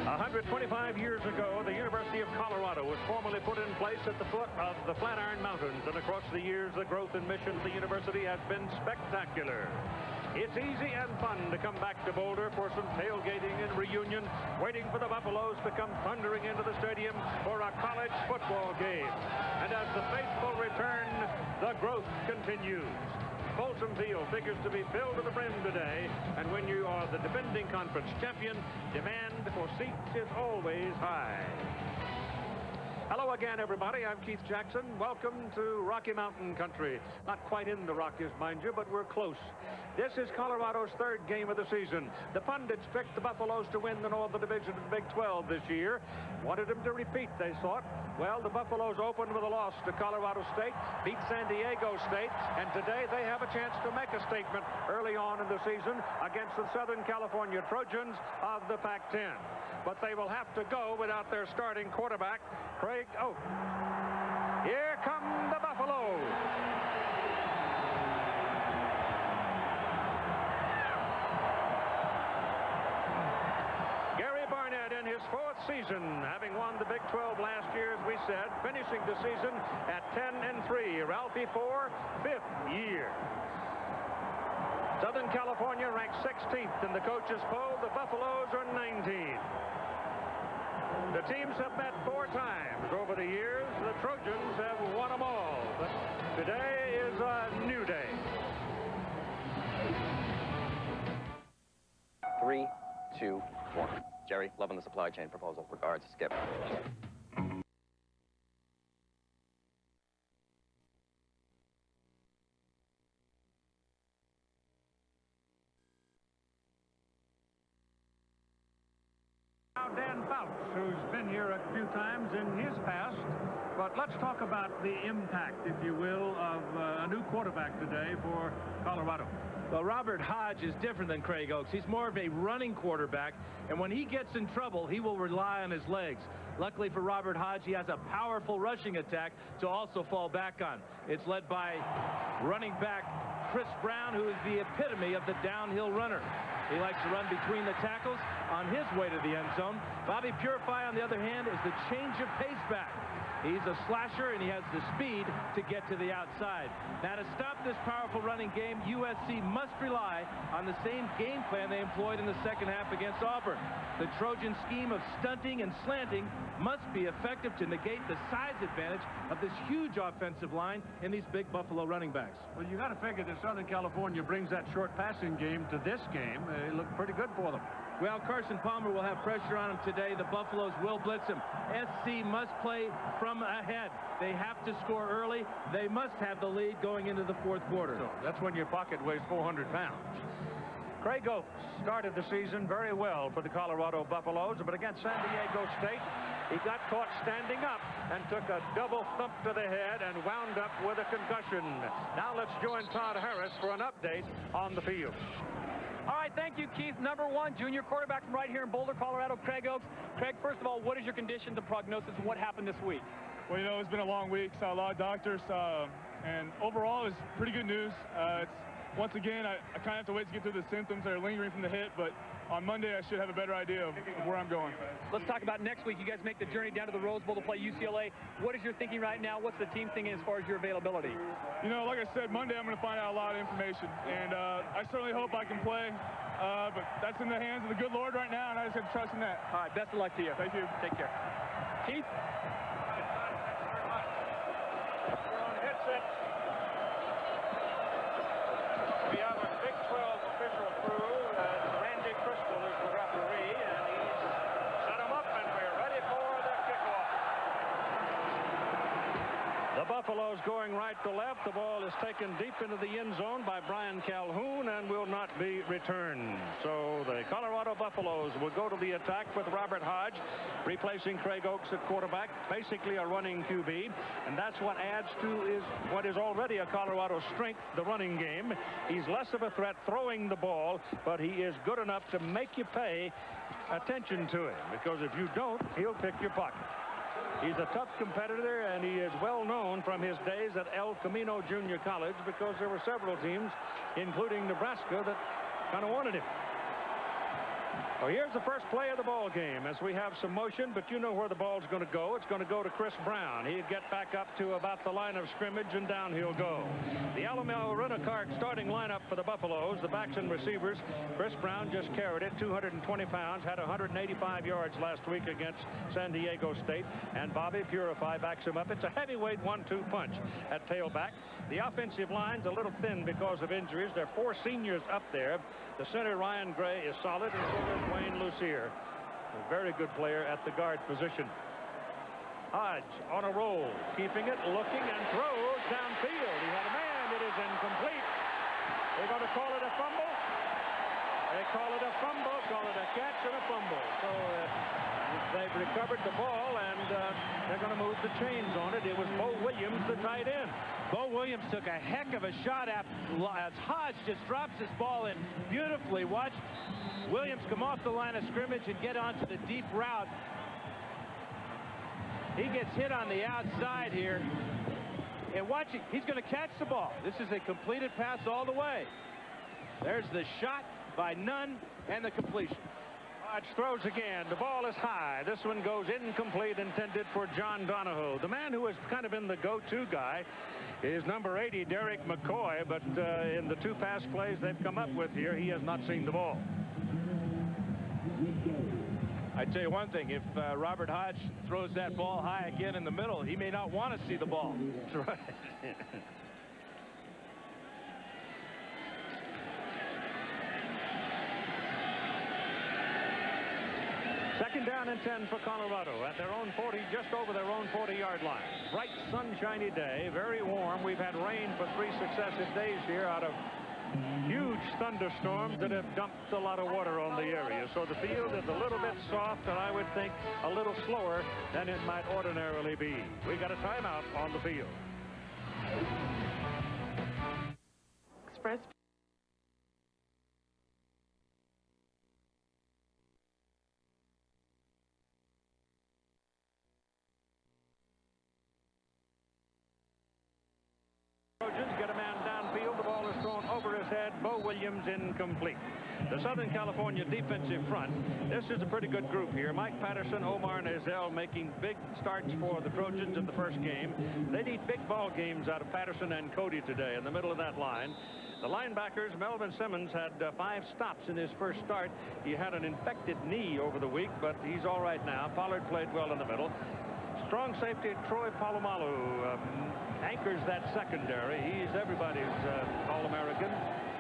125 years ago, the University of Colorado was formally put in place at the foot of the Flatiron Mountains, and across the years, the growth and mission of the university has been spectacular. It's easy and fun to come back to Boulder for some tailgating and reunion, waiting for the Buffaloes to come thundering into the stadium for a college football game. And as the faithful return, the growth continues. Folsom Field figures to be filled to the brim today, and when you are the defending conference champion, demand for seats is always high. Hello again, everybody. I'm Keith Jackson. Welcome to Rocky Mountain country. Not quite in the Rockies, mind you, but we're close. This is Colorado's third game of the season. The pundits picked the Buffaloes to win the Northern Division of the Big 12 this year. Wanted them to repeat, they thought. Well, the Buffaloes opened with a loss to Colorado State, beat San Diego State, and today they have a chance to make a statement early on in the season against the Southern California Trojans of the Pac-10. But they will have to go without their starting quarterback, Craig Ochs. Here come the Buffaloes. In his fourth season, having won the Big 12 last year, as we said, finishing the season at 10-3. Ralphie Ford, fifth year. Southern California ranked 16th in the coaches' poll. The Buffaloes are 19th. The teams have met 4 times over the years. The Trojans have won them all. But today is a new day. 3, 2, 1. Jerry, loving the supply chain proposal. Regards, Skip. Now Dan Fouts, who's been here a few times in his past. But let's talk about the impact, if you will, of a new quarterback today for Colorado. Well, Robert Hodge is different than Craig Ochs. He's more of a running quarterback, and when he gets in trouble, he will rely on his legs. Luckily for Robert Hodge, he has a powerful rushing attack to also fall back on. It's led by running back Chris Brown, who is the epitome of the downhill runner. He likes to run between the tackles on his way to the end zone. Bobby Purify, on the other hand, is the change of pace back. He's a slasher, and he has the speed to get to the outside. Now, to stop this powerful running game, USC must rely on the same game plan they employed in the second half against Auburn. The Trojan scheme of stunting and slanting must be effective to negate the size advantage of this huge offensive line in these big Buffalo running backs. Well, you got to figure that Southern California brings that short passing game to this game. It looked pretty good for them. Well, Carson Palmer will have pressure on him today. The Buffaloes will blitz him. SC must play from ahead. They have to score early. They must have the lead going into the fourth quarter. So that's when your pocket weighs 400 pounds. Craig Ochs started the season very well for the Colorado Buffaloes, but against San Diego State, he got caught standing up and took a double thump to the head and wound up with a concussion. Now let's join Todd Harris for an update on the field. All right, thank you, Keith. Number 1, junior quarterback from right here in Boulder, Colorado, Craig Ochs. Craig, first of all, what is your condition, the prognosis, and what happened this week? Well, you know, it's been a long week, saw a lot of doctors, and overall, it's pretty good news. Once again, I kind of have to wait to get through the symptoms that are lingering from the hit, but on Monday, I should have a better idea of where I'm going. Let's talk about next week. You guys make the journey down to the Rose Bowl to play UCLA. What is your thinking right now? What's the team thinking as far as your availability? You know, like I said, Monday I'm going to find out a lot of information, and I certainly hope I can play, but that's in the hands of the good Lord right now, and I just have to trust in that. All right, best of luck to you. Thank you. Take care. Keith? We have a Big 12 official crew. Randy Crystal is the referee, and he's set him up, and we're ready for the kickoff. The Buffaloes going right to left. The ball is taken deep into the end zone by Brian Calhoun and will not be returned. So the Colorado Buffaloes will go to the attack with Robert Hodge replacing Craig Ochs at quarterback, basically a running QB, and that's what adds to what is already a Colorado strength, the running game. He's less of a threat throwing the ball, but he is good enough to make you pay attention to him, because if you don't, he'll pick your pocket. He's a tough competitor, and he is well known from his days at El Camino Junior College, because there were several teams, including Nebraska, that kind of wanted him. Oh, here's the first play of the ball game as we have some motion, but you know where the ball's going to go. It's going to go to Chris Brown. He'd get back up to about the line of scrimmage, and down he'll go. The Alamo Rent-A-Car starting lineup for the Buffaloes, the backs and receivers. Chris Brown just carried it, 220 pounds, had 185 yards last week against San Diego State, and Bobby Purify backs him up. It's a heavyweight 1-2 punch at tailback. The offensive line's a little thin because of injuries. There are 4 seniors up there. The center, Ryan Gray, is solid, and so is Wayne Lucier, a very good player at the guard position. Hodge on a roll, keeping it, looking, and throws downfield. He had a man. It is incomplete. They're going to call it a fumble. They call it a fumble, call it a catch and a fumble. So they've recovered the ball, and they're going to move the chains on it. It was Bo Williams, the tight end. Bo Williams took a heck of a shot as Hodge just drops his ball in beautifully. Watch Williams come off the line of scrimmage and get onto the deep route. He gets hit on the outside here. And watch it, he's going to catch the ball. This is a completed pass all the way. There's the shot by Nunn and the completion. Hodge throws again. The ball is high. This one goes incomplete, intended for John Donahoe. The man who has kind of been the go-to guy is number 80, Derek McCoy, but in the 2 pass plays they've come up with here, he has not seen the ball. I tell you one thing, if Robert Hodge throws that ball high again in the middle, he may not want to see the ball. That's right. Second down and 10 for Colorado at their own 40, just over their own 40-yard line. Bright, sunshiny day, very warm. We've had rain for 3 successive days here out of huge thunderstorms that have dumped a lot of water on the area. So the field is a little bit soft, and I would think a little slower than it might ordinarily be. We got a timeout on the field. Express. Trojans get a man downfield. The ball is thrown over his head. Bo Williams incomplete. The Southern California defensive front. This is a pretty good group here. Mike Patterson, Omar Nazel making big starts for the Trojans in the first game. They need big ball games out of Patterson and Cody today in the middle of that line. The linebackers, Melvin Simmons had 5 stops in his first start. He had an infected knee over the week, but he's all right now. Pollard played well in the middle. Strong safety Troy Polamalu anchors that secondary. He's everybody's All-American.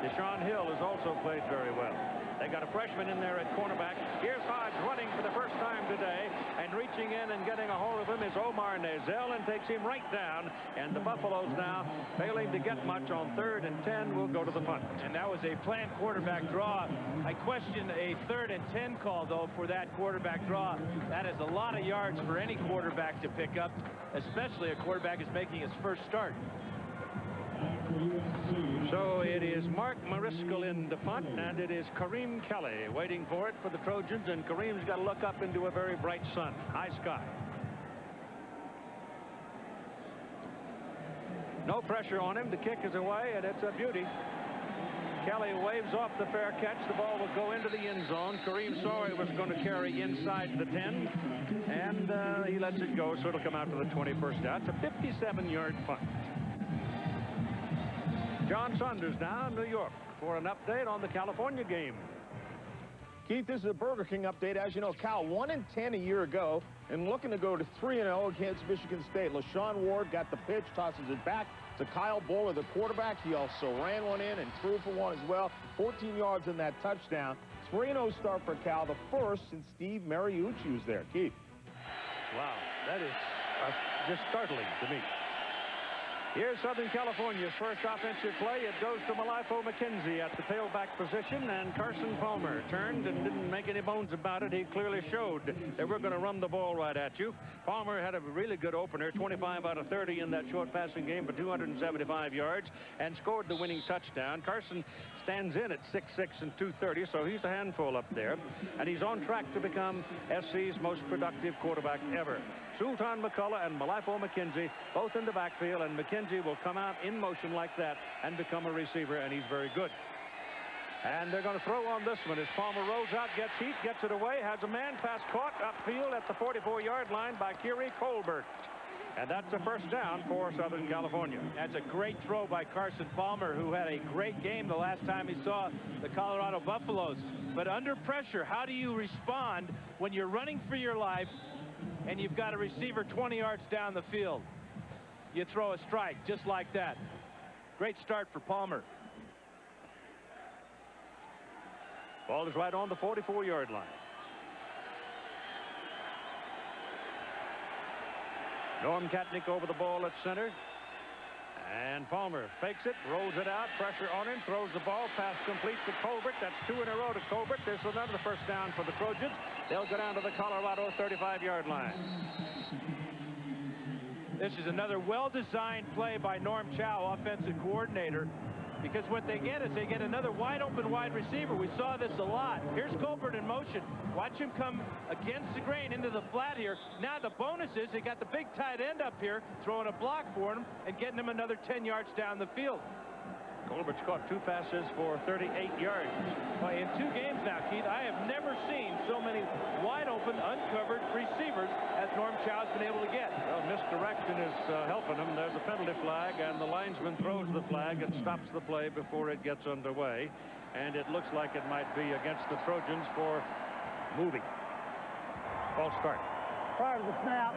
Deshaun Hill has also played very well. They got a freshman in there at cornerback. Here's Hodge running for the first time today, and reaching in and getting a hold of him is Omar Nazel, and takes him right down. And the Buffaloes now, failing to get much on 3rd and 10, will go to the punt. And that was a planned quarterback draw. I question a 3rd and 10 call, though, for that quarterback draw. That is a lot of yards for any quarterback to pick up, especially a quarterback is making his first start. So it is Mark Mariscal in the punt, and it is Kareem Kelly waiting for it for the Trojans, and Kareem's got to look up into a very bright sun, high sky. No pressure on him. The kick is away, and it's a beauty. Kelly waves off the fair catch. The ball will go into the end zone. Kareem saw it was going to carry inside the 10, and he lets it go, so it'll come out to the 21st down. It's a 57-yard punt. John Saunders now in New York for an update on the California game. Keith, this is a Burger King update. As you know, Cal 1-10 a year ago and looking to go to 3-0 against Michigan State. LaShawn Ward got the pitch, tosses it back to Kyle Boller, the quarterback. He also ran one in and threw for one as well. 14 yards in that touchdown. 3-0 start for Cal, the first since Steve Mariucci was there. Keith. Wow, that is just startling to me. Here's Southern California's first offensive play. It goes to Malaefou McKenzie at the tailback position, and Carson Palmer turned and didn't make any bones about it. He clearly showed that we're going to run the ball right at you. Palmer had a really good opener, 25 out of 30 in that short passing game for 275 yards, and scored the winning touchdown. Carson stands in at 6'6" and 230, so he's a handful up there, and he's on track to become SC's most productive quarterback ever. Sultan, McCullough, and Malaefou McKenzie both in the backfield, and McKenzie will come out in motion like that and become a receiver, and he's very good. And they're going to throw on this one as Palmer rolls out, gets heat, gets it away, has a man pass caught upfield at the 44-yard line by Kiri Colbert. And that's a first down for Southern California. That's a great throw by Carson Palmer, who had a great game the last time he saw the Colorado Buffaloes. But under pressure, how do you respond when you're running for your life and you've got a receiver 20 yards down the field? You throw a strike just like that. Great start for Palmer. Ball is right on the 44-yard line. Norm Katnick over the ball at center. And Palmer fakes it, rolls it out, pressure on him, throws the ball, pass complete to Colbert. That's 2 in a row to Colbert. There's another first down for the Trojans. They'll go down to the Colorado 35-yard line. This is another well-designed play by Norm Chow, offensive coordinator, because what they get is they get another wide-open wide receiver. We saw this a lot. Here's Colbert in motion. Watch him come against the grain into the flat here. Now the bonus is they got the big tight end up here throwing a block for him and getting him another 10 yards down the field. Colbert's caught 2 passes for 38 yards. Well, in 2 games now, Keith, I have never seen so many wide-open, uncovered receivers as Norm Chow's been able to get. Well, misdirection is helping him. There's a penalty flag, and the linesman throws the flag and stops the play before it gets underway. And it looks like it might be against the Trojans for moving. False start. Prior to the snap,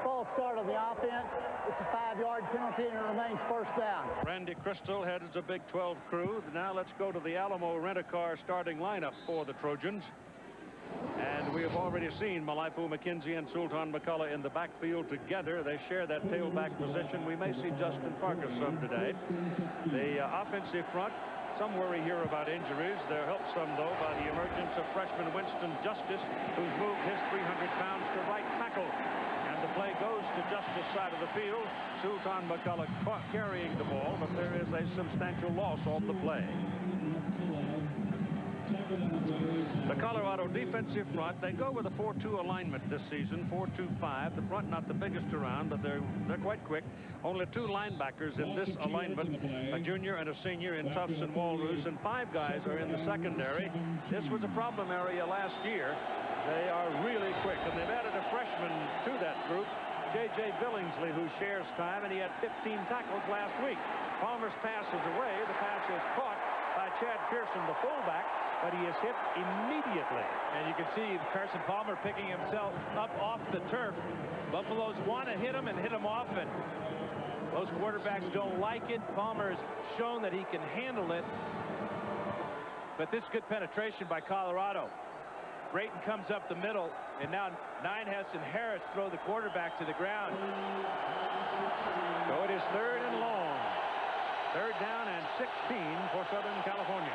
false start of the offense. It's a 5-yard penalty, and it remains first down. Randy Crystal heads a Big 12 crew. Now let's go to the Alamo Rent-A-Car starting lineup for the Trojans. And we have already seen Malaefou, McKenzie, and Sultan McCullough in the backfield together. They share that tailback position. We may see Justin Parker some today. The offensive front, some worry here about injuries. They're helped some, though, by the emergence of freshman Winston Justice, who's moved his 300 pounds to right tackle. And the play goes to Justice side of the field. Sultan McCullough carrying the ball, but there is a substantial loss on the play. The Colorado defensive front, they go with a 4-2 alignment this season, 4-2-5. The front not the biggest around, but they're quite quick. Only 2 linebackers in this alignment, a junior and a senior in Tufts and Walrus, and 5 guys are in the secondary. This was a problem area last year. They are really quick, and they've added a freshman to that group, J.J. Billingsley, who shares time, and he had 15 tackles last week. Palmer's pass is away. The pass is caught by Chad Pearson, the fullback, but he is hit immediately. And you can see Carson Palmer picking himself up off the turf. Buffaloes want to hit him and hit him often. Most quarterbacks don't like it. Palmer has shown that he can handle it. But this good penetration by Colorado. Brayton comes up the middle, and now Ninehess and Harris throw the quarterback to the ground. So it is 3rd and long. 3rd down and 16 for Southern California.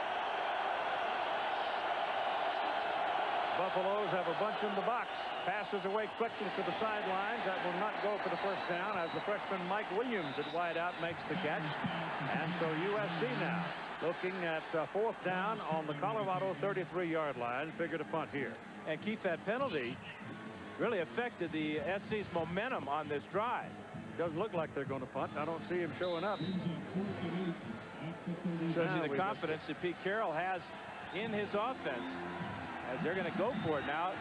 Buffaloes have a bunch in the box. Passes away quickly to the sidelines. That will not go for the first down as the freshman Mike Williams at wideout makes the catch. And so USC now looking at 4th down on the Colorado 33-yard line. Figure to punt here. And Keith, that penalty really affected the SC's momentum on this drive. Doesn't look like they're going to punt. I don't see him showing up. Shows you the confidence that Pete Carroll has in his offense as they're going to go for it now.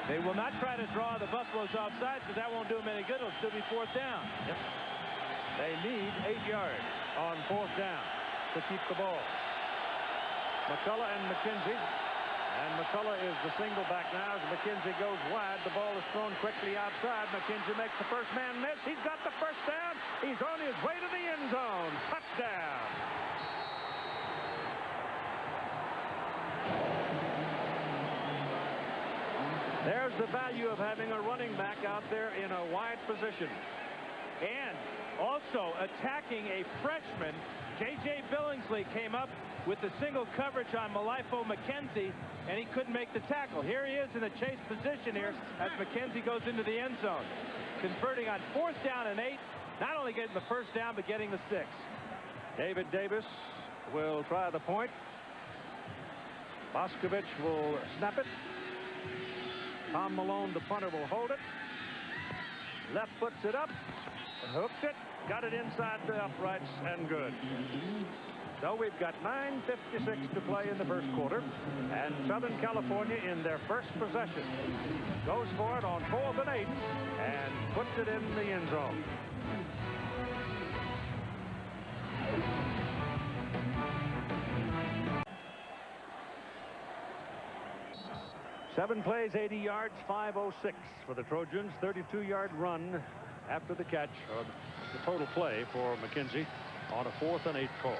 They will not try to draw the Buffaloes offside because that won't do them any good. It'll still be 4th down. Yep. They need 8 yards on 4th down to keep the ball. McCullough and McKenzie. And McCullough is the single back now as McKenzie goes wide. The ball is thrown quickly outside. McKenzie makes the first man miss. He's got the first down. He's on his way to the end zone. Touchdown. There's the value of having a running back out there in a wide position. And also attacking a freshman, J.J. Billingsley came up with the single coverage on Malaefou McKenzie, and he couldn't make the tackle. Here he is in the chase position here as McKenzie goes into the end zone. Converting on 4th down and 8, not only getting the first down, but getting the 6th. David Davis will try the point. Boscovich will snap it. Tom Malone, the punter, will hold it. Left puts it up. Hooked it. Got it inside the uprights and good. So we've got 9:56 to play in the first quarter, and Southern California in their first possession goes for it on 4th and 8 and puts it in the end zone. Seven plays, 80 yards, 5:06 for the Trojans. 32-yard run after the catch, or the total play for MacKenzie on a 4th and 8 call.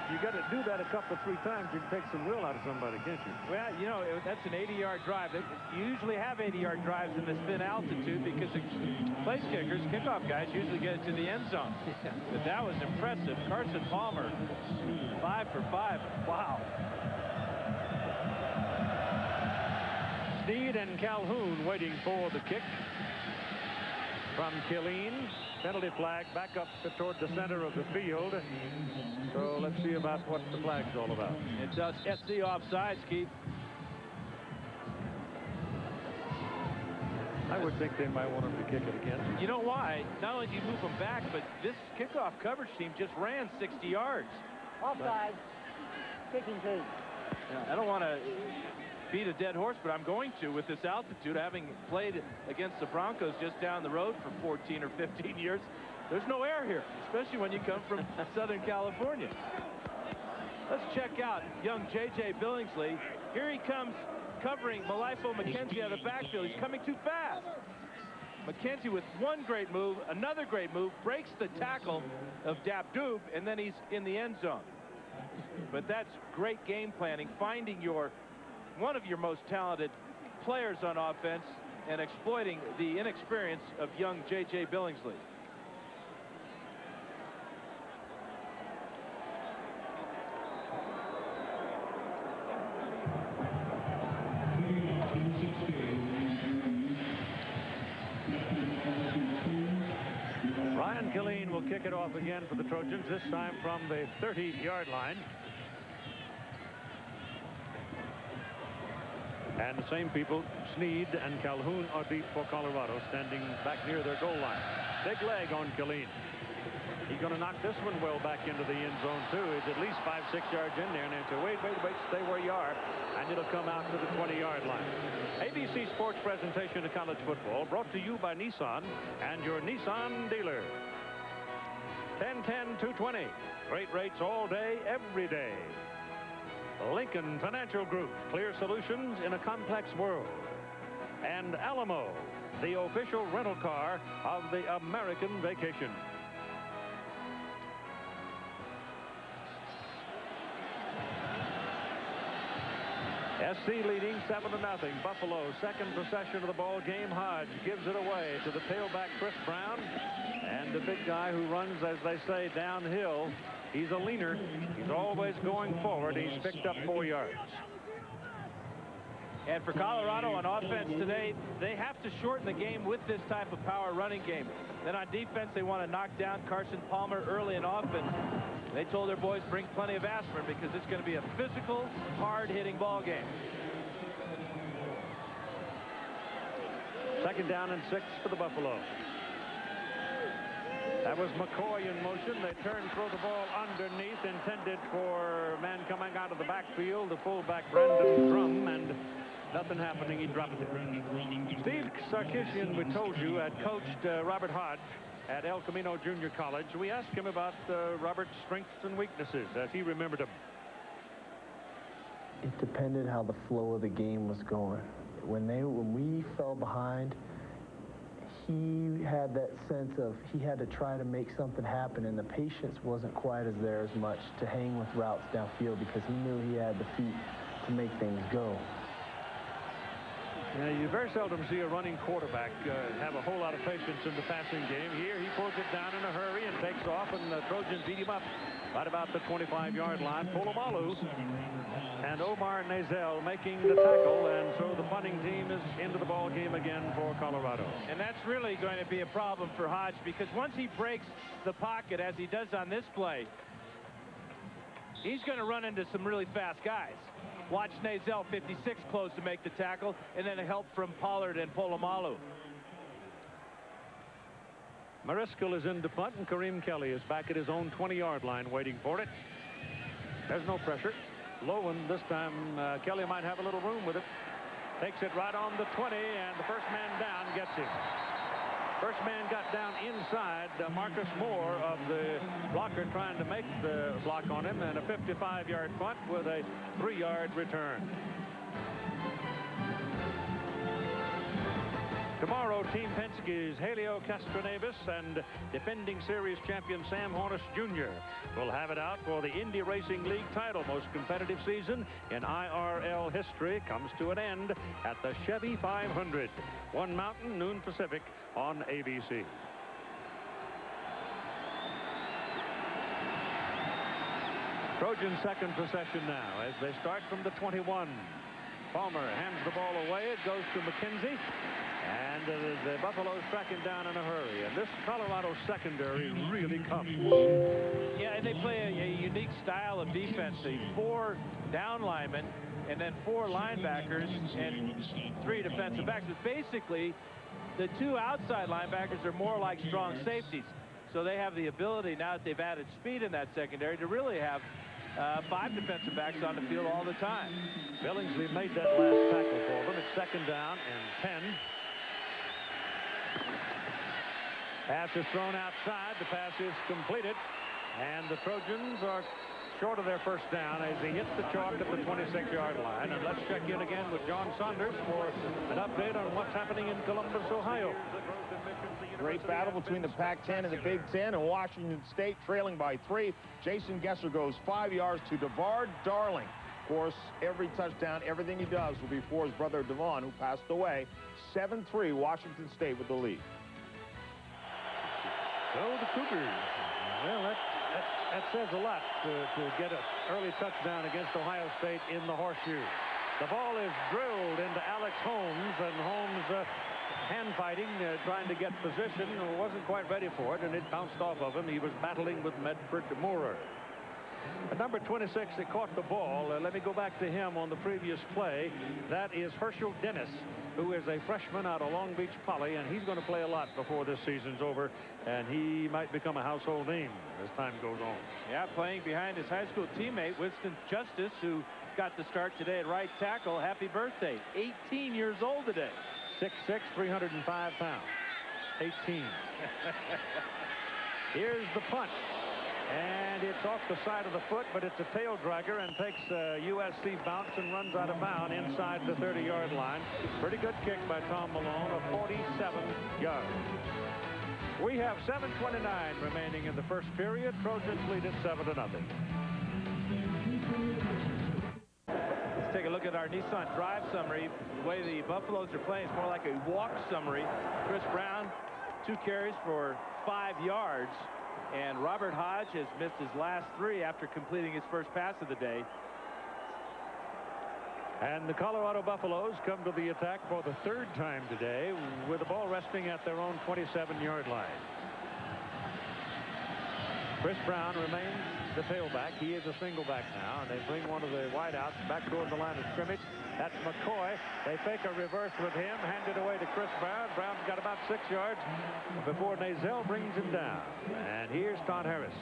You got to do that a couple, 3 times. You can take some will out of somebody, can't you? Well, you know, that's an 80-yard drive. You usually have 80-yard drives in this thin altitude because the place kickers, kickoff guys, usually get it to the end zone. But that was impressive. Carson Palmer, 5 for 5. Wow. Sneed and Calhoun waiting for the kick from Killeen. Penalty flag back up toward the center of the field. So let's see about what the flag's all about. It does SC offsides, Keith. I would think they might want him to kick it again. You know why? Not only do you move them back, but this kickoff coverage team just ran 60 yards. Offside. Kicking team. I don't want to beat a dead horse, but I'm going to with this altitude, having played against the Broncos just down the road for 14 or 15 years. There's no air here, especially when you come from Southern California. Let's check out young J.J. Billingsley. Here he comes covering Malaefou McKenzie out of the backfield. He's coming too fast. McKenzie with one great move, another great move, breaks the tackle of Dabdoob, and then he's in the end zone. But that's great game planning, finding one of your most talented players on offense and exploiting the inexperience of young J.J. Billingsley. Ryan Killeen will kick it off again for the Trojans, this time from the 30-yard line. And the same people, Sneed and Calhoun, are deep for Colorado, standing back near their goal line. Big leg on Killeen. He's going to knock this one well back into the end zone, too. He's at least 5-6 yards in there. And they say, wait, stay where you are. And it'll come out to the 20-yard line. ABC Sports presentation of college football brought to you by Nissan and your Nissan dealer. 10-10-220. Great rates all day, every day. Lincoln Financial Group, clear solutions in a complex world. And Alamo, the official rental car of the American vacation. SC leading 7-0. Buffalo, second possession of the ball game. Hodge gives it away to the tailback Chris Brown, and the big guy who runs, as they say, downhill. He's a leaner. He's always going forward. He's picked up 4 yards. And for Colorado on offense today, they have to shorten the game with this type of power running game. Then on defense, they want to knock down Carson Palmer early and often. They told their boys bring plenty of aspirin because it's going to be a physical, hard-hitting ball game. Second down and 6 for the Buffalo. That was McCoy in motion. They turn, throw the ball underneath, intended for a man coming out of the backfield, the fullback Brandon Drum, and nothing happening. He dropped it. Steve Sarkisian, we told you, had coached Robert Hodge at El Camino Junior College. We asked him about Robert's strengths and weaknesses as he remembered them. It depended how the flow of the game was going. When we fell behind, he had that sense of he had to try to make something happen, and the patience wasn't quite as there as much to hang with routes downfield because he knew he had the feet to make things go. Yeah, you very seldom see a running quarterback have a whole lot of patience in the passing game. Here he pulls it down in a hurry and takes off, and the Trojans beat him up right about the 25-yard line. Polamalu and Omar Nazel making the tackle, and so the punting team is into the ball game again for Colorado. And that's really going to be a problem for Hodge because once he breaks the pocket, as he does on this play, he's going to run into some really fast guys. Watch Nazel, 56, close to make the tackle, and then a help from Pollard and Polamalu. Maurice is in to punt, and Kareem Kelly is back at his own 20-yard line waiting for it. There's no pressure. Low one this time. Kelly might have a little room with it. Takes it right on the 20, and the first man down gets him. First man got down inside. Marcus Moore of the blocker trying to make the block on him, and a 55-yard punt with a 3-yard return. Tomorrow, Team Penske's Helio Castroneves and defending series champion Sam Hornish Jr. will have it out for the Indy Racing League title. Most competitive season in IRL history comes to an end at the Chevy 500. 1 Mountain, noon Pacific on ABC. Trojans' second possession now as they start from the 21. Palmer hands the ball away. It goes to MacKenzie. And the Buffaloes track him down in a hurry. And this Colorado secondary really comes. Yeah, and they play a unique style of defense. The 4 down linemen and then 4 linebackers and 3 defensive backs. But basically, the 2 outside linebackers are more like strong safeties. So they have the ability, now that they've added speed in that secondary, to really have 5 defensive backs on the field all the time. Billingsley made that last tackle for them. It's second down and 10. Pass is thrown outside. The pass is completed. And the Trojans are short of their first down as he hits the chalk at the 26-yard line. And let's check in again with John Saunders for an update on what's happening in Columbus, Ohio. Great battle between the Pac-10 and the Big Ten, and Washington State trailing by 3. Jason Gesser goes 5 yards to DeVar Darling. Of course, every touchdown, everything he does will be for his brother Devon, who passed away. 7-3, Washington State with the lead. So the Cougars, well, that says a lot to get an early touchdown against Ohio State in the horseshoe. The ball is drilled into Alex Holmes, and Holmes hand fighting, trying to get position, wasn't quite ready for it, and it bounced off of him. He was battling with Medford Moorer. At number 26, that caught the ball. Let me go back to him on the previous play. That is Hershel Dennis, who is a freshman out of Long Beach Poly, and he's going to play a lot before this season's over, and he might become a household name as time goes on. Yeah, playing behind his high school teammate, Winston Justice, who got the start today at right tackle. Happy birthday. 18 years old today. 6'6", 305 pounds. 18. Here's the punt. And it's off the side of the foot, but it's a tail dragger and takes a USC bounce and runs out of bounds inside the 30-yard line. Pretty good kick by Tom Malone of 47 yards. We have 7:29 remaining in the first period. Trojans lead it 7-0. Let's take a look at our Nissan drive summary. The way the Buffaloes are playing is more like a walk summary. Chris Brown, 2 carries for 5 yards. And Robert Hodge has missed his last 3 after completing his first pass of the day. And the Colorado Buffaloes come to the attack for the 3rd time today with the ball resting at their own 27-yard line. Chris Brown remains the tailback. He is a single back now, and they bring one of the wideouts back toward the line of scrimmage. That's McCoy. They fake a reverse with him, hand it away to Chris Brown. Brown's got about 6 yards before Nazell brings him down. And here's Todd Harris.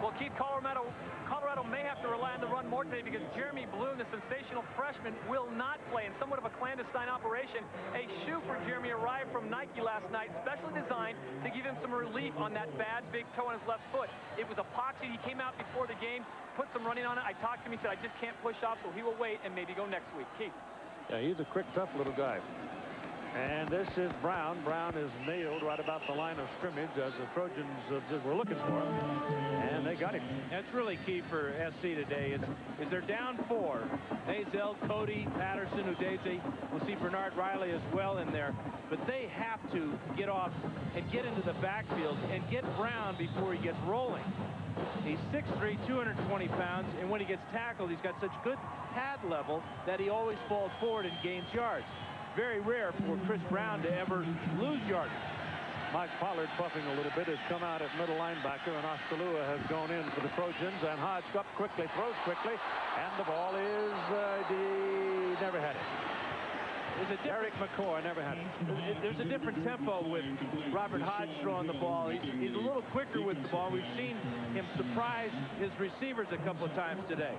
Well, Keith, Colorado may have to rely on the run more today because Jeremy Bloom, the sensational freshman, will not play in somewhat of a clandestine operation. A shoe for Jeremy arrived from Nike last night, specially designed to give him some relief on that bad big toe on his left foot. It was epoxy. He came out before the game, put some running on it. I talked to him. He said, I just can't push off, so he will wait and maybe go next week. Keith. Yeah, he's a quick, tough little guy. And this is Brown. Brown is nailed right about the line of scrimmage as the Trojans just were looking for him. And they got him. That's really key for SC today is they're down 4. Nazell, Cody, Patterson, Udeze. We'll see Bernard Riley as well in there. But they have to get off and get into the backfield and get Brown before he gets rolling. He's 6'3", 220 pounds, and when he gets tackled, he's got such good pad level that he always falls forward and gains yards. Very rare for Chris Brown to ever lose yardage. Mike Pollard, puffing a little bit, has come out at middle linebacker, and Oskalua has gone in for the Trojans, and Hodge up quickly, throws quickly, and the ball is, he never had it. Eric McCoy never had it. There's a different tempo with Robert Hodge throwing the ball. He's a little quicker with the ball. We've seen him surprise his receivers a couple of times today.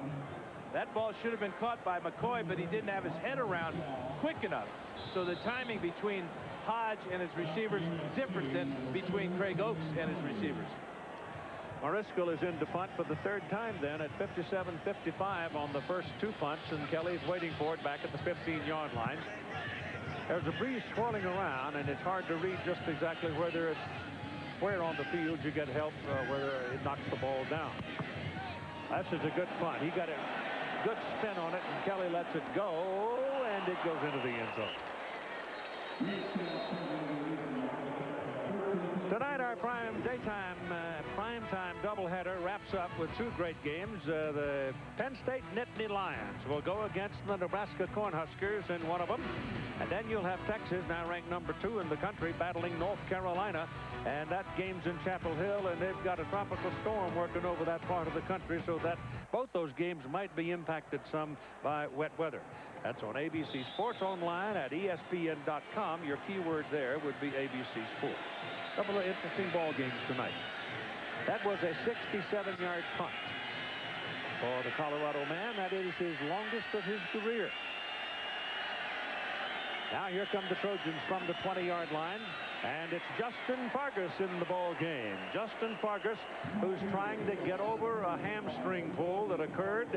That ball should have been caught by McCoy, but he didn't have his head around quick enough. So the timing between Hodge and his receivers is different than between Craig Ochs and his receivers. Maurice is in to punt for the third time then at 57-55 on the first two punts, and Kelly's waiting for it back at the 15-yard line. There's a breeze swirling around, and it's hard to read just exactly whether on the field you get help, whether it knocks the ball down. That's just a good punt. He got a good spin on it, and Kelly lets it go, and it goes into the end zone. Tonight, our primetime doubleheader wraps up with two great games. The Penn State Nittany Lions will go against the Nebraska Cornhuskers in one of them. And then you'll have Texas, now ranked number 2 in the country, battling North Carolina. And that game's in Chapel Hill, and they've got a tropical storm working over that part of the country, so that both those games might be impacted some by wet weather. That's on ABC Sports Online at ESPN.com. Your keyword there would be ABC Sports. A couple of interesting ball games tonight. That was a 67-yard punt for the Colorado man. That is his longest of his career. Now here come the Trojans from the 20-yard line, and it's Justin Fargas in the ball game. Justin Fargas, who's trying to get over a hamstring pull that occurred,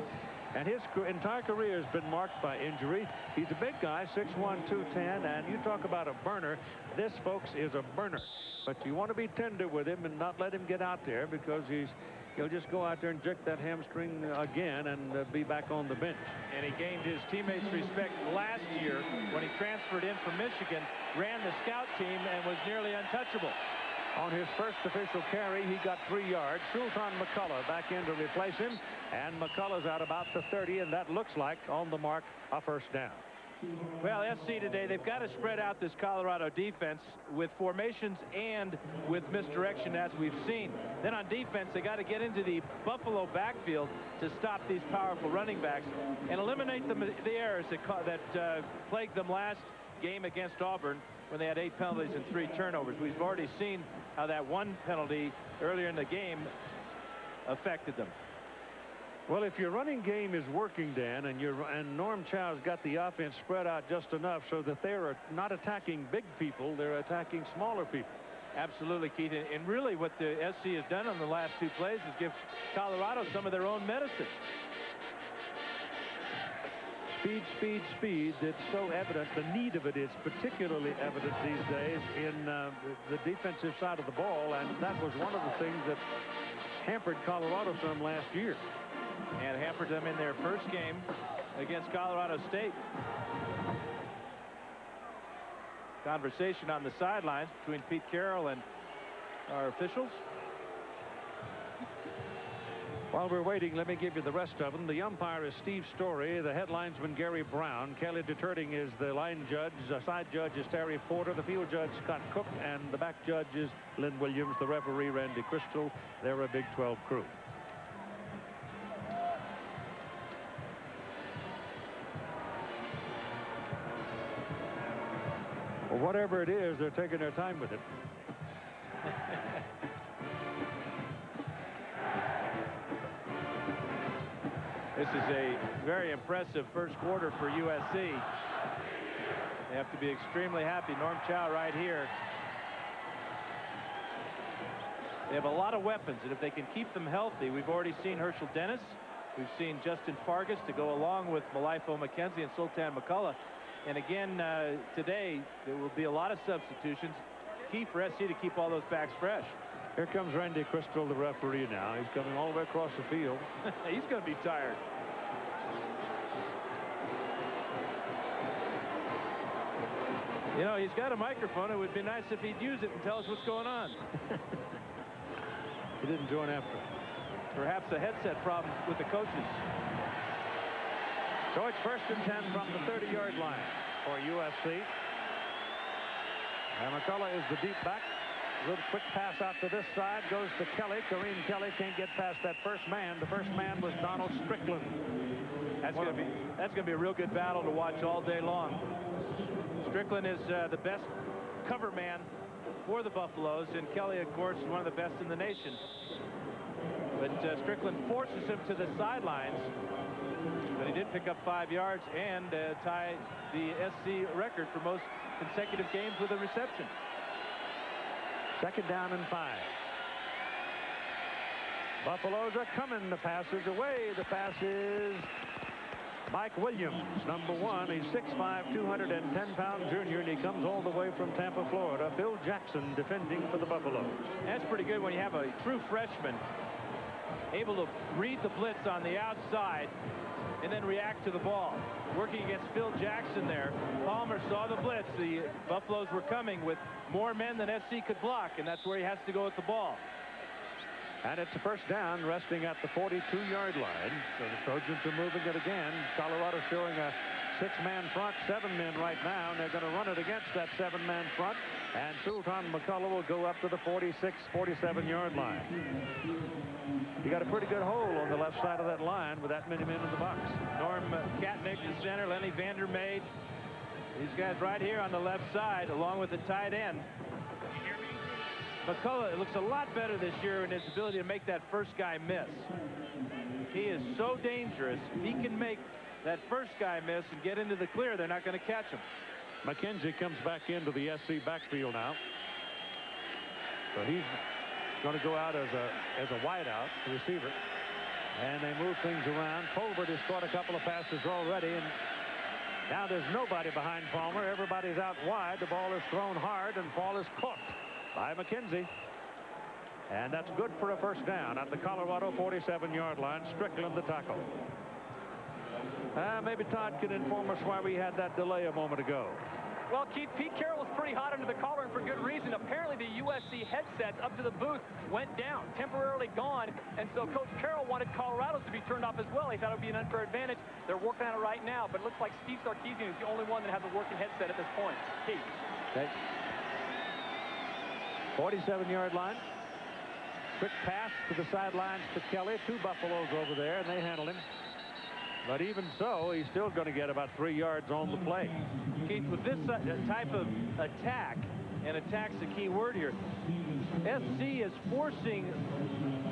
and his entire career has been marked by injury. He's a big guy, 6'1", 210, and you talk about a burner. This, folks, is a burner. But you want to be tender with him and not let him get out there, because he'll just go out there and jerk that hamstring again and be back on the bench. And he gained his teammates' respect last year when he transferred in from Michigan, ran the scout team, and was nearly untouchable. On his first official carry, he got 3 yards. Sultan McCullough back in to replace him, and McCullough's out about the 30, and that looks like, on the mark, a first down. Well, SC today, they've got to spread out this Colorado defense with formations and with misdirection, as we've seen. Then on defense, they got to get into the Buffalo backfield to stop these powerful running backs and eliminate the errors that plagued them last game against Auburn, when they had 8 penalties and 3 turnovers. We've already seen how that one penalty earlier in the game affected them. Well, if your running game is working, Dan, and Norm Chow's got the offense spread out just enough so that they're not attacking big people, they're attacking smaller people. Absolutely, Keith. And really what the SC has done on the last 2 plays is give Colorado some of their own medicine. Speed, speed, speed. It's so evident. The need of it is particularly evident these days in the defensive side of the ball, and that was one of the things that hampered Colorado some last year. And hampered them in their first game against Colorado State. Conversation on the sidelines between Pete Carroll and our officials. While we're waiting, let me give you the rest of them. The umpire is Steve Story. The headlinesman, Gary Brown. Kelly Deterting is the line judge. The side judge is Terry Porter. The field judge, Scott Cook. And the back judge is Lynn Williams. The referee, Randy Crystal. They're a Big 12 crew. Well, whatever it is, they're taking their time with it. This is a very impressive first quarter for USC. They have to be extremely happy. Norm Chow right here. They have a lot of weapons, and if they can keep them healthy, we've already seen Hershel Dennis. We've seen Justin Fargas to go along with Malaefou, MacKenzie, and Sultan McCullough. And again, today, there will be a lot of substitutions. Key for SC to keep all those backs fresh. Here comes Randy Crystal, the referee now. He's coming all the way across the field. He's going to be tired. You know, he's got a microphone. It would be nice if he'd use it and tell us what's going on. He didn't join after. Perhaps a headset problem with the coaches. So it's 1st and 10 from the 30-yard line for USC. And McCullough is the deep back. A little quick pass out to this side. Goes to Kelly. Kareem Kelly can't get past that first man. The first man was Donald Strickland. That's going to be a real good battle to watch all day long. Strickland is the best cover man for the Buffaloes, and Kelly, of course, is one of the best in the nation. But Strickland forces him to the sidelines, but he did pick up 5 yards and tie the SC record for most consecutive games with a reception. 2nd down and 5. Buffaloes are coming. The pass is away. The pass is Mike Williams, number 1. He's 6'5", 210-pound junior, and he comes all the way from Tampa, Florida. Phil Jackson defending for the Buffaloes. That's pretty good when you have a true freshman able to read the blitz on the outside and then react to the ball. Working against Phil Jackson there. Palmer saw the blitz. The Buffaloes were coming with more men than SC could block, and that's where he has to go with the ball. And it's a 1st down, resting at the 42-yard line. So the Trojans are moving it again. Colorado showing a 6-man front, 7 men right now, and they're going to run it against that 7-man front. And Sultan and McCullough will go up to the 46, 47-yard line. You got a pretty good hole on the left side of that line with that many men in the box. Norm Katnick, the center, Lenny Vandermeid. These guys right here on the left side, along with the tight end. McCullough looks a lot better this year in his ability to make that first guy miss. He is so dangerous. If he can make that first guy miss and get into the clear, they're not going to catch him. McKenzie comes back into the SC backfield now. So he's going to go out as a wideout, the receiver. And they move things around. Colbert has caught a couple of passes already, and now there's nobody behind Palmer. Everybody's out wide. The ball is thrown hard, and ball is caught by McKenzie. And that's good for a 1st down at the Colorado 47-yard line. Strickland the tackle. Maybe Todd can inform us why we had that delay a moment ago. Well, Keith, Pete Carroll was pretty hot under the collar, and for good reason. Apparently, the USC headsets up to the booth went down, temporarily gone, and so Coach Carroll wanted Colorado's to be turned off as well. He thought it would be an unfair advantage. They're working on it right now, but it looks like Steve Sarkisian is the only one that has a working headset at this point. Keith. Okay. 47-yard line. Quick pass to the sidelines to Kelly. 2 Buffaloes over there, and they handle him. But even so, he's still going to get about 3 yards on the play. Keith, with this type of attack, and attack's the key word here, SC is forcing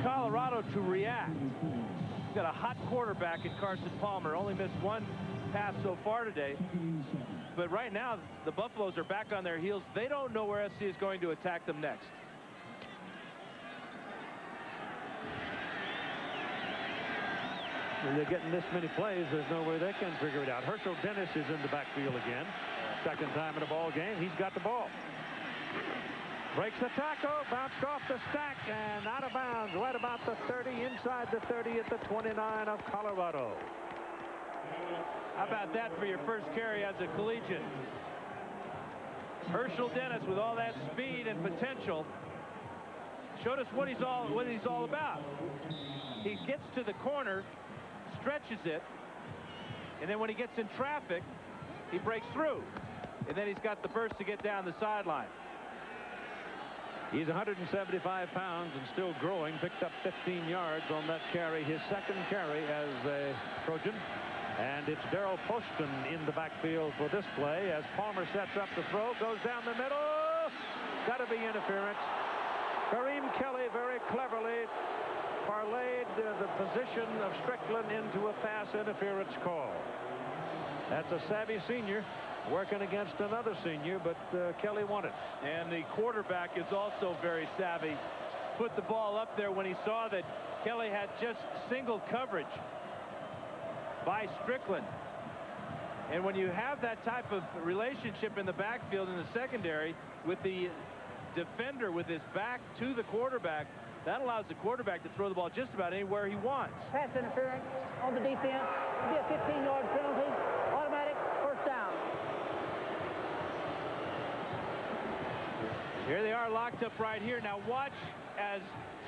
Colorado to react. He's got a hot quarterback in Carson Palmer. Only missed 1 pass so far today. But right now, the Buffaloes are back on their heels. They don't know where SC is going to attack them next. When they're getting this many plays, there's no way they can figure it out. Hershel Dennis is in the backfield again. 2nd time in a ball game. He's got the ball. Breaks the tackle, bounced off the stack, and out of bounds right about the 30, inside the 30 at the 29 of Colorado. How about that for your first carry as a collegiate? Hershel Dennis, with all that speed and potential, showed us what he's all about. He gets to the corner, stretches it, and then when he gets in traffic, he breaks through, and then he's got the burst to get down the sideline. He's 175 pounds and still growing. Picked up 15 yards on that carry, his 2nd carry as a Trojan. And it's Darryl Poston in the backfield for this play as Palmer sets up the throw, goes down the middle. Got to be interference. Kareem Kelly very cleverly parlayed the position of Strickland into a pass interference call. That's a savvy senior working against another senior, but Kelly won it. And the quarterback is also very savvy. Put the ball up there when he saw that Kelly had just single coverage by Strickland. And when you have that type of relationship in the backfield in the secondary with the defender with his back to the quarterback, that allows the quarterback to throw the ball just about anywhere he wants. Pass interference on the defense. It'll be a 15-yard penalty. Automatic 1st down. Here they are locked up right here. Now watch as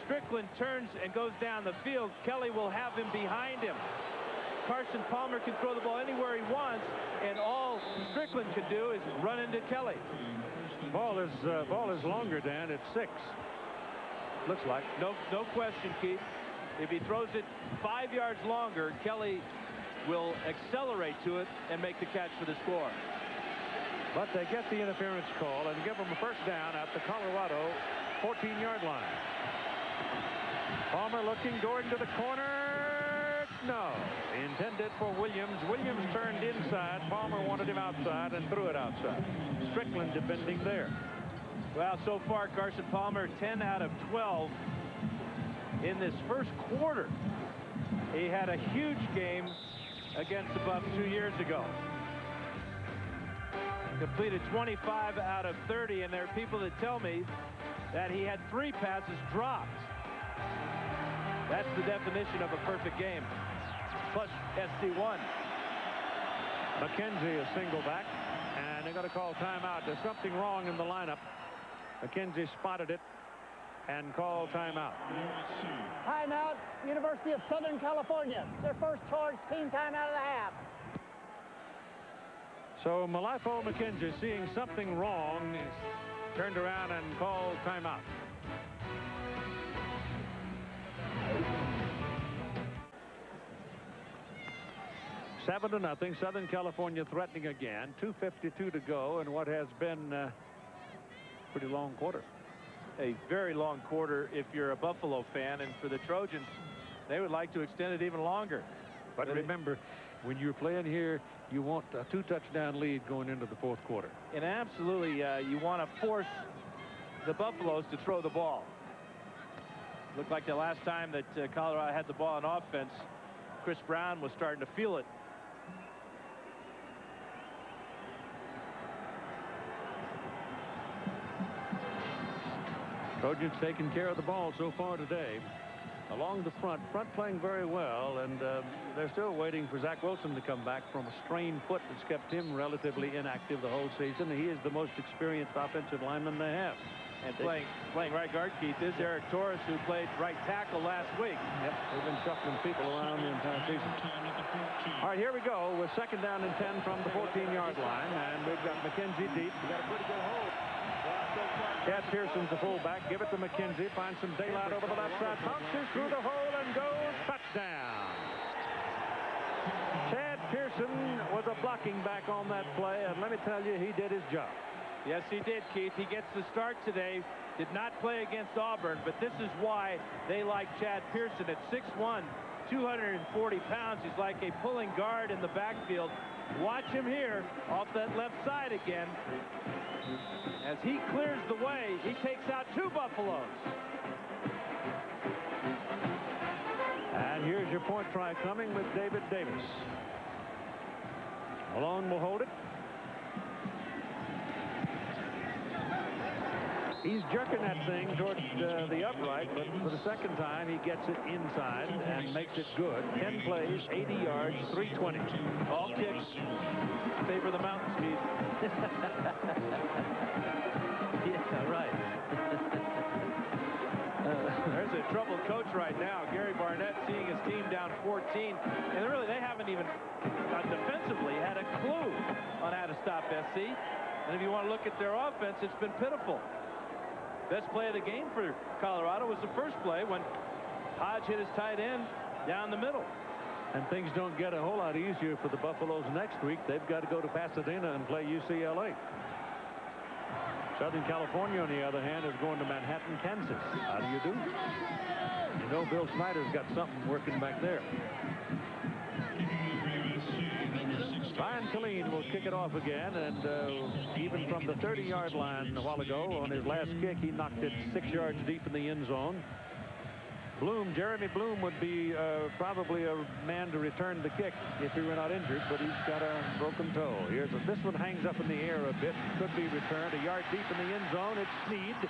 Strickland turns and goes down the field. Kelly will have him behind him. Carson Palmer can throw the ball anywhere he wants, and all Strickland can do is run into Kelly. Ball is longer, Dan. It's 6. Looks like. No question, Keith. If he throws it 5 yards longer, Kelly will accelerate to it and make the catch for the score. But they get the interference call and give them a first down at the Colorado 14-yard line. Palmer looking, Gordon to the corner. No. Intended for Williams. Williams turned inside. Palmer wanted him outside and threw it outside. Strickland defending there. Well, so far, Carson Palmer, 10 out of 12 in this first quarter. He had a huge game against the Buffs 2 years ago. Completed 25 out of 30, and there are people that tell me that he had 3 passes dropped. That's the definition of a perfect game. Plus SC1. McKenzie is single back, and they're going to call timeout. There's something wrong in the lineup. McKenzie spotted it and called timeout. Timeout, University of Southern California. Their first charge, team timeout of the half. So Malaefou McKenzie, seeing something wrong, turned around and called timeout. Seven to nothing. Southern California threatening again. 2:52 to go in what has been a pretty long quarter. A very long quarter if you're a Buffalo fan, and for the Trojans, they would like to extend it even longer. But remember, when you're playing here, you want a 2-touchdown lead going into the fourth quarter. And absolutely, you want to force the Buffaloes to throw the ball. Looked like the last time that Colorado had the ball on offense, Chris Brown was starting to feel it. Trojans taking care of the ball so far today. Along the front playing very well, and they're still waiting for Zach Wilson to come back from a strained foot that's kept him relatively inactive the whole season. He is the most experienced offensive lineman they have. And playing right guard, Keith, is Eric Torres, who played right tackle last week. Yep, they've been shuffling people around the entire season. All right, here we go with 2nd down and 10 from the 14-yard line, and we've got McKenzie deep. We got a pretty good hold. Chad Pearson's the fullback. Give it to McKenzie. Finds some daylight over the left side. Bounces through the hole and goes touchdown. Chad Pearson was a blocking back on that play, and let me tell you, he did his job. Yes, he did, Keith. He gets the start today. Did not play against Auburn, but this is why they like Chad Pearson at 6'1", 240 pounds. He's like a pulling guard in the backfield. Watch him here off that left side again. As he clears the way, he takes out 2 Buffaloes. And here's your point try coming with David Davis. Malone will hold it. He's jerking that thing towards the upright, but for the second time he gets it inside and makes it good. 10 plays, 80 yards, 320. All kicks favor the mountain speed. Yeah, right. There's a troubled coach right now, Gary Barnett, seeing his team down 14, and really they haven't even defensively had a clue on how to stop SC. And if you want to look at their offense, it's been pitiful. Best play of the game for Colorado was the first play when Hodge hit his tight end down the middle. And things don't get a whole lot easier for the Buffaloes next week. They've got to go to Pasadena and play UCLA. Southern California, on the other hand, is going to Manhattan, Kansas. How do you do? You know, Bill Snyder's got something working back there. Ryan Killeen will kick it off again, and even from the 30-yard line a while ago on his last kick, he knocked it 6 yards deep in the end zone. Jeremy Bloom would be probably a man to return the kick if he were not injured, but he's got a broken toe. This one hangs up in the air a bit. Could be returned a yard deep in the end zone. It's Sneed.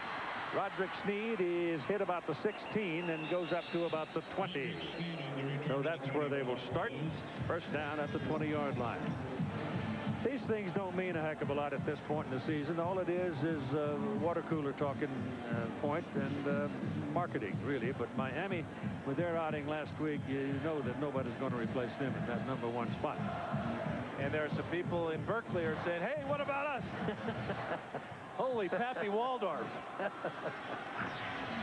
Roderick Sneed is hit about the 16 and goes up to about the 20. So that's where they will start. First down at the 20-yard line. These things don't mean a heck of a lot at this point in the season. All it is water cooler talking point and marketing, really. But Miami, with their outing last week, you know that nobody's going to replace them at that #1 spot. And there are some people in Berkeley who are saying, hey, what about us? Holy Pappy Waldorf.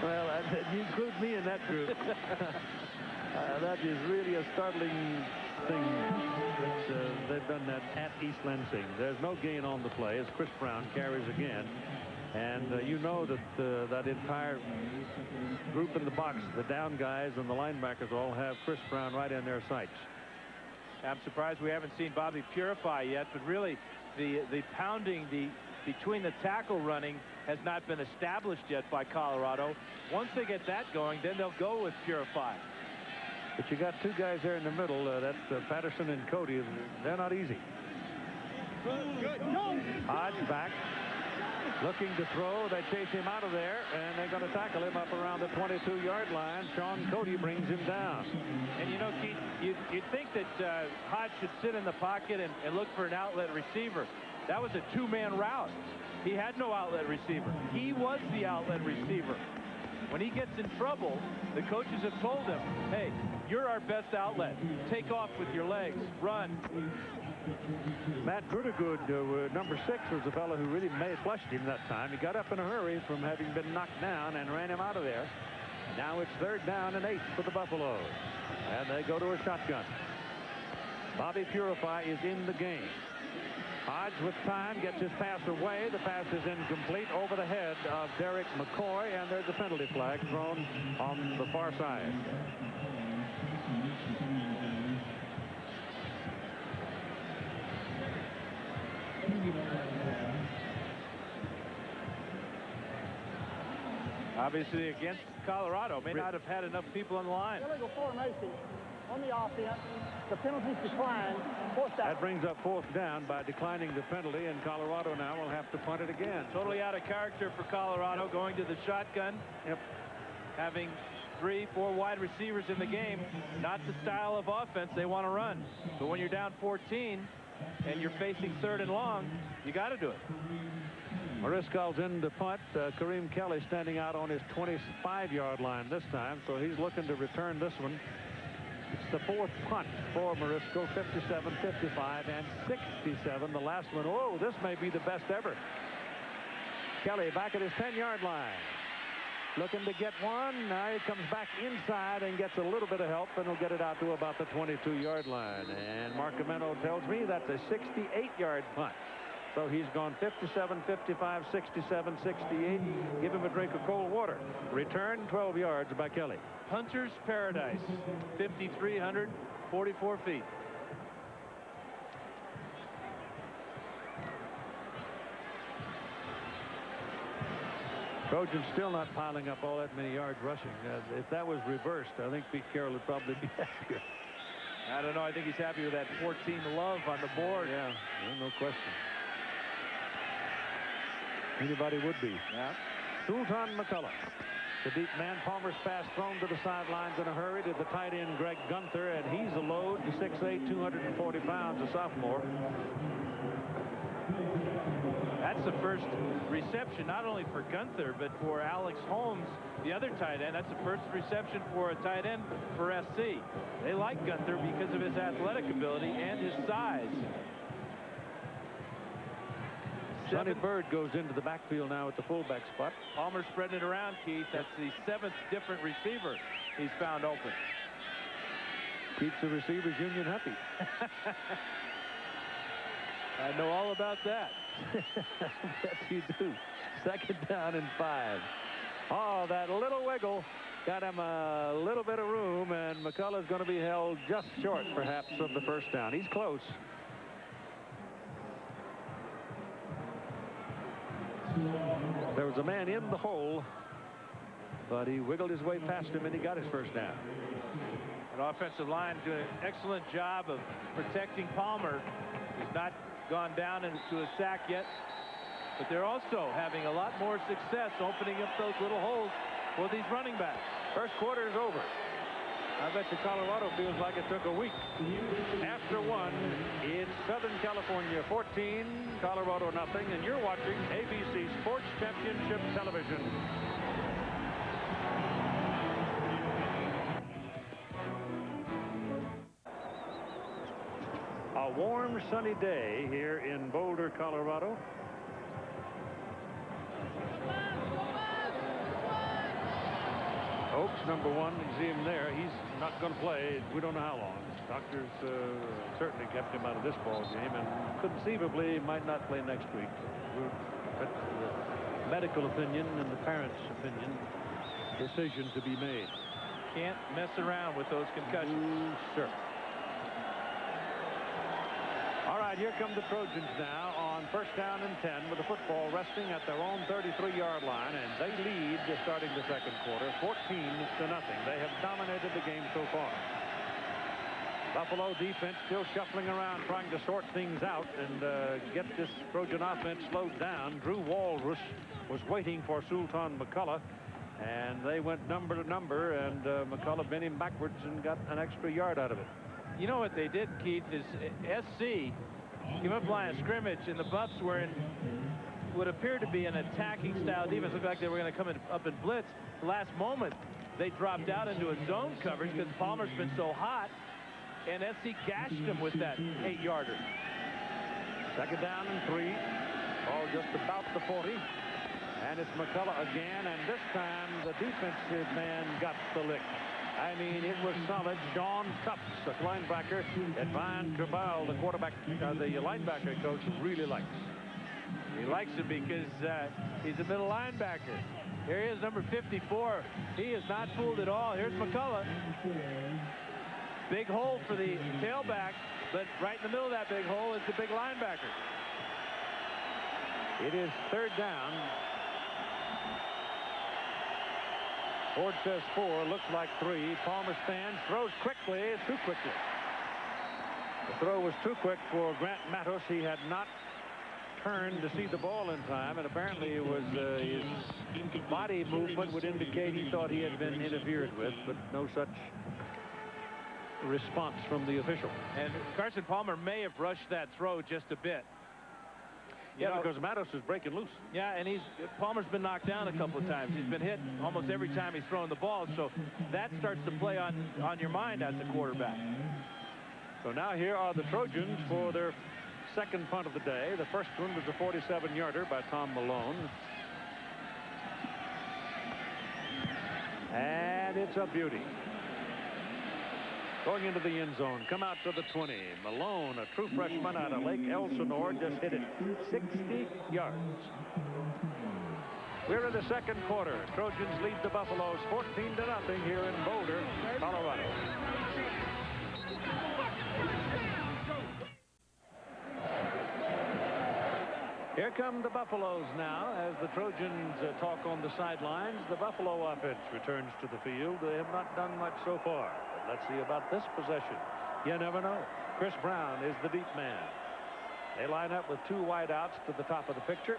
Well, you include me in that group. That is really a startling thing that they've done that at East Lansing. There's no gain on the play as Chris Brown carries again. And you know that that entire group in the box, the down guys and the linebackers, all have Chris Brown right in their sights. I'm surprised we haven't seen Bobby Purify yet, but really the pounding between the tackle running has not been established yet by Colorado. Once they get that going, then they'll go with Purify. But you got two guys there in the middle, that's Patterson and Cody. They're not easy. Hodge back, looking to throw. They chase him out of there, and they're going to tackle him up around the 22-yard line. Sean Cody brings him down. And you know, Keith, you'd think that Hodge should sit in the pocket and look for an outlet receiver. That was a two-man route. He had no outlet receiver. He was the outlet receiver. When he gets in trouble, the coaches have told him, hey, you're our best outlet. Take off with your legs. Run. Matt Grudegood, number 6, was the fellow who really flushed him that time. He got up in a hurry from having been knocked down and ran him out of there. Now it's 3rd down and 8 for the Buffaloes. And they go to a shotgun. Bobby Purify is in the game. Hodge with time gets his pass away. The pass is incomplete over the head of Derek McCoy, and there's a penalty flag thrown on the far side. Obviously against Colorado, may not have had enough people on the line. Illegal formation on the offense. The penalties decline. That brings up 4th down by declining the penalty, and Colorado now will have to punt it again. Totally out of character for Colorado, going to the shotgun. Yep. Having 3, 4 wide receivers in the game. Not the style of offense they want to run. But when you're down 14 and you're facing 3rd and long, you got to do it. Maurice calls in to punt. Kareem Kelly standing out on his 25-yard line this time, so he's looking to return this one. It's the 4th punt for Morisco. 57, 55, and 67. The last one. Oh, this may be the best ever. Kelly back at his 10-yard line. Looking to get one. Now he comes back inside and gets a little bit of help, and he'll get it out to about the 22-yard line. And Mark Ameno tells me that's a 68-yard punt. So he's gone 57, 55, 67, 68. Give him a drink of cold water. Return 12 yards by Kelly. Hunter's Paradise, 5,344 feet. Trojans still not piling up all that many yards rushing. If that was reversed, I think Pete Carroll would probably be happier. I don't know. I think he's happy with that 14 love on the board. Yeah, no question. Anybody would be. Yeah. Sultan McCullough. The deep man. Palmer's pass thrown to the sidelines in a hurry to the tight end Greg Gunther, and he's a load to 6'8", 240 pounds, a sophomore. That's the first reception, not only for Gunther, but for Alex Holmes, the other tight end. That's the first reception for a tight end for SC. They like Gunther because of his athletic ability and his size. Sonny Bird goes into the backfield now at the fullback spot. Palmer spreading it around, Keith. That's the 7th different receiver he's found open. Keeps the receivers union happy. I know all about that. Yes, you do. 2nd down and 5. Oh, that little wiggle got him a little bit of room, and McCullough's going to be held just short, perhaps, of the 1st down. He's close. There was a man in the hole, but he wiggled his way past him, and he got his 1st down. An offensive line doing an excellent job of protecting Palmer. He's not gone down into a sack yet, but they're also having a lot more success opening up those little holes for these running backs. First quarter is over. I bet you Colorado feels like it took a week. After 1, it's Southern California 14, Colorado nothing, and you're watching ABC Sports Championship Television. A warm, sunny day here in Boulder, Colorado. Ochs, number 1, you see him there. He's not going to play. We don't know how long. Doctors certainly kept him out of this ball game, and conceivably might not play next week. But the medical opinion and the parents' opinion, decision to be made. Can't mess around with those concussions. Sure. All right, here come the Trojans now on 1st down and 10 with the football resting at their own 33-yard line, and they lead starting the second quarter 14-0. They have dominated the game so far. Buffalo defense still shuffling around trying to sort things out and get this Trojan offense slowed down. Drew Walrus was waiting for Sultan McCullough, and they went number to number, and McCullough bent him backwards and got an extra yard out of it. You know what they did, Keith, is SC came up line of scrimmage, and the Buffs were in what appeared to be an attacking style defense. Looked like they were going to come up and blitz. The last moment, they dropped out into a zone coverage because Palmer's been so hot, and SC gashed them with that 8-yarder. 2nd down and 3. Ball just about the 40. And it's McCullough again, and this time the defensive man got the lick. I mean, it was solid. Sean Tufts, the linebacker, and Van Cabal, the quarterback, the linebacker coach, really likes. He likes him because he's a middle linebacker. Here he is, number 54. He is not fooled at all. Here's McCullough. Big hole for the tailback, but right in the middle of that big hole is the big linebacker. It is 3rd down. Ford says 4, looks like 3. Palmer stands, throws quickly, too quickly. The throw was too quick for Grant Matos. He had not turned to see the ball in time, and apparently it was his body movement would indicate he thought he had been interfered with, but no such response from the official. And Carson Palmer may have rushed that throw just a bit. Yeah, because Matos is breaking loose. Yeah, and Palmer's been knocked down a couple of times. He's been hit almost every time he's thrown the ball, so that starts to play on your mind as a quarterback. So now here are the Trojans for their second punt of the day. The first one was a 47-yarder by Tom Malone. And it's a beauty. Going into the end zone, come out to the 20. Malone, a true freshman out of Lake Elsinore, just hit it 60 yards. We're in the second quarter. Trojans lead the Buffaloes 14-0 here in Boulder, Colorado. Here come the Buffaloes now as the Trojans talk on the sidelines. The Buffalo offense returns to the field. They have not done much so far. But let's see about this possession. You never know. Chris Brown is the deep man. They line up with 2 wideouts to the top of the picture.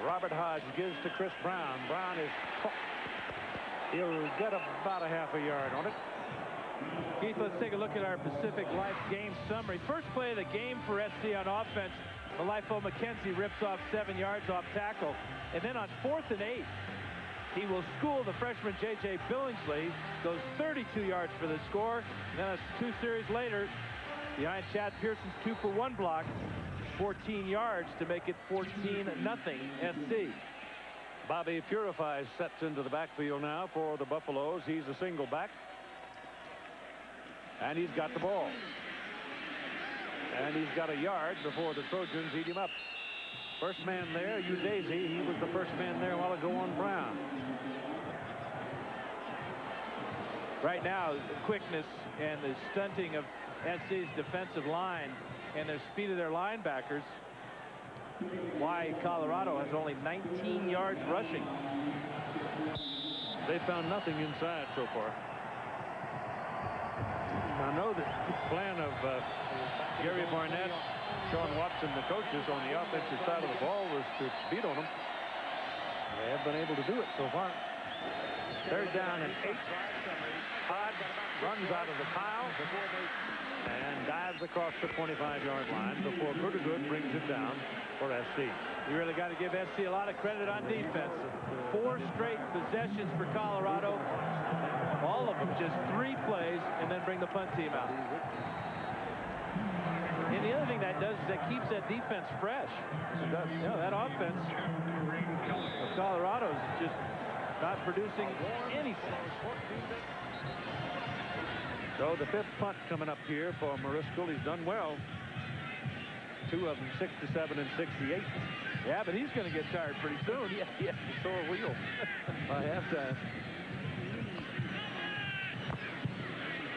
Robert Hodge gives to Chris Brown. Brown is caught. He'll get about a half a yard on it. Keith, let's take a look at our Pacific Life game summary. First play of the game for SC on offense. Malaefou McKenzie rips off 7 yards off tackle. And then on 4th and 8, he will school the freshman J.J. Billingsley. Goes 32 yards for the score. And then 2 series later, behind Chad Pearson's 2-for-1 block, 14 yards to make it 14-0 SC. Bobby Purifies sets into the backfield now for the Buffaloes. He's a single back. And he's got the ball. And he's got a yard before the Trojans eat him up. First man there, Udeze. He was the first man there a while ago on Brown. Right now, the quickness and the stunting of SC's defensive line and the speed of their linebackers, why Colorado has only 19 yards rushing. They found nothing inside so far. I know the plan of Gary Barnett, Sean Watson, the coaches on the offensive side of the ball was to beat on them. They have been able to do it so far. 3rd down and 8. Hodge runs out of the pile and dives across the 25-yard line before Good brings it down for SC. You really got to give SC a lot of credit on defense. 4 straight possessions for Colorado. All of them just 3 plays and then bring the punt team out. And the other thing that does is that keeps that defense fresh. It does. You know, that offense of Colorado is just not producing anything. So the 5th punt coming up here for Maurice. He's done well. 2 of them 67 and 68. Yeah, but he's going to get tired pretty soon. Yeah, he has a sore wheel by halftime.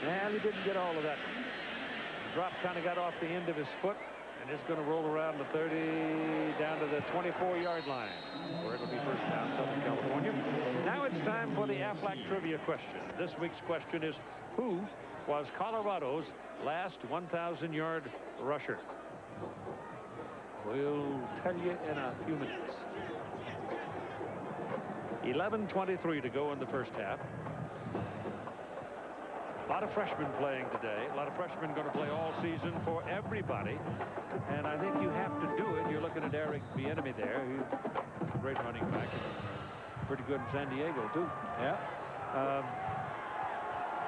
And he didn't get all of that. Drop kind of got off the end of his foot, and it's going to roll around the 30 down to the 24-yard line, where it'll be first down, Southern California. Now it's time for the Aflac trivia question. This week's question is, who was Colorado's last 1,000-yard rusher? We'll tell you in a few minutes. 11:23 to go in the first half. A lot of freshmen playing today. A lot of freshmen going to play all season for everybody. And I think you have to do it. You're looking at Eric Bieniemy there. He's a great running back. Pretty good in San Diego, too. Yeah.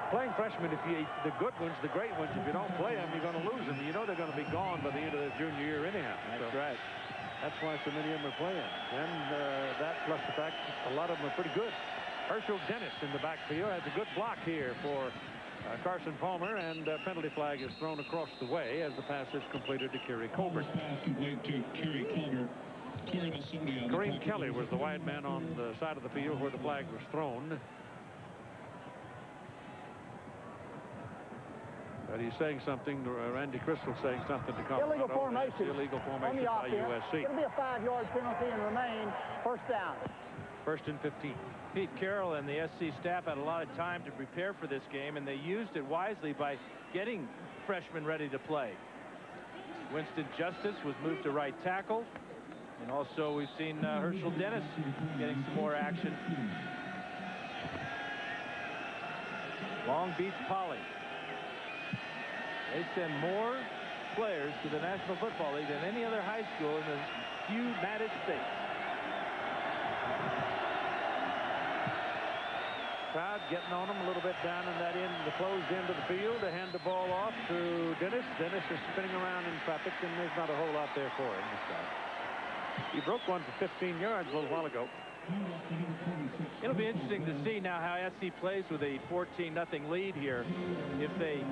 Playing freshmen, the good ones, the great ones, if you don't play them, you're going to lose them. You know they're going to be gone by the end of their junior year anyhow. That's right. That's why so many of them are playing. And that plus the fact a lot of them are pretty good. Hershel Dennis in the backfield has a good block here for Carson Palmer, and penalty flag is thrown across the way as the pass is completed to Kerry Colbert. Kareem Kelly was the wide man on the side of the field where the flag was thrown. But he's saying something, Randy Crystal saying something to Colorado. Illegal formation. Illegal formation by USC. It'll be a 5-yard penalty and remain first down. 1st and 15. Pete Carroll and the SC staff had a lot of time to prepare for this game, and they used it wisely by getting freshmen ready to play. Winston Justice was moved to right tackle, and also we've seen Hershel Dennis getting some more action. Long Beach Poly. They send more players to the National Football League than any other high school in the United States. Crowd getting on him a little bit down in that end, the closed end of the field, to hand the ball off to Dennis. Dennis is spinning around in traffic, and there's not a whole lot there for him this time. He broke one for 15 yards a little while ago. It'll be interesting to see now how SC plays with a 14-0 lead here. If they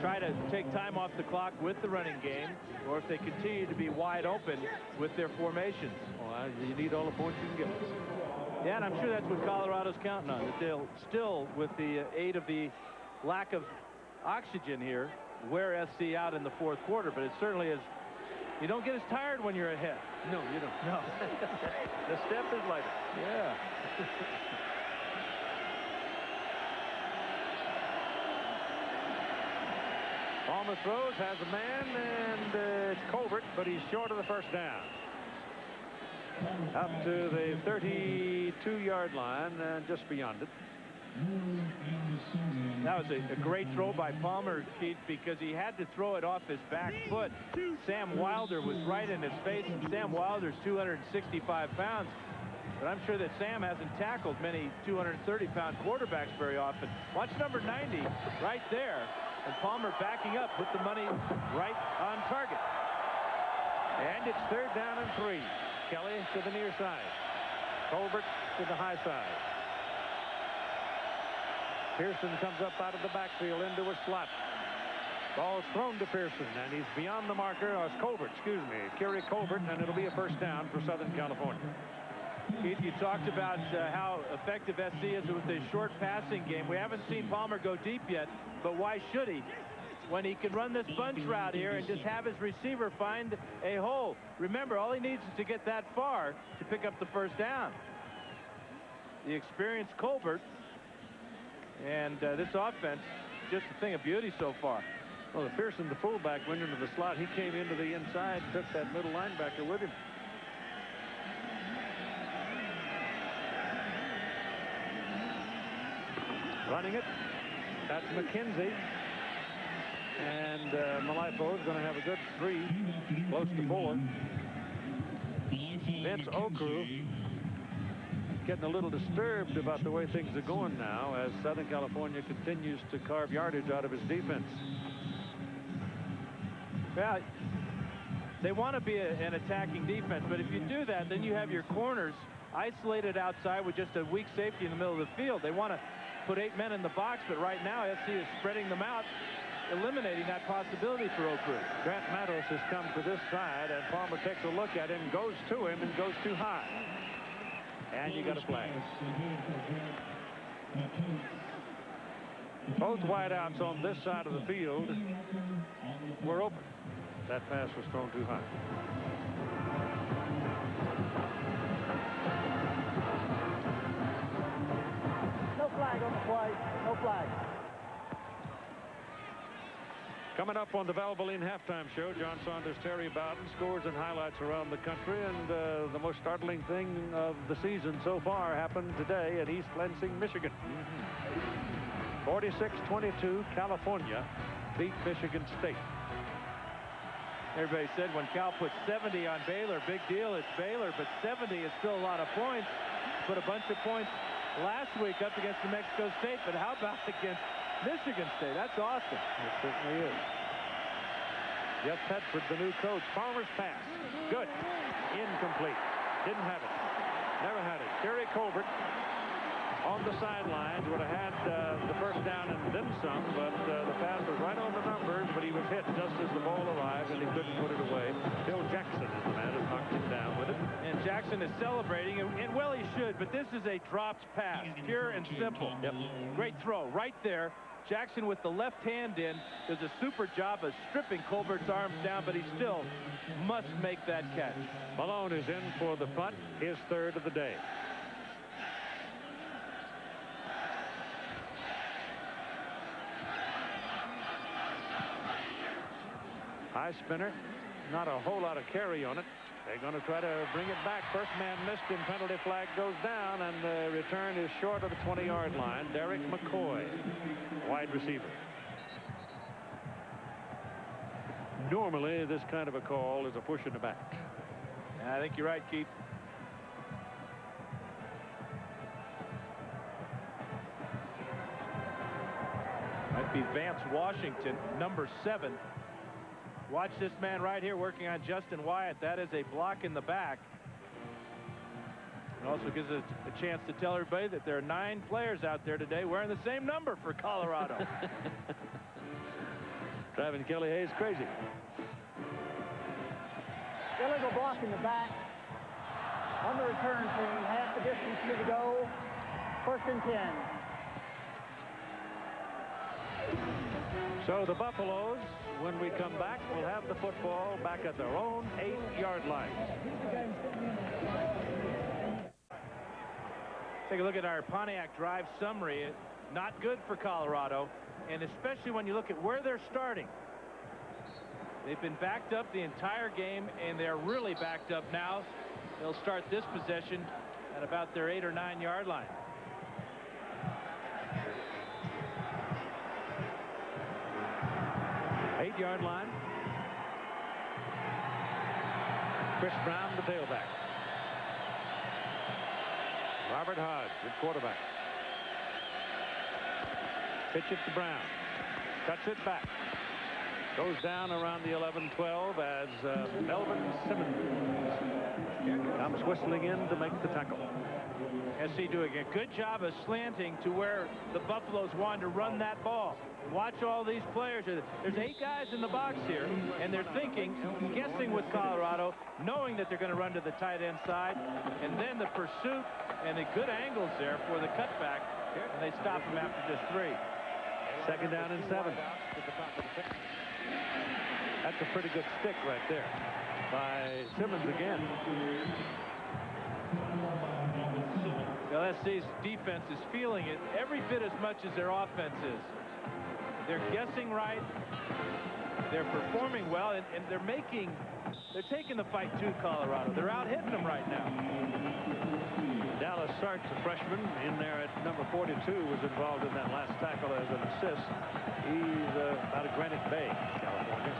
try to take time off the clock with the running game, or if they continue to be wide open with their formations. Well, you need all the points you can get. Yeah, and I'm sure that's what Colorado's counting on, that they'll still, with the aid of the lack of oxygen here, wear SC out in the 4th quarter. But it certainly is, you don't get as tired when you're ahead. No, you don't. No. The step is lighter. Yeah. Palmer throws, has a man, and it's Colbert, but he's short of the first down. Up to the 32-yard line and just beyond it. That was a great throw by Palmer, Keith, because he had to throw it off his back foot. Sam Wilder was right in his face, and Sam Wilder's 265 pounds. But I'm sure that Sam hasn't tackled many 230-pound quarterbacks very often. Watch number 90 right there. And Palmer backing up, put the money right on target. And it's 3rd down and 3. Kelly to the near side. Colbert to the high side. Pearson comes up out of the backfield into a slot. Ball's thrown to Pearson, and he's beyond the marker. Colbert, excuse me. Kerry Colbert, and it'll be a first down for Southern California. Keith, you talked about how effective SC is with his short passing game. We haven't seen Palmer go deep yet, but why should he? When he can run this bunch route here and just have his receiver find a hole. Remember, all he needs is to get that far to pick up the first down. The experienced Colbert, and this offense, just a thing of beauty so far. Well, the Pearson, the fullback, went into the slot. He came into the inside, took that middle linebacker with him. Running it, that's McKenzie. And Malaefou is going to have a good 3, close to 4. Vince Okru getting a little disturbed about the way things are going now as Southern California continues to carve yardage out of his defense. Well, they want to be an attacking defense, but if you do that, then you have your corners isolated outside with just a weak safety in the middle of the field. They want to put 8 men in the box, but right now SC is spreading them out, eliminating that possibility for Oak Ridge. Grant Matos has come to this side, and Palmer takes a look at him, goes to him, and goes too high. And you got a flag. Both wideouts on this side of the field were open. That pass was thrown too high. No flag on the play. No flag. Coming up on the Valvoline halftime show, John Saunders, Terry Bowden, scores and highlights around the country, and the most startling thing of the season so far happened today at East Lansing, Michigan. 46-22, California beat Michigan State. Everybody said when Cal put 70 on Baylor, big deal, it's Baylor, but 70 is still a lot of points. Put a bunch of points last week up against New Mexico State, but how about against Michigan State? That's awesome. It certainly is. Jeff Tedford, the new coach. Palmer's pass. Good. Incomplete. Didn't have it. Never had it. Gary Colbert on the sidelines would have had the first down and then some, but the pass was right on the numbers, but he was hit just as the ball arrived, and he couldn't put it away. Bill Jackson is the man who knocked him down with it. And Jackson is celebrating, and well, he should, but this is a dropped pass, pure and simple. Yep. Great Throw right there. Jackson with the left hand in does a super job of stripping Colbert's arms down, but he still must make that catch. Malone is in for the punt, his third of the day. High spinner, not a whole lot of carry on it. They're going to try to bring it back. First man missed him. Penalty flag goes down, and the return is short of the 20-yard line. Derek McCoy, wide receiver. Normally, this kind of a call is a push in the back. I think you're right, Keith. Might be Vance Washington, number 7. Watch this man right here working on Justin Wyatt. That is a block in the back. It also gives us a chance to tell everybody that there are 9 players out there today wearing the same number for Colorado. Driving Kelly Hayes crazy. Illegal block in the back. On the return team, half the distance to the goal. 1st and 10. So the Buffaloes, when we come back, will have the football back at their own 8-yard line. Take a look at our Pontiac drive summary. Not good for Colorado, and especially when you look at where they're starting. They've been backed up the entire game, and they're really backed up now. They'll start this possession at about their 8 or 9 yard line. Yard line. Chris Brown, the tailback. Robert Hodge, the quarterback. Pitch it to Brown. Cuts it back. Goes down around the 11-12 as Melvin Simmons comes whistling in to make the tackle. SC doing a good job of slanting to where the Buffaloes wanted to run that ball. Watch all these players. There's 8 guys in the box here, and they're thinking, guessing with Colorado, knowing that they're going to run to the tight end side, and then the pursuit and the good angles there for the cutback, and they stop him after just 3. 2nd down and 7. That's a pretty good stick right there by Simmons again. LSC's defense is feeling it every bit as much as their offense is. They're guessing right. They're performing well, and they're taking the fight to Colorado. They're out hitting them right now. Dallas Sartz, a freshman in there at number 42, was involved in that last tackle as an assist. He's out of Granite Bay, California.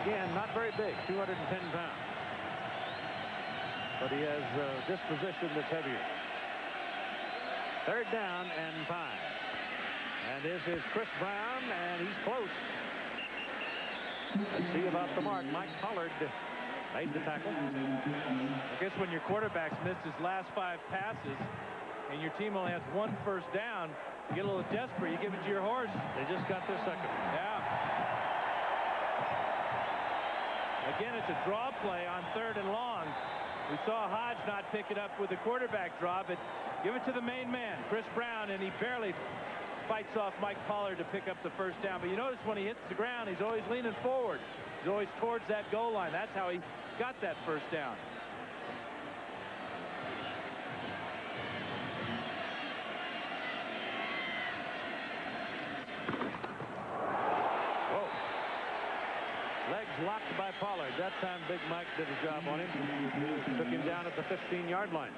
Again, not very big, 210 pounds. But he has disposition that's heavier. 3rd down and 5. And this is Chris Brown, and he's close. Let's see about the mark. Mike Pollard made the tackle. I guess when your quarterback's missed his last 5 passes and your team only has 1 first down, You get a little desperate, you give it to your horse. They just got their second. Yeah. Again, it's a draw play on 3rd and long. We saw Hodge not pick it up with the quarterback draw, but give it to the main man, Chris Brown, and he barely fights off Mike Pollard to pick up the first down. But you notice when he hits the ground, he's always leaning forward. He's always towards that goal line. That's how he got that first down. Legs locked by Pollard. That time Big Mike did a job on him. Took him down at the 15-yard line.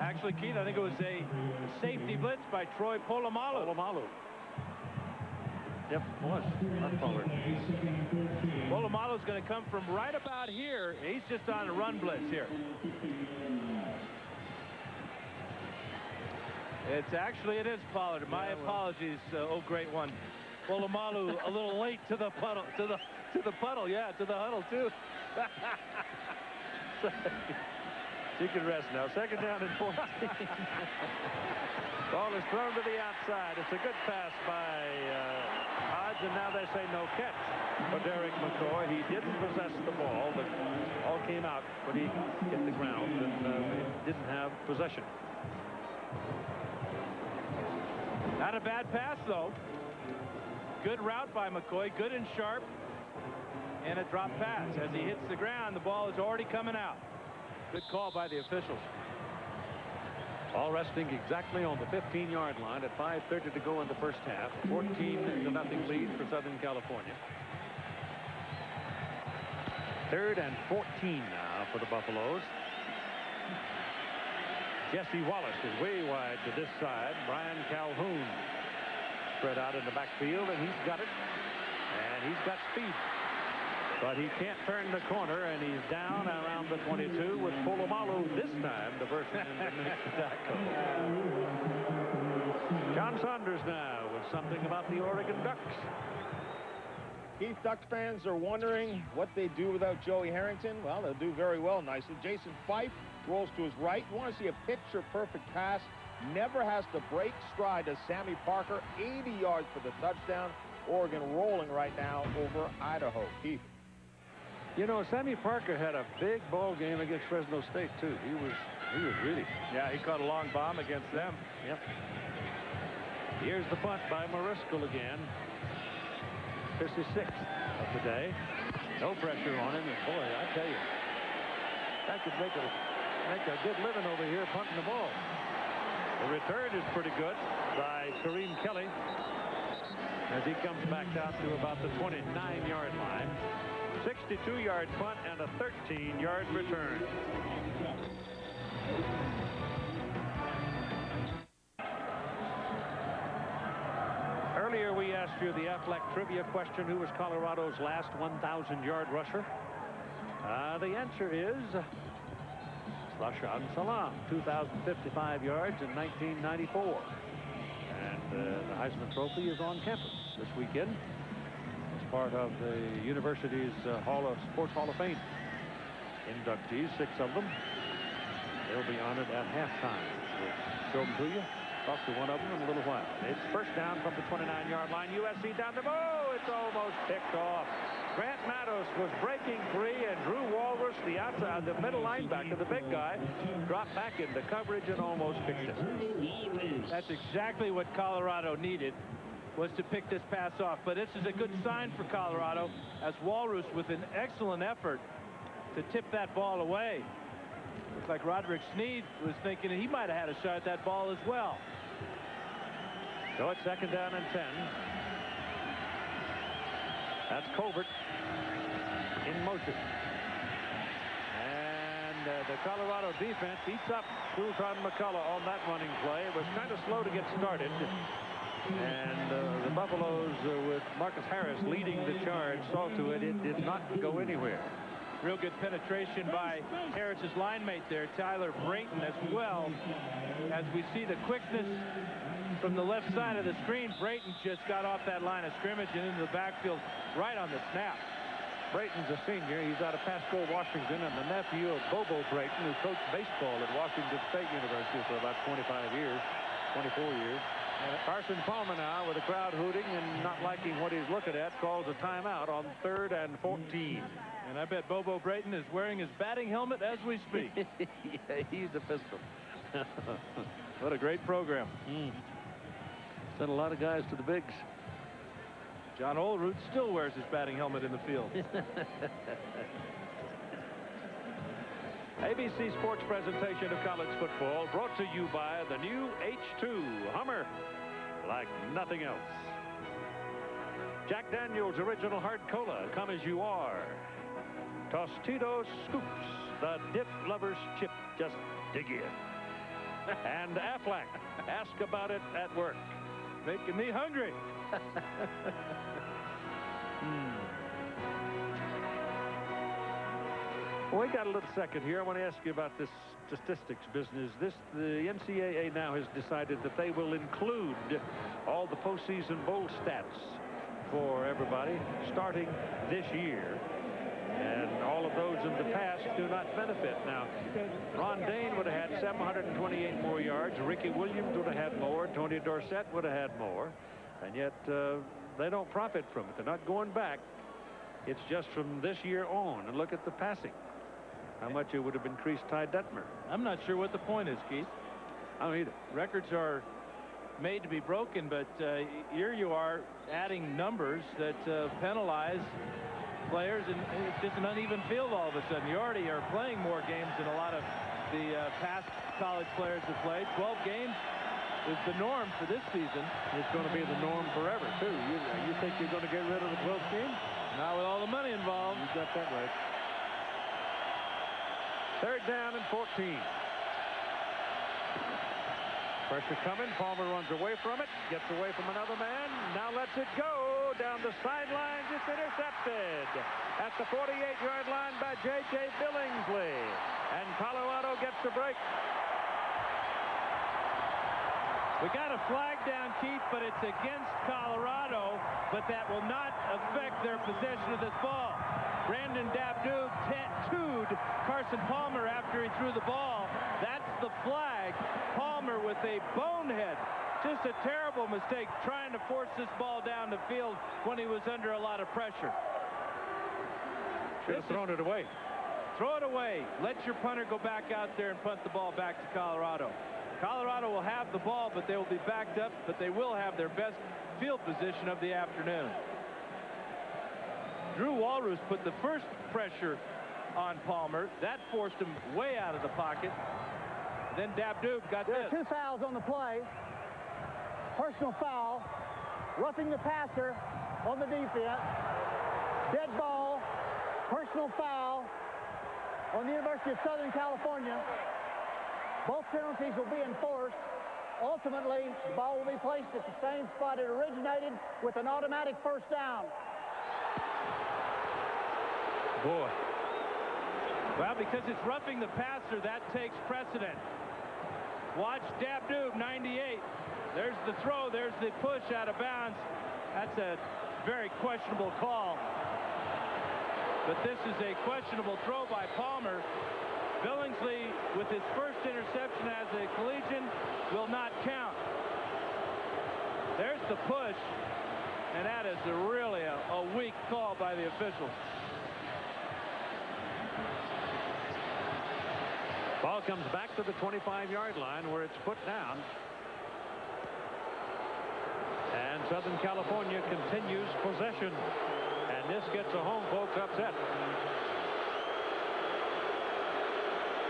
Actually, Keith, I think it was a safety blitz by Troy Polamalu. Yep, it was. Not Pollard. Polamalu's going to come from right about here. He's just on a run blitz here. It is Pollard. My apologies. Oh, great one. Polamalu a little late to the puddle, to the puddle, yeah, to the huddle too. She can rest now. 2nd down and 14. Ball is thrown to the outside. It's a good pass by Hodge, and now they say no catch for Derek McCoy. He didn't possess the ball. The ball came out when he hit the ground and didn't have possession. Not a bad pass, though. Good route by McCoy, good and sharp, and a drop pass. As he hits the ground, the ball is already coming out. Good call by the officials. All resting exactly on the 15-yard line at 5:30 to go in the first half. 14-0 lead for Southern California. 3rd and 14 now for the Buffaloes. Jesse Wallace is way wide to this side. Brian Calhoun spread out in the backfield, and he's got it. And he's got speed. But he can't turn the corner, and he's down around the 22 with Polamalu this time, the person in the next tackle. John Saunders now with something about the Oregon Ducks. Keith, Ducks fans are wondering what they do without Joey Harrington. Well, they'll do very well nicely. Jason Fife rolls to his right. You want to see a picture-perfect pass. Never has to break stride to Sammy Parker. 80 yards for the touchdown. Oregon rolling right now over Idaho. Keith. You know, Sammy Parker had a big ball game against Fresno State, too. He was really. Yeah, he caught a long bomb against them. Yep. Here's the punt by Maurice again. 56th of the day. No pressure on him, and boy, I tell you, that could make a good living over here punting the ball. The return is pretty good by Kareem Kelly as he comes back out to about the 29-yard line. 62-yard punt and a 13-yard return. Earlier we asked you the Affleck trivia question, who was Colorado's last 1,000-yard rusher? The answer is LaJuan Ramsey, 2,055 yards in 1994. And the Heisman Trophy is on campus this weekend. It's part of the university's Sports Hall of Fame inductees, 6 of them. They'll be honored at halftime. We'll show them to you. Talk to one of them in a little while. It's first down from the 29-yard line. USC down the ball. It's almost picked off. Grant Matos was breaking free, and Drew Walrus, the outside, the middle linebacker, the big guy, dropped back into coverage and almost picked it. That's exactly what Colorado needed, was to pick this pass off. But this is a good sign for Colorado, as Walrus, with an excellent effort to tip that ball away. Looks like Roderick Sneed was thinking he might have had a shot at that ball as well. So it's 2nd down and 10. That's Colbert in motion. And the Colorado defense eats up Sultan McCullough on that running play. It was kind of slow to get started. And the Buffaloes, with Marcus Harris leading the charge, saw to it. It did not go anywhere. Real good penetration by Harris's line mate there, Tyler Brayton, as well. As we see the quickness from the left side of the screen, Brayton just got off that line of scrimmage and into the backfield right on the snap. Brayton's a senior. He's out of Pasco, Washington, and the nephew of Bobo Brayton, who coached baseball at Washington State University for about 24 years. And Carson Palmer now, with the crowd hooting and not liking what he's looking at, calls a timeout on 3rd and 14. And I bet Bobo Brayton is wearing his batting helmet as we speak. Yeah, he's a pistol. What a great program. Sent a lot of guys to the bigs. John Olerud still wears his batting helmet in the field. ABC Sports presentation of college football brought to you by the new H2 Hummer, like nothing else. Jack Daniel's Original Hard Cola, come as you are. Tostitos Scoops, the dip lover's chip, just dig in. And Aflac, ask about it at work. Making me hungry. Well, we got a little second here. I want to ask you about this statistics business. The NCAA now has decided that they will include all the postseason bowl stats for everybody starting this year. And all of those in the past do not benefit. Now, Ron Dane would have had 728 more yards. Ricky Williams would have had more. Tony Dorsett would have had more. And yet they don't profit from it. They're not going back. It's just from this year on. And look at the passing. How much it would have increased Ty Detmer. I'm not sure what the point is, Keith. I don't either. Records are made to be broken, but here you are adding numbers that penalize players, and it's just an uneven field all of a sudden. You already are playing more games than a lot of the past college players have played. 12 games is the norm for this season. It's going to be the norm forever, too. You think you're going to get rid of the 12th game? Not with all the money involved. You got that right. 3rd down and 14. Pressure coming. Palmer runs away from it. Gets away from another man. Now lets it go. Down the sidelines. It's intercepted at the 48-yard line by J.J. Billingsley. And Colorado gets the break. We got a flag down, Keith, but it's against Colorado, but that will not affect their possession of this ball. Brandon Dabdoob tattooed Carson Palmer after he threw the ball. That's the flag. Palmer with a bonehead. Just a terrible mistake trying to force this ball down the field when he was under a lot of pressure. Should have thrown it away. Throw it away. Let your punter go back out there and punt the ball back to Colorado. Colorado will have the ball, but they will be backed up, but they will have their best field position of the afternoon. Drew Walrus put the first pressure on Palmer. That forced him way out of the pocket. Then Dabdoob got There this. are 2 fouls on the play. Personal foul, roughing the passer on the defense. Dead ball, personal foul on the University of Southern California. Both penalties will be enforced. Ultimately, the ball will be placed at the same spot it originated with an automatic first down. Boy. Well, because it's roughing the passer, that takes precedent. Watch Dabdoob, 98. There's the throw. There's the push out of bounds. That's a very questionable call. But this is a questionable throw by Palmer. Billingsley, with his first interception as a collegian, will not count. There's the push, and that is really a weak call by the officials. Ball comes back to the 25-yard line where it's put down. And Southern California continues possession. And this gets the home folks upset.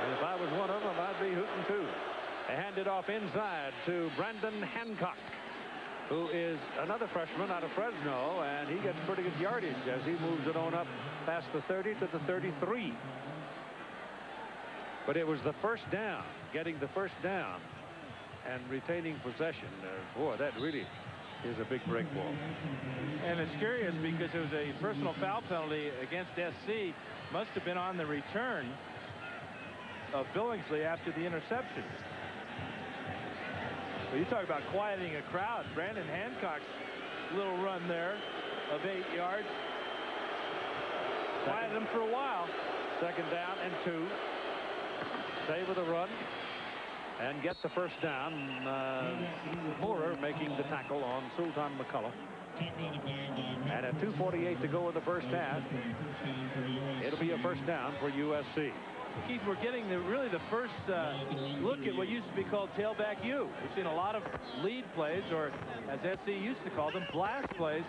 And if I was one of them, I'd be hooting too. They hand it off inside to Brandon Hancock, who is another freshman out of Fresno, and he gets pretty good yardage as he moves it on up past the 30 to the 33. But it was the first down, getting the first down and retaining possession. Boy, that really is a big break ball. And it's curious because it was a personal foul penalty against SC. Must have been on the return of Billingsley after the interception. Well, you talk about quieting a crowd. Brandon Hancock's little run there of 8 yards quieted him for a while. 2nd down and 2. Stay with a run. and gets the first down. Moorer making the tackle on Sultan McCullough. And at 2:48 to go in the first half, it'll be a first down for USC. Keith, we're getting really the first look at what used to be called tailback U. We've seen a lot of lead plays, or as SC used to call them, blast plays.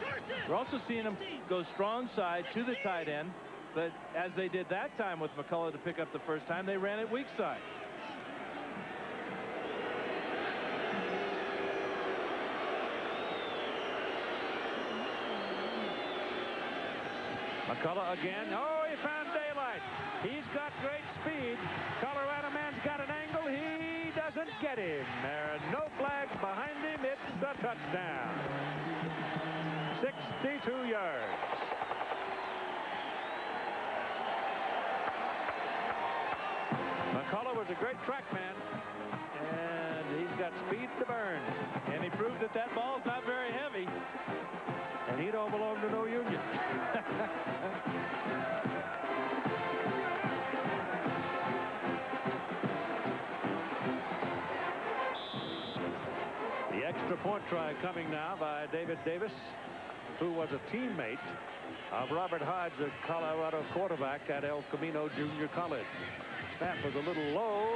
We're also seeing them go strong side to the tight end, but as they did that time with McCullough to pick up the first time, they ran it weak side. McCullough again. Oh, he found daylight. He's got great speed. Colorado man's got an angle. He doesn't get him. There are no flags behind him. It's a touchdown. 62 yards. McCullough was a great track man, and he's got speed to burn. And he proved that that ball's not very heavy. And he don't belong to no union. The extra point try coming now by David Davis, who was a teammate of Robert Hodge, the Colorado quarterback at El Camino Junior College. Snap was a little low,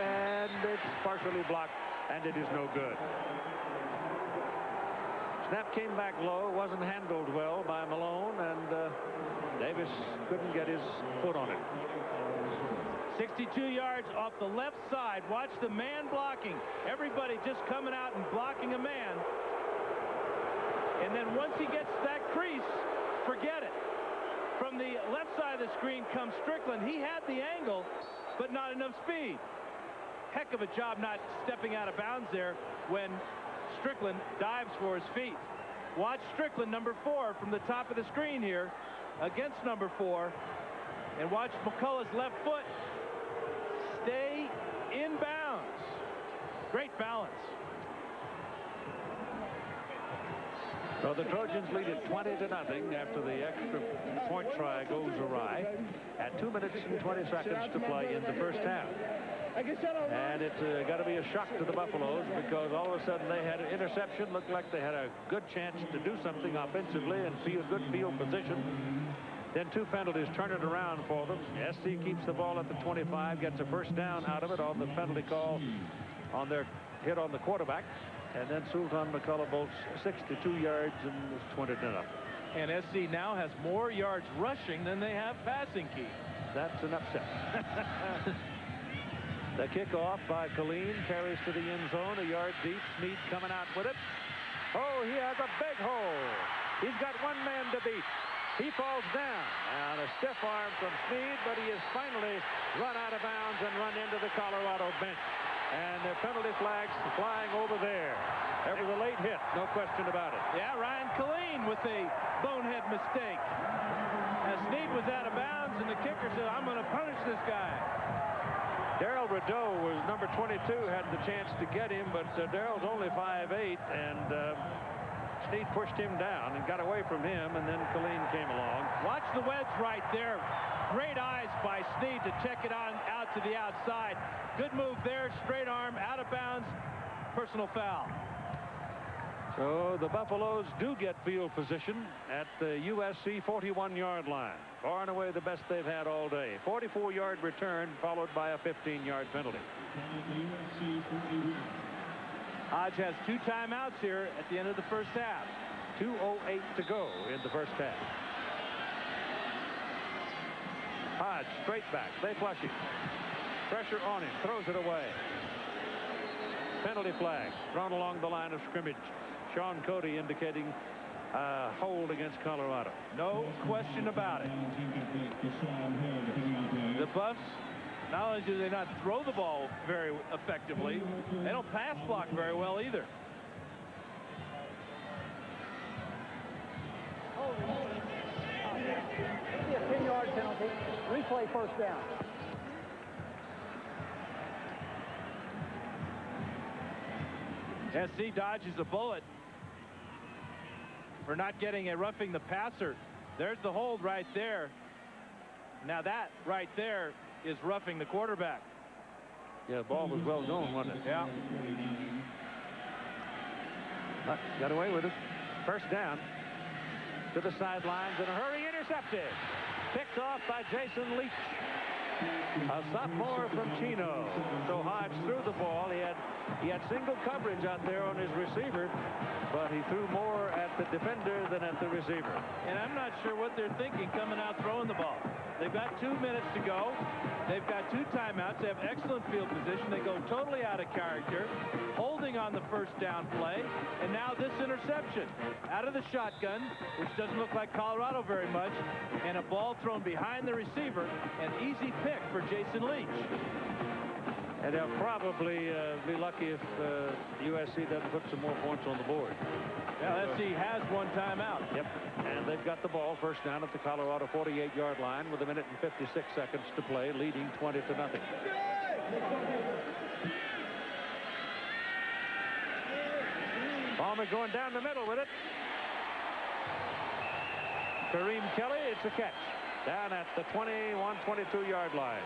and it's partially blocked, and it is no good. Snap came back low, wasn't handled well by Malone, and Davis couldn't get his foot on it. 62 yards off the left side. Watch the man blocking. Everybody just coming out and blocking a man. And then once he gets that crease, forget it. From the left side of the screen comes Strickland. He had the angle, but not enough speed. Heck of a job not stepping out of bounds there when Strickland dives for his feet. Watch Strickland, number 4, from the top of the screen here against number 4. And watch McCullough's left foot stay in bounds. Great balance. So the Trojans lead it 20-0 after the extra point try goes awry at 2 minutes and 20 seconds to play in the first half. And it's got to be a shock to the Buffaloes, because all of a sudden they had an interception. Looked like they had a good chance to do something offensively and be a good field position. Then 2 penalties turn it around for them. SC keeps the ball at the 25, gets a first down out of it on the penalty call on their hit on the quarterback. And then Sultan McCullough bolts 62 yards and is 20-0. And SC now has more yards rushing than they have passing, Keith. That's an upset. The kickoff by Colleen carries to the end zone, a yard deep. Snead coming out with it. Oh, he has a big hole. He's got one man to beat. He falls down. And a stiff arm from Snead, but he is finally run out of bounds and run into the Colorado bench. And the penalty flags flying over there. It was a late hit, no question about it. Yeah, Ryan Colleen with a bonehead mistake. As Snead was out of bounds, and the kicker said, I'm going to punish this guy. Darryl Rideau was number 22, had the chance to get him, but Darryl's only 5'8", and Snead pushed him down and got away from him, and then Colleen came along. Watch the wedge right there. Great eyes by Snead to check it out to the outside. Good move there, straight arm, out of bounds, personal foul. So the Buffaloes do get field position at the USC 41-yard line. Far and away the best they've had all day. 44-yard return followed by a 15-yard penalty. Hodge has 2 timeouts here at the end of the first half. 2:08 to go in the first half. Hodge straight back. They flush him. Pressure on him. Throws it away. Penalty flag thrown along the line of scrimmage. Sean Cody indicating a hold against Colorado. No question about it. The Buffs, not only do they not throw the ball very effectively, they don't pass block very well either. It'll be a 10-yard penalty. Replay first down. SC dodges a bullet for not getting a roughing the passer. There's the hold right there. Now that right there is roughing the quarterback. Yeah, the ball was well going, wasn't it? Yeah. But got away with it. First down. To the sidelines in a hurry, intercepted. Picked off by Jason Leach. A sophomore from Chino. So Hodge threw the ball. He had single coverage out there on his receiver, but he threw more at the defender than at the receiver. And I'm not sure what they're thinking coming out throwing the ball. They've got 2 minutes to go. They've got 2 timeouts. They have excellent field position. They go totally out of character, holding on the first down play, and now this interception out of the shotgun, which doesn't look like Colorado very much, and a ball thrown behind the receiver, an easy pick for Jason Leach. And they'll probably be lucky if USC doesn't put some more points on the board. Yeah, SC has 1 timeout. Yep. And they've got the ball first down at the Colorado 48-yard line with 1 minute and 56 seconds to play, leading 20-0. Palmer going down the middle with it. Kareem Kelly, it's a catch. Down at the 21-22-yard line.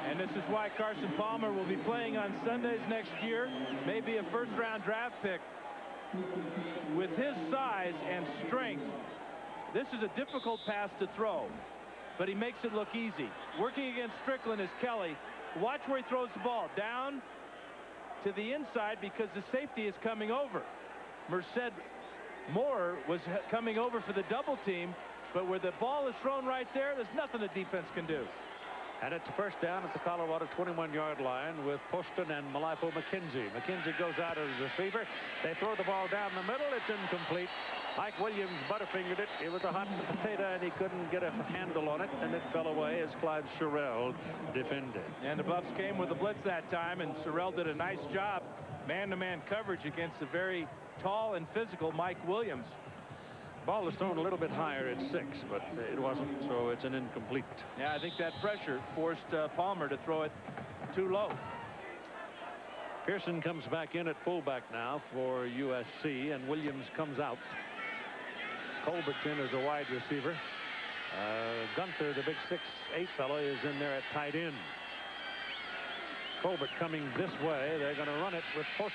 And this is why Carson Palmer will be playing on Sundays next year. Maybe a first-round draft pick. With his size and strength, this is a difficult pass to throw, but he makes it look easy. Working against Strickland is Kelly. Watch where he throws the ball. Down to the inside because the safety is coming over. Merced Moore was coming over for the double team, but where the ball is thrown right there, there's nothing the defense can do. And it's a first down at the Colorado 21-yard line with Poston and Malaefou McKenzie. McKenzie goes out as receiver. They throw the ball down the middle. It's incomplete. Mike Williams butterfingered it. It was a hot potato, and he couldn't get a handle on it, and it fell away as Clyde Sherrill defended. And the Buffs came with a blitz that time, and Sherrill did a nice job man-to-man coverage against the very tall and physical Mike Williams. Ball was thrown a little bit higher at 6, but it wasn't, so it's an incomplete. Yeah, I think that pressure forced Palmer to throw it too low. Pearson comes back in at fullback now for USC, and Williams comes out. Culbertson is a wide receiver. Gunther, the big 6'8" fellow, is in there at tight end. Colbert coming this way. They're going to run it with Poston.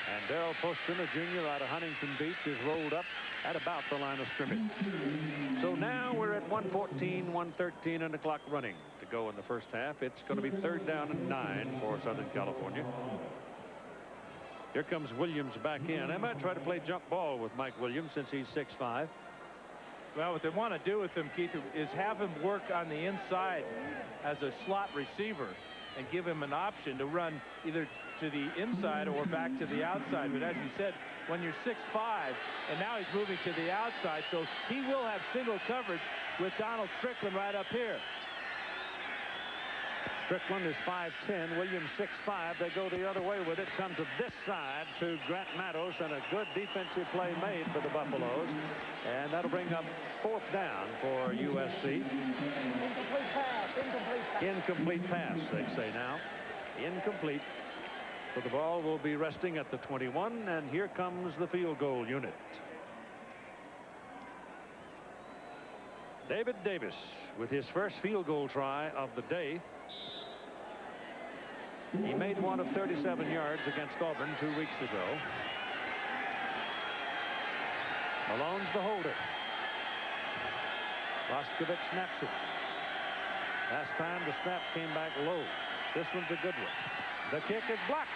And Darryl Poston, a junior out of Huntington Beach, is rolled up at about the line of scrimmage. So now we're at 1:14, 1:13, and the clock running to go in the first half. It's going to be 3rd down and 9 for Southern California. Here comes Williams back in. They might try to play jump ball with Mike Williams since he's 6'5". Well, what they want to do with him, Keith, is have him work on the inside as a slot receiver and give him an option to run either to the inside or back to the outside. But as you said, when you're 6'5", and now he's moving to the outside, so he will have single coverage with Donald Strickland right up here. Strickland is 5'10", Williams 6'5". They go the other way with it. Come to this side to Grant Matos, and a good defensive play made for the Buffaloes. And that'll bring up 4th down for USC. Incomplete pass. Incomplete pass. Incomplete pass, they say now. Incomplete. So the ball will be resting at the 21, and here comes the field goal unit. David Davis with his first field goal try of the day. He made one of 37 yards against Auburn 2 weeks ago. Malone's the holder. Boscovich snaps it. Last time the snap came back low. This one's a good one. The kick is blocked.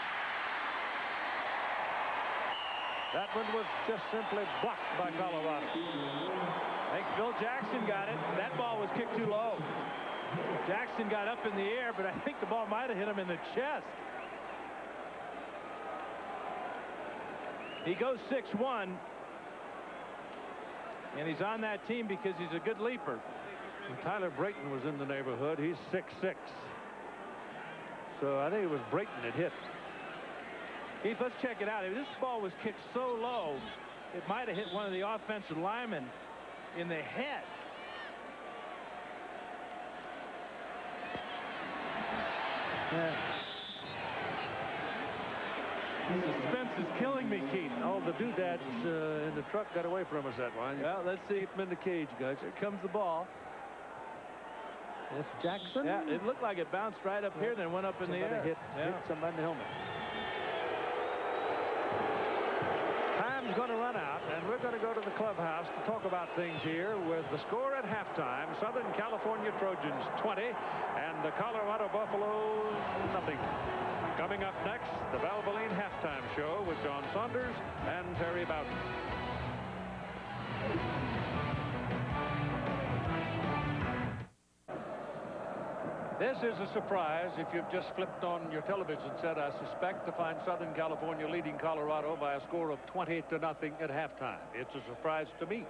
That one was just simply blocked by Colorado. I think Phil Jackson got it. That ball was kicked too low. Jackson got up in the air, but I think the ball might have hit him in the chest. He goes 6'1", and he's on that team because he's a good leaper. And Tyler Brayton was in the neighborhood. He's 6'6". So I think it was Brayton that hit. Keith, let's check it out. If this ball was kicked so low, it might have hit one of the offensive linemen in the head. Yeah. The suspense is killing me, Keith. All the doodads in the truck got away from us that one. Well, let's see. Keep them in the cage, guys. Here comes the ball. If Jackson. Yeah, it looked like it bounced right up here, then went up in the air. Hit somebody in the helmet. Time's going to run out, and we're going to go to the clubhouse to talk about things here with the score at halftime. Southern California Trojans 20 and the Colorado Buffaloes nothing. Coming up next, the Valvoline halftime show with John Saunders and Terry Bowden. This is a surprise if you've just flipped on your television set, I suspect, to find Southern California leading Colorado by a score of 20-0 at halftime. It's a surprise to me.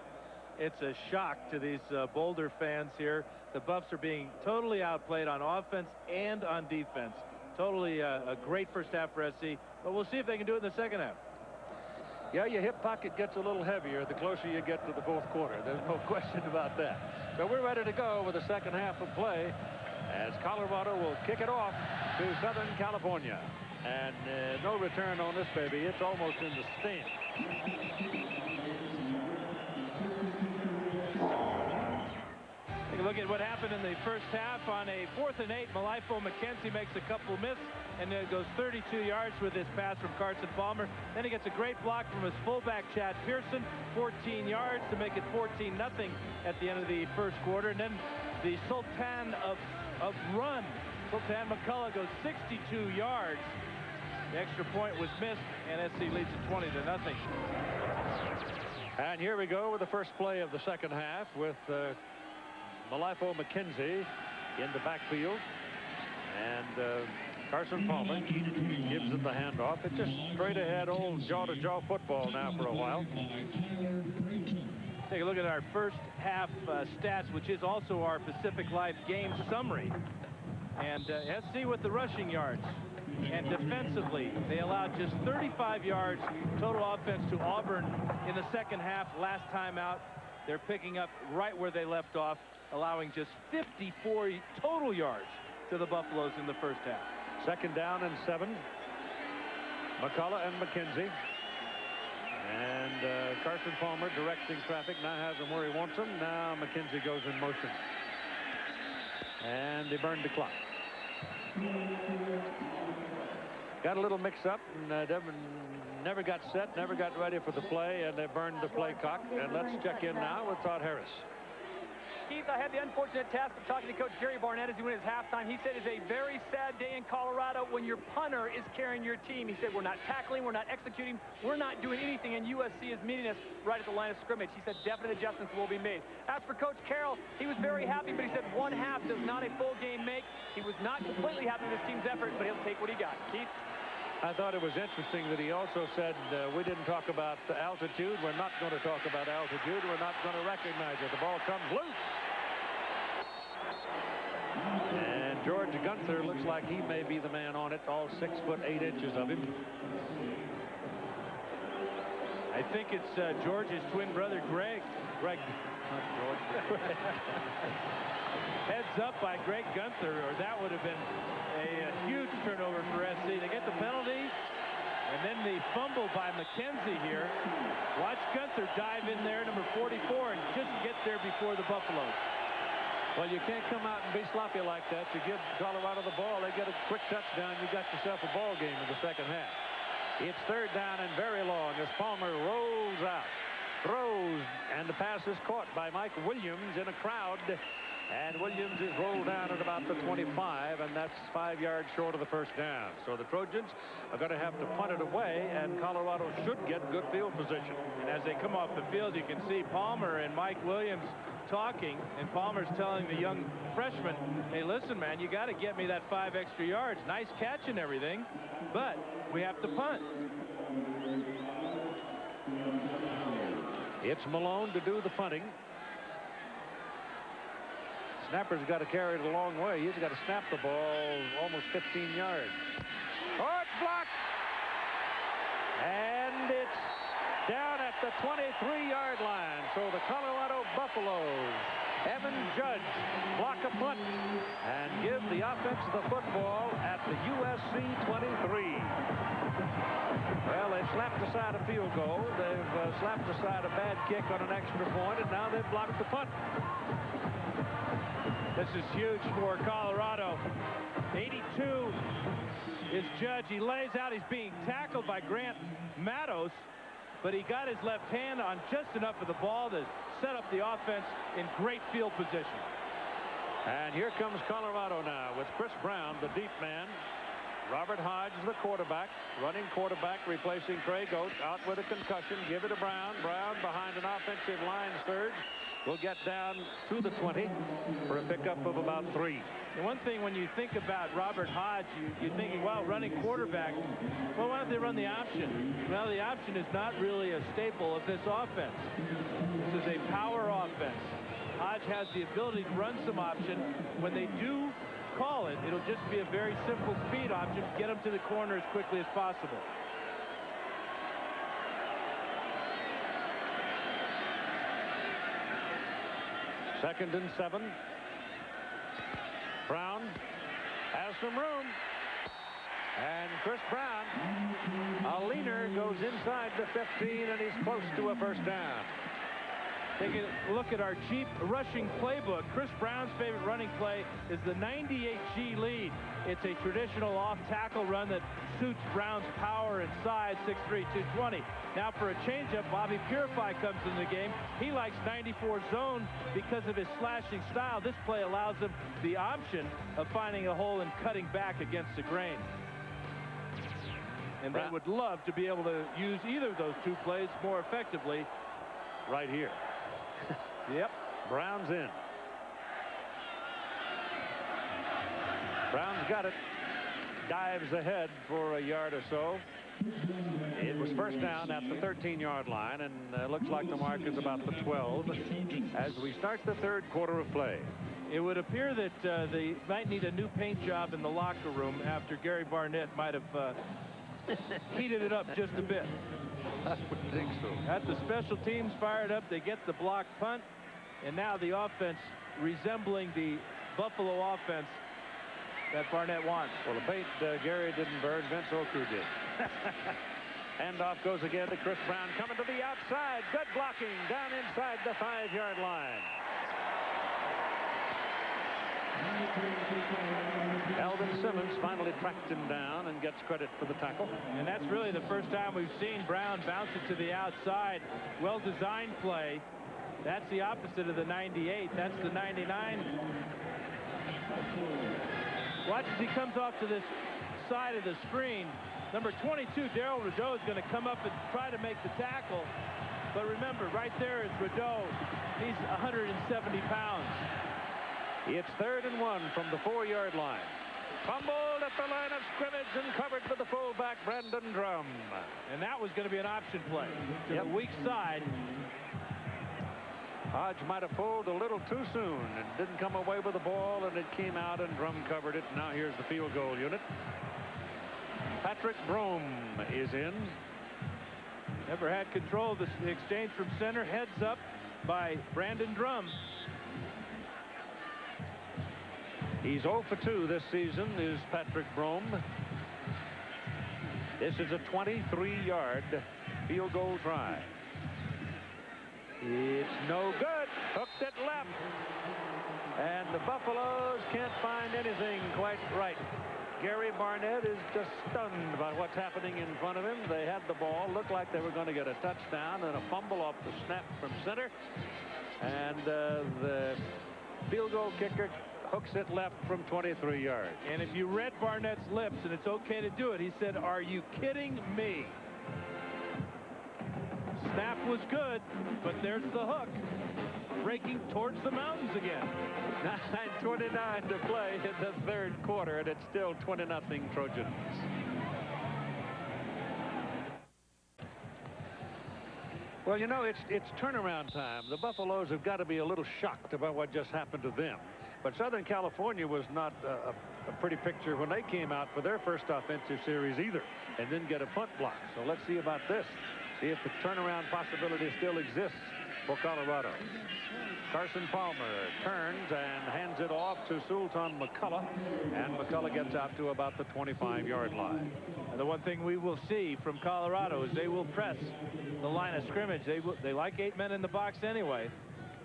It's a shock to these Boulder fans here. The Buffs are being totally outplayed on offense and on defense. Totally a great first half for SC, but we'll see if they can do it in the second half. Yeah, your hip pocket gets a little heavier the closer you get to the fourth quarter. There's no question about that. So we're ready to go with the second half of play as Colorado will kick it off to Southern California. And no return on this baby. It's almost in the stand. Take a look at what happened in the first half. On a 4th and 8, Malaefou McKenzie makes a couple miss and then goes 32 yards with his pass from Carson Palmer. Then he gets a great block from his fullback Chad Pearson, 14 yards to make it 14-0 at the end of the first quarter. And then the Sultan of run, Sultan McCullough, goes 62 yards. The extra point was missed, and SC leads it 20-0. And here we go with the first play of the second half with Malaefou McKenzie in the backfield, and Carson Palmer gives it the handoff. It's just straight ahead, old jaw-to-jaw football now for a while. Take a look at our first half stats, which is also our Pacific Life game summary. And SC with the rushing yards. And defensively, they allowed just 35 yards total offense to Auburn in the second half last time out. They're picking up right where they left off, allowing just 54 total yards to the Buffaloes in the first half. Second down and 7. McCullough and McKenzie. And Carson Palmer directing traffic. Now has him where he wants him. Now McKenzie goes in motion. And they burned the clock. Got a little mix-up, and Devin never got set, never got ready for the play, and they burned the play clock. And let's check in now with Todd Harris. Keith, I had the unfortunate task of talking to Coach Gary Barnett as he went his halftime. He said it's a very sad day in Colorado when your punter is carrying your team. He said we're not tackling, we're not executing, we're not doing anything, and USC is meeting us right at the line of scrimmage. He said definite adjustments will be made. As for Coach Carroll, he was very happy, but he said one half does not a full game make. He was not completely happy with his team's effort, but he'll take what he got. Keith? I thought it was interesting that he also said we didn't talk about altitude. We're not going to talk about altitude. We're not going to recognize it. The ball comes loose. And George Gunther looks like he may be the man on it, all 6'8" of him. I think it's George's twin brother, Greg. Not George. Heads up by Greg Gunther, or that would have been a huge turnover for SC. They get the penalty, and then the fumble by McKenzie here. Watch Gunther dive in there, number 44, and just get there before the Buffaloes. Well, you can't come out and be sloppy like that. You give Colorado the ball, they get a quick touchdown, you got yourself a ball game in the second half. It's third down and very long as Palmer rolls out, throws, and the pass is caught by Mike Williams in a crowd. And Williams is rolled down at about the 25, and that's 5 yards short of the first down. So the Trojans are going to have to punt it away, and Colorado should get good field position. And as they come off the field, you can see Palmer and Mike Williams talking, and Palmer's telling the young freshman, hey, listen, man, you got to get me that 5 extra yards. Nice catch and everything, but we have to punt. It's Malone to do the punting. Snapper's got to carry it a long way. He's got to snap the ball almost 15 yards. Oh, it's blocked. And it's down at the 23-yard line. So the Colorado Buffaloes, Evan Judge, block a punt and give the offense the football at the USC 23. Well, they've slapped aside a field goal. They've slapped aside a bad kick on an extra point, and now they've blocked the punt. This is huge for Colorado. 82 is Judge. He lays out. He's being tackled by Grant Matos, but he got his left hand on just enough of the ball to set up the offense in great field position. And here comes Colorado now with Chris Brown, the deep man. Robert Hodge, the quarterback, running quarterback, replacing Craig Ochs, out with a concussion. Give it to Brown. Brown behind an offensive line surge. Will get down to the 20 for a pickup of about 3. The one thing when you think about Robert Hodge, you're thinking, well, running quarterback, well, why don't they run the option? Well, the option is not really a staple of this offense. This is a power offense. Hodge has the ability to run some option. When they do call it, it'll just be a very simple speed option. Get them to the corner as quickly as possible. Second and 7. Brown has some room. And Chris Brown, a leaner, goes inside the 15, and he's close to a first down. Take a look at our cheap rushing playbook. Chris Brown's favorite running play is the 98G lead. It's a traditional off-tackle run that suits Brown's power and size, 6'3", 220. Now for a changeup, Bobby Purify comes in the game. He likes 94 zone because of his slashing style. This play allows him the option of finding a hole and cutting back against the grain. And they would love to be able to use either of those two plays more effectively right here. Yep. Brown's in. Brown's got it. Dives ahead for a yard or so. It was first down at the 13-yard line, and looks like the mark is about the 12 as we start the third quarter of play. It would appear that they might need a new paint job in the locker room after Gary Barnett might have heated it up just a bit. I would think so. Got the special teams fired up. They get the block punt, and now the offense resembling the Buffalo offense that Barnett wants. Well, the paint Gary didn't burn, Vince Oku did. Handoff goes again to Chris Brown, coming to the outside. Good blocking down inside the 5-yard line. Alvin Simmons finally tracked him down and gets credit for the tackle. And that's really the first time we've seen Brown bounce it to the outside. Well-designed play. That's the opposite of the 98. That's the 99. Watch as he comes off to this side of the screen. Number 22, Darryl Rideau, is going to come up and try to make the tackle. But remember, right there is Rideau. He's 170 pounds. It's 3rd and 1 from the 4-yard line. Fumbled at the line of scrimmage and covered for the fullback, Brandon Drum. And that was going to be an option play to the weak side. Hodge might have pulled a little too soon and didn't come away with the ball, and it came out, and Drum covered it. Now here's the field goal unit. Patrick Brome is in. Never had control of the exchange from center. Heads up by Brandon Drum. He's 0 for 2 this season, is Patrick Brome. This is a 23-yard field goal try. It's no good. Hooked it left. And the Buffaloes can't find anything quite right. Gary Barnett is just stunned by what's happening in front of him. They had the ball, looked like they were going to get a touchdown, and a fumble off the snap from center. And the field goal kicker hooks it left from 23 yards. And if you read Barnett's lips, and it's okay to do it, he said, "Are you kidding me?" Snap was good, but there's the hook. Breaking towards the mountains again. 9:29 to play in the third quarter, and it's still 20-0 Trojans. Well, you know, it's turnaround time. The Buffaloes have got to be a little shocked about what just happened to them. But Southern California was not a pretty picture when they came out for their first offensive series either, and didn't get a punt block. So let's see about this. See if the turnaround possibility still exists for Colorado. Carson Palmer turns and hands it off to Sultan McCullough, and McCullough gets out to about the 25-yard line. And the one thing we will see from Colorado is they will press the line of scrimmage. They like 8 men in the box anyway.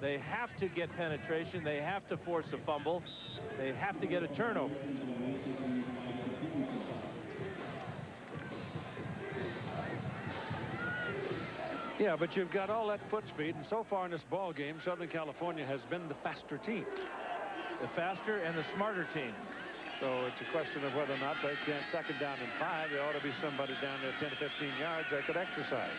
They have to get penetration. They have to force a fumble. They have to get a turnover. Yeah, but you've got all that foot speed, and so far in this ball game, Southern California has been the faster team. The faster and the smarter team. So it's a question of whether or not they can. Second down and 5. There ought to be somebody down there 10 to 15 yards they could exercise.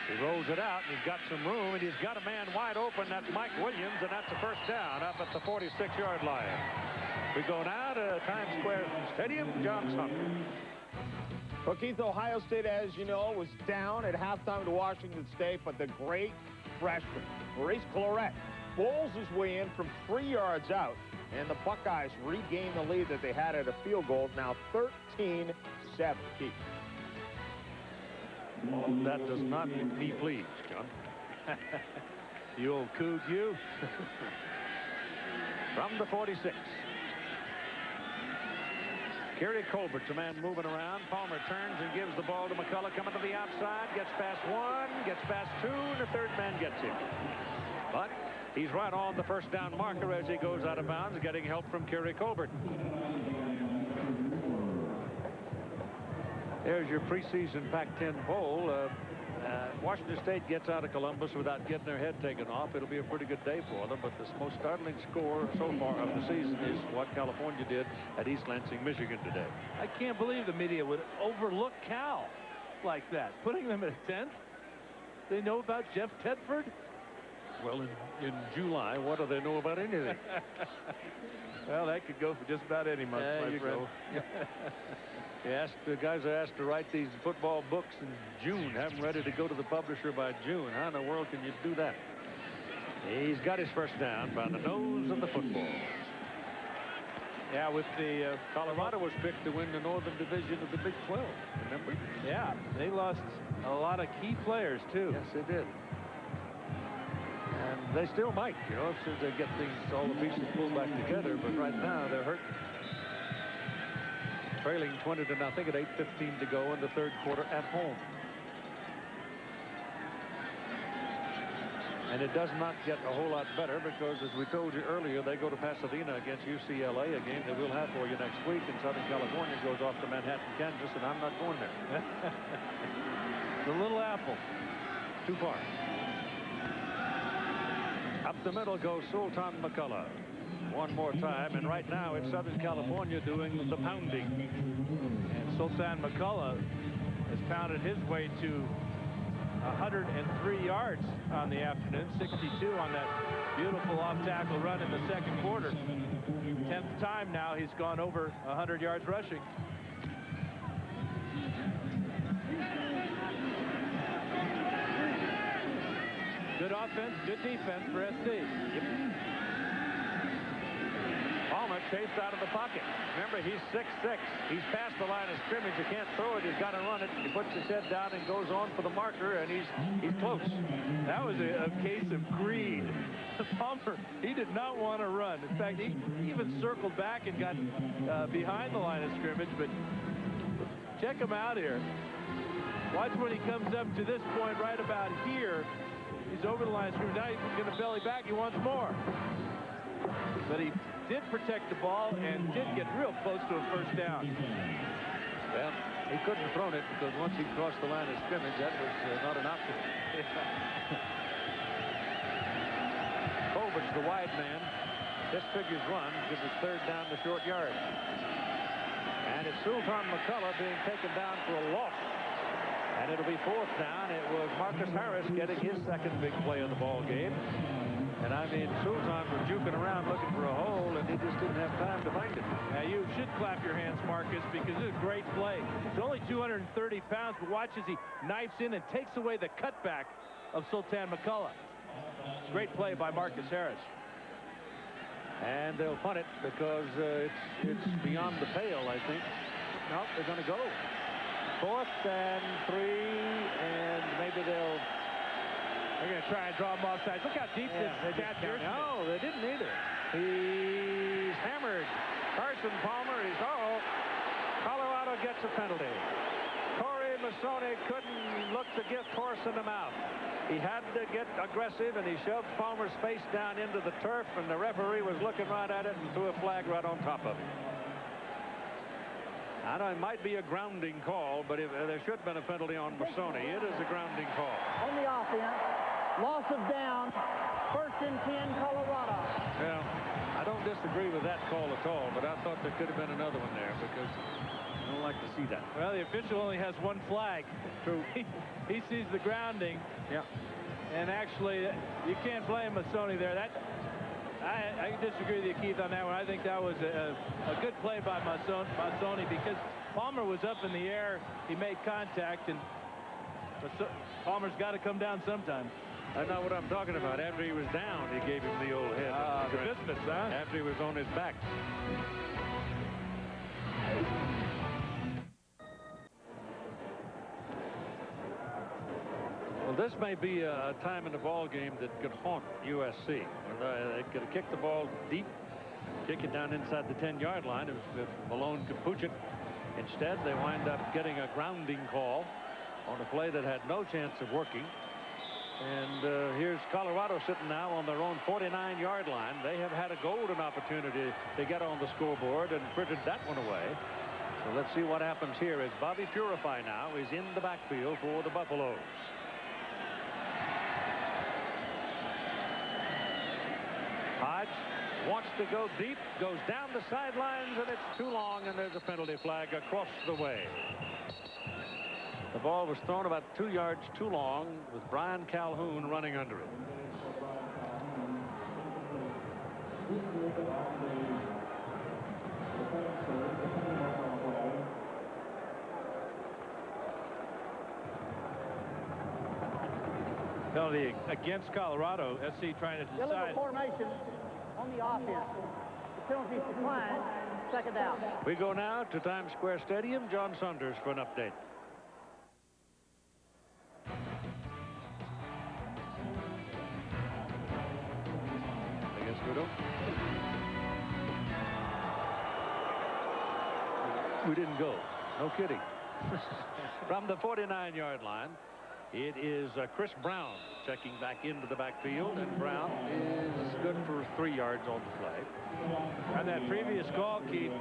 He rolls it out, and he's got some room, and he's got a man wide open. That's Mike Williams, and that's a first down up at the 46-yard line. We go now to Times Square Stadium. John Sumner. Well, Keith, Ohio State, as you know, was down at halftime to Washington State, but the great freshman, Maurice Clarett, bowls his way in from 3 yards out, and the Buckeyes regain the lead that they had at a field goal, now 13-7. Keith. That does not make me pleased, John. You old coog, you. From the 46. Kerry Colbert's a man moving around. Palmer turns and gives the ball to McCullough coming to the outside. Gets past 1, gets past 2, and the third man gets him. But he's right on the first down marker as he goes out of bounds, getting help from Kerry Colbert. There's your preseason Pac-10 poll. Washington State gets out of Columbus without getting their head taken off. It'll be a pretty good day for them, but the most startling score so far of the season is what California did at East Lansing, Michigan today. I can't believe the media would overlook Cal like that, putting them at 10th. They know about Jeff Tedford? Well, in July, what do they know about anything? Well, that could go for just about any month, my friend. The guys are asked to write these football books in June, have them ready to go to the publisher by June. How in the world can you do that? He's got his first down by the nose of the football. Yeah, with the Colorado was picked to win the Northern Division of the Big 12, remember? Yeah, they lost a lot of key players, too. Yes, they did. And they still might, you know, as soon as they get all the pieces pulled back together. But right now, they're hurt. Trailing 20 to nothing at 8:15 to go in the third quarter at home. And it does not get a whole lot better because, as we told you earlier, they go to Pasadena against UCLA, a game that we'll have for you next week. And Southern California goes off to Manhattan, Kansas, and I'm not going there. The Little Apple. Too far. Up the middle goes Sultan McCullough. One more time, and right now it's Southern California doing the pounding. And Sultan McCullough has pounded his way to 103 yards on the afternoon, 62 on that beautiful off-tackle run in the second quarter. 10th time now he's gone over 100 yards rushing. Good offense, good defense for SC. Yep. Palmer chased out of the pocket. Remember, he's 6'6". He's past the line of scrimmage. You can't throw it. He's got to run it. He puts his head down and goes on for the marker, and he's close. That was a case of greed. Palmer, he did not want to run. In fact, he even circled back and got behind the line of scrimmage. But check him out here. Watch when he comes up to this point right about here. He's over the line of scrimmage. Now he's going to belly back. He wants more. But he did protect the ball and did get real close to a first down. Well, he couldn't have thrown it because once he crossed the line of scrimmage, that was not an option. Colbert's the wide man. This figures run gives us third down to short yard. And it's Sultan McCullough being taken down for a loss. And it'll be fourth down. It was Marcus Harris getting his second big play of the ball game. And I mean, Sultan was juking around looking for a hole, and he just didn't have time to find it. Now, you should clap your hands, Marcus, because it's a great play. He's only 230 pounds, but watch as he knifes in and takes away the cutback of Sultan McCullough. Great play by Marcus Harris. And they'll punt it because it's beyond the pale, I think. No, they're going to go. 4th and 3, and maybe they're going to try and draw him offside. Look how deep this Chad Pearson is. No, they didn't either. He's hammered. Carson Palmer is Colorado gets a penalty. Corey Masoni couldn't look the gift horse in the mouth. He had to get aggressive, and he shoved Palmer's face down into the turf, and the referee was looking right at it and threw a flag right on top of it. I know it might be a grounding call, but if, there should have been a penalty on Masoni. It is a grounding call. On the offense, loss of down, 1st and 10, Colorado. Well, I don't disagree with that call at all, but I thought there could have been another one there because I don't like to see that. Well, the official only has one flag. True. He sees the grounding. Yeah. And actually, you can't blame Masoni there. I can disagree with you, Keith, on that one. I think that was a good play by Masoni because Palmer was up in the air. He made contact, and Palmer's got to come down sometime. That's not what I'm talking about. After he was down, he gave him the old head. The business, huh? After he was on his back. Well, this may be a time in the ball game that could haunt USC. They could have kicked the ball deep, kick it down inside the 10-yard line if Malone could pooch it. Instead, they wind up getting a grounding call on a play that had no chance of working. And here's Colorado sitting now on their own 49-yard line. They have had a golden opportunity to get on the scoreboard and frittered that one away. So let's see what happens here as Bobby Purify now is in the backfield for the Buffaloes. Hodge wants to go deep, goes down the sidelines, and it's too long, and there's a penalty flag across the way. The ball was thrown about 2 yards too long with Brian Calhoun running under it. Penalty against Colorado. SC trying to decide. Illegal formation on the offense. The penalty declined. 2nd down. We go now to Times Square Stadium. John Saunders for an update. I guess we don't. We didn't go. No kidding. From the 49-yard line, it is Chris Brown checking back into the backfield, and Brown is good for 3 yards on the play. On that previous call, Keith,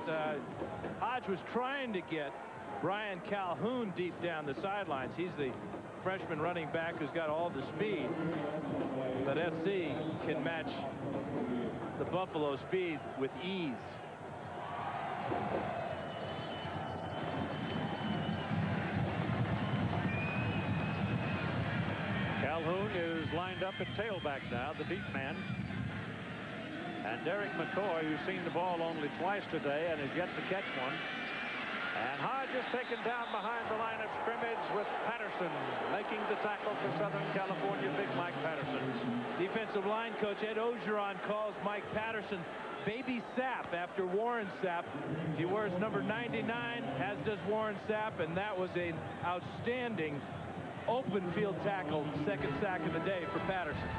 Hodge was trying to get Brian Calhoun deep down the sidelines. He's the freshman running back who's got all the speed. But SC can match the Buffalo speed with ease. Calhoun is lined up at tailback now, the deep man. And Derek McCoy, who's seen the ball only twice today and has yet to catch one. And Hodge is taken down behind the line of scrimmage with Patterson making the tackle for Southern California, Big Mike Patterson. Defensive line coach Ed Ogeron calls Mike Patterson Baby Sapp after Warren Sapp. He wears number 99, as does Warren Sapp, and that was an outstanding open field tackle, 2nd sack of the day for Patterson.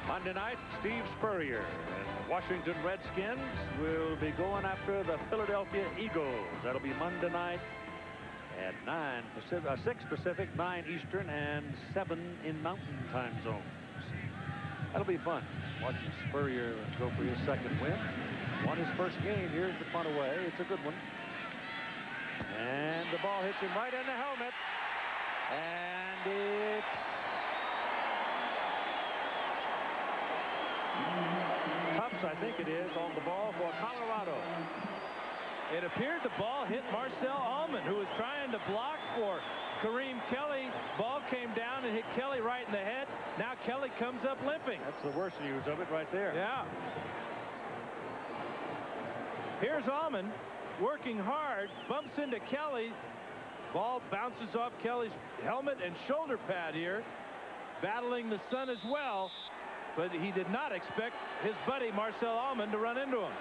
Monday night, Steve Spurrier and Washington Redskins will be going after the Philadelphia Eagles. That'll be Monday night at 6 Pacific, 9 Eastern, and 7 in Mountain Time zones. That'll be fun. Watching Spurrier go for his 2nd win. Won his 1st game. Here's the punt away. It's a good one. And the ball hits him right in the helmet. And it's Tufts, I think it is, on the ball for Colorado. It appeared the ball hit Marcel Allman, who was trying to block for Kareem Kelly. Ball came down and hit Kelly right in the head. Now Kelly comes up limping. That's the worst news of it right there. Yeah. Here's Allman working hard, bumps into Kelly. Ball bounces off Kelly's helmet and shoulder pad here, battling the sun as well, but he did not expect his buddy Marcel Allman to run into him.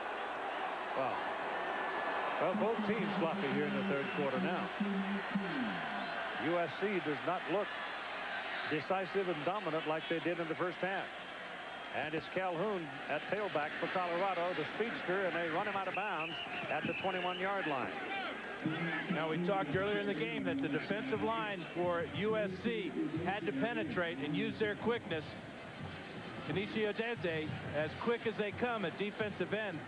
Wow. Well, both teams sloppy here in the 3rd quarter now. USC does not look decisive and dominant like they did in the 1st half. And it's Calhoun at tailback for Colorado, the speedster, and they run him out of bounds at the 21-yard line. Now, we talked earlier in the game that the defensive line for USC had to penetrate and use their quickness. Kenichi Odeze, as quick as they come at defensive end,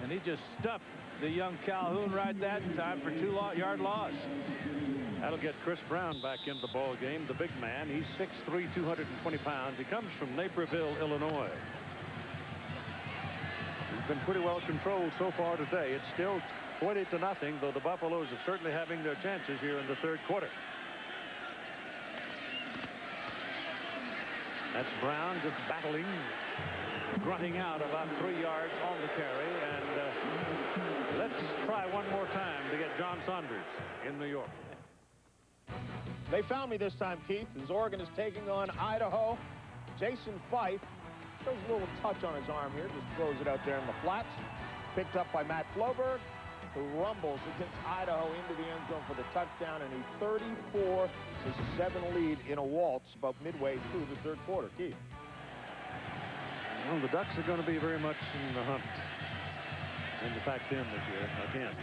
and he just stuffed the young Calhoun right that time for 2-yard loss. That'll get Chris Brown back into the ball game, the big man. He's 6'3", 220 pounds. He comes from Naperville, Illinois. He's been pretty well controlled so far today. It's still 20-0, though the Buffaloes are certainly having their chances here in the third quarter. That's Brown just battling, grunting out about 3 yards on the carry. And let's try one more time to get John Saunders in New York. They found me this time, Keith, as Oregon is taking on Idaho. Jason Fife shows a little touch on his arm here, just throws it out there in the flats. Picked up by Matt Floberg, who rumbles against Idaho into the end zone for the touchdown, and a 34-7 lead in a waltz about midway through the third quarter. Keith. Well, the Ducks are going to be very much in the hunt in the Pac-10 this year, again.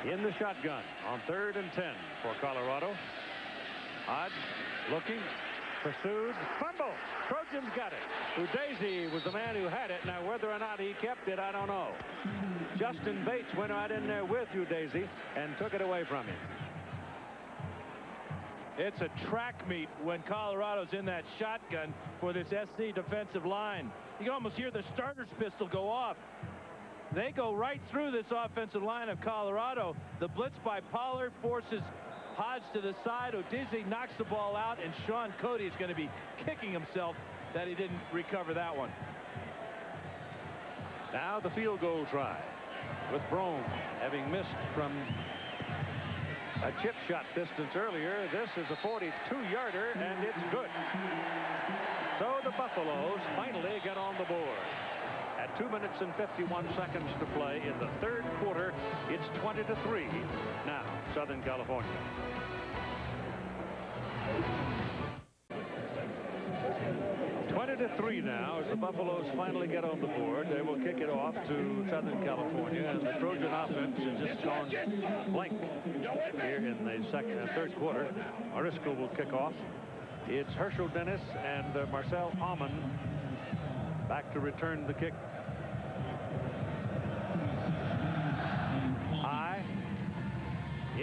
In the shotgun on 3rd and 10 for Colorado. Hodge looking, pursued, fumble. Trojans got it. Udeze was the man who had it. Now, whether or not he kept it, I don't know. Justin Bates went right in there with Udeze and took it away from him. It's a track meet when Colorado's in that shotgun for this SC defensive line. You can almost hear the starter's pistol go off. They go right through this offensive line of Colorado. The blitz by Pollard forces Hodge to the side. Udeze knocks the ball out, and Sean Cody is going to be kicking himself that he didn't recover that one. Now the field goal try with Brome having missed from a chip shot distance earlier. This is a 42-yarder, and it's good. So the Buffaloes finally get on the board. At 2 minutes and 51 seconds to play in the third quarter, it's 20-3 now, Southern California. (20-3) now as the Buffaloes finally get on the board. They will kick it off to Southern California, and the Trojan offense has just gone blank here in the third quarter. Marisco will kick off. It's Hershel Dennis and Marcel Alman back to return the kick. High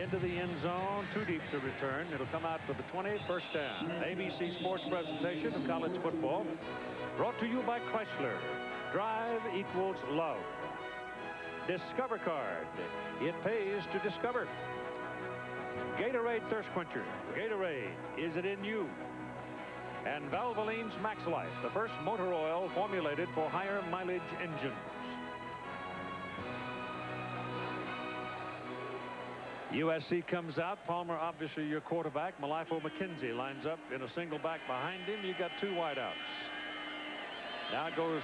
into the end zone, too deep to return. It'll come out for the 20, first down. ABC Sports presentation of college football brought to you by Chrysler. Drive equals love. Discover card. It pays to discover. Gatorade Thirst Quencher. Gatorade, is it in you? And Valvoline's Max Life, the first motor oil formulated for higher mileage engines. USC comes out. Palmer, obviously your quarterback. Malaefou McKenzie lines up in a single back behind him. You got two wideouts. Now goes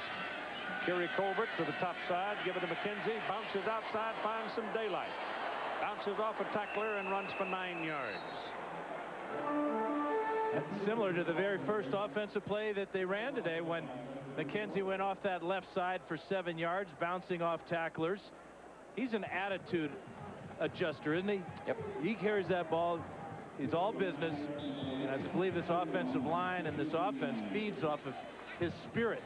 Kerry Colbert to the top side. Give it to McKenzie. Bounces outside, finds some daylight. Bounces off a tackler and runs for 9 yards. That's similar to the very first offensive play that they ran today when McKenzie went off that left side for 7 yards, bouncing off tacklers. He's an attitude adjuster, isn't he? Yep. He carries that ball. He's all business. And I believe this offensive line and this offense feeds off of his spirit.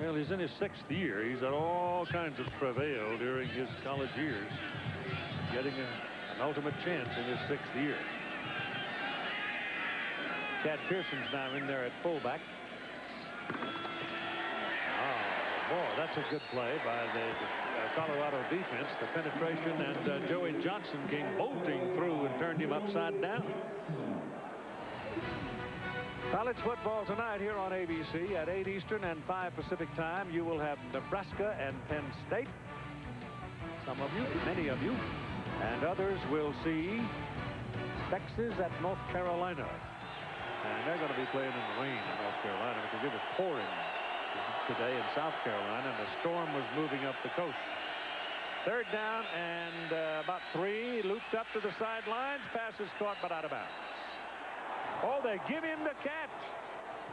Well, he's in his 6th year. He's had all kinds of travail during his college years, getting an ultimate chance in his 6th year. Chad Pearson's now in there at fullback. Oh, boy, that's a good play by the Colorado defense. The penetration, and Joey Johnson came bolting through and turned him upside down. College football tonight here on ABC at 8 Eastern and 5 Pacific time. You will have Nebraska and Penn State. Some of you, many of you, and others will see Texas at North Carolina. And they're going to be playing in the rain in North Carolina because it was pouring today in South Carolina, and the storm was moving up the coast. Third down and about 3, looped up to the sidelines. Pass is caught but out of bounds. Oh, they give him the catch.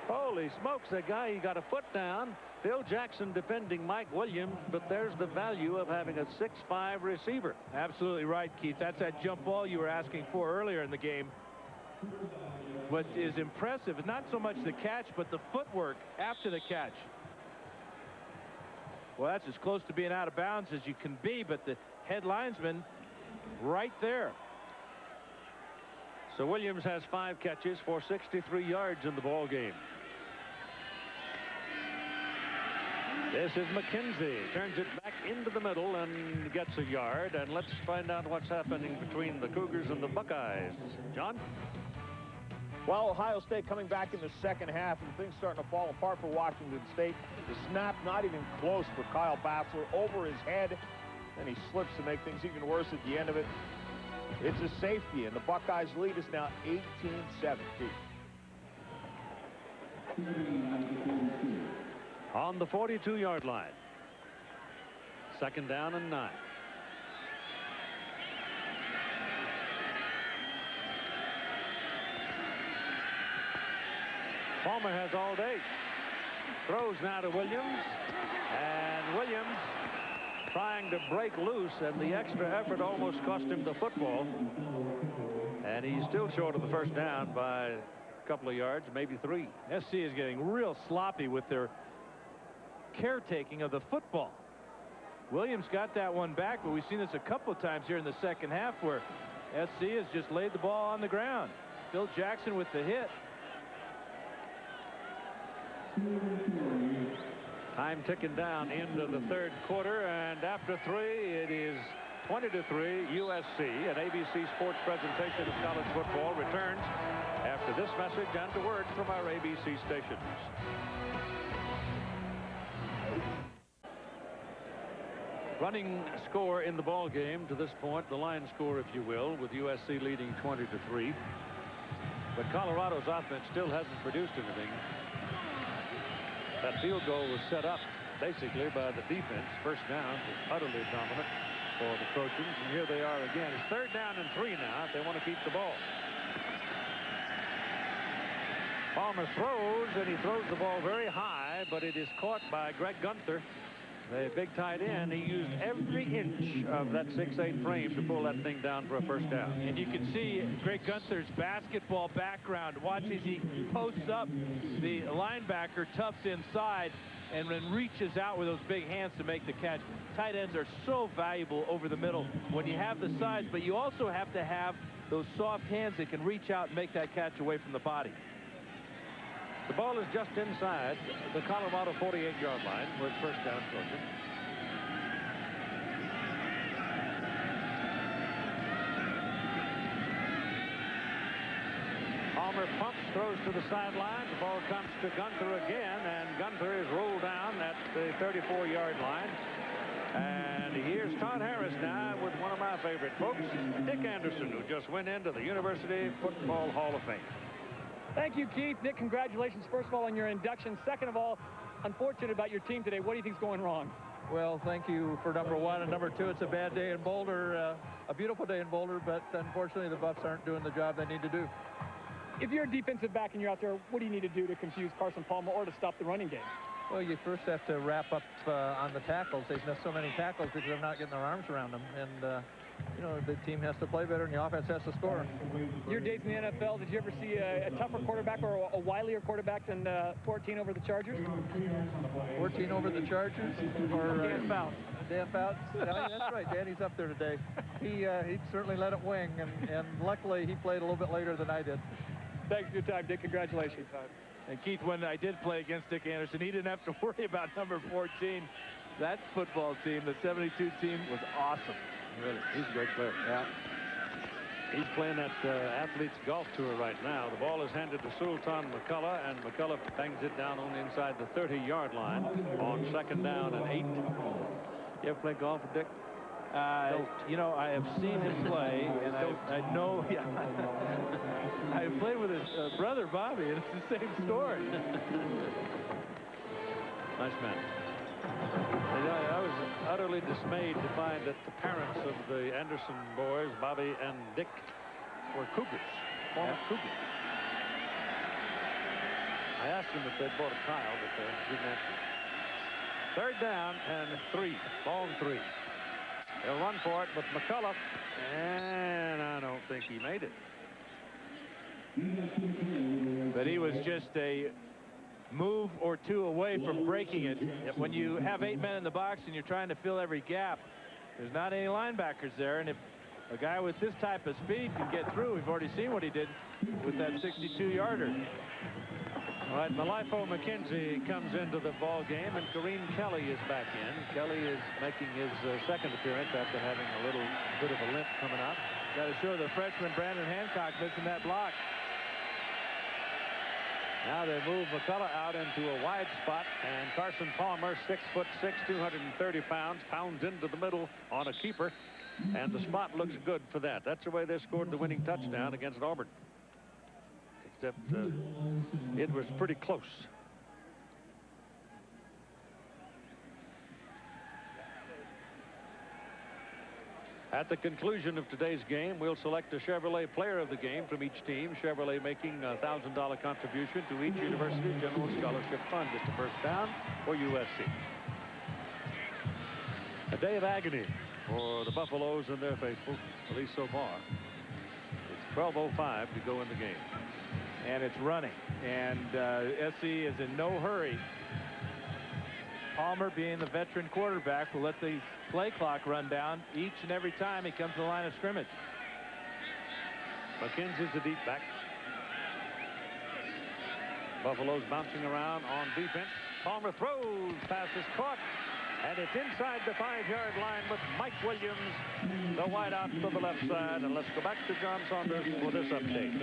Holy smokes, the guy, he got a foot down. Phil Jackson defending Mike Williams, but there's the value of having a 6'5" receiver. Absolutely right, Keith. That's that jump ball you were asking for earlier in the game. What is impressive is not so much the catch, but the footwork after the catch. Well, that's as close to being out of bounds as you can be, but the head linesman right there. So Williams has 5 catches for 63 yards in the ball game. This is McKenzie. Turns it back into the middle and gets a yard. And let's find out what's happening between the Cougars and the Buckeyes. John? Well, Ohio State coming back in the second half, and things starting to fall apart for Washington State. The snap not even close for Kyle Bassler, over his head. Then he slips to make things even worse at the end of it. It's a safety, and the Buckeyes lead is now 18-17. On the 42-yard line. 2nd down and 9. Palmer has all day. Throws now to Williams. And Williams trying to break loose, and the extra effort almost cost him the football. And he's still short of the first down by a couple of yards, maybe 3. SC is getting real sloppy with their caretaking of the football. Williams got that one back, but we've seen this a couple of times here in the second half where SC has just laid the ball on the ground. Phil Jackson with the hit. Time ticking down into the 3rd quarter, and after 3, it is 20-3 USC. An ABC Sports presentation of college football returns after this message and a word from our ABC stations. Running score in the ball game to this point, the line score, if you will, with USC leading 20-3. But Colorado's offense still hasn't produced anything. That field goal was set up basically by the defense. First down was utterly dominant for the Trojans, and here they are again. It's 3rd down and 3 now if they want to keep the ball. Palmer throws, and he throws the ball very high, but it is caught by Greg Gunther, the big tight end. He used every inch of that 6'8" frame to pull that thing down for a first down. And you can see Greg Gunther's basketball background. Watch as he posts up the linebacker, toughs inside, and then reaches out with those big hands to make the catch. Tight ends are so valuable over the middle when you have the size, but you also have to have those soft hands that can reach out and make that catch away from the body. The ball is just inside the Colorado 48-yard line with first down Trojan. Palmer pumps, throws to the sideline. The ball comes to Gunther again, and Gunther is rolled down at the 34-yard line. And here's Todd Harris now with one of my favorite folks, Dick Anderson, who just went into the University Football Hall of Fame. Thank you, Keith. Nick, congratulations, first of all, on your induction. Second of all, unfortunate about your team today. What do you think's going wrong? Well, thank you for number 1. And number 2, it's a bad day in Boulder. A beautiful day in Boulder, but unfortunately the Buffs aren't doing the job they need to do. If you're a defensive back and you're out there, what do you need to do to confuse Carson Palmer or to stop the running game? Well, you first have to wrap up on the tackles. They've missed so many tackles because they're not getting their arms around them. And, you know, the team has to play better and the offense has to score. Your days in the NFL, did you ever see a tougher quarterback or a wilier quarterback than 14 over the Chargers? 14 over the Chargers? Or Dan Fouts. Dan Fouts? That's right. Danny's up there today. He certainly let it wing, and luckily he played a little bit later than I did. Thanks for your time, Dick. Congratulations. And Keith, when I did play against Dick Anderson, he didn't have to worry about number 14. That football team, the 72 team, was awesome. Really, he's a great player. Yeah. He's playing that Athletes Golf Tour right now. The ball is handed to Sultan McCullough, and McCullough bangs it down on the inside the 30-yard line on 2nd down and 8. You ever play golf with Dick? You know, I have seen him play, and I know. Yeah, I played with his brother Bobby, and it's the same story. Nice man. I was utterly dismayed to find that the parents of the Anderson boys, Bobby and Dick, were Cougars, former Cougars. I asked them if they'd bought a Kyle, but they didn't answer. Third down and 3. Ball and 3. They'll run for it with McCullough, and I don't think he made it. But he was just a move or two away from breaking it. When you have 8 men in the box and you're trying to fill every gap, there's not any linebackers there, and if a guy with this type of speed can get through, we've already seen what he did with that 62-yarder. All right, Malaefou McKenzie comes into the ball game, and Kareem Kelly is back in. Kelly is making his second appearance after having a little bit of a limp coming out. Got to show the freshman Brandon Hancock missing that block. Now they move McCullough out into a wide spot, and Carson Palmer, 6'6", 230 pounds, pounds into the middle on a keeper, and the spot looks good for that. That's the way they scored the winning touchdown against Auburn. Except it was pretty close. At the conclusion of today's game, we'll select a Chevrolet player of the game from each team. Chevrolet making a $1,000 contribution to each university general scholarship fund. It's the first down for USC. A day of agony for the Buffaloes and their faithful, at least so far. It's 12:05 to go in the game. And it's running. And SC is in no hurry. Palmer, being the veteran quarterback, will let the play clock run down each and every time he comes to the line of scrimmage. McKenzie's the deep back. Buffalo's bouncing around on defense. Palmer throws, pass is caught, and it's inside the 5-yard line with Mike Williams, the wideout to the left side. And let's go back to John Saunders for this update.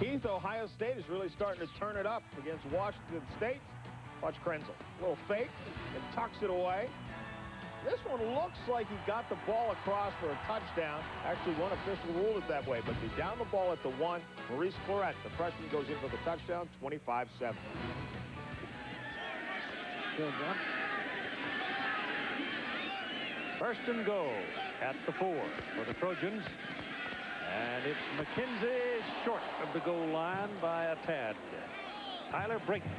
Keith, Ohio State is really starting to turn it up against Washington State. Watch Krenzel. A little fake and tucks it away. This one looks like he got the ball across for a touchdown. Actually, one official ruled it that way, but they down the ball at the 1. Maurice Clarett, the freshman, goes in for the touchdown, 25-7. Good, John. First and goal at the 4 for the Trojans. And it's McKenzie short of the goal line by a tad. Tyler Brayton.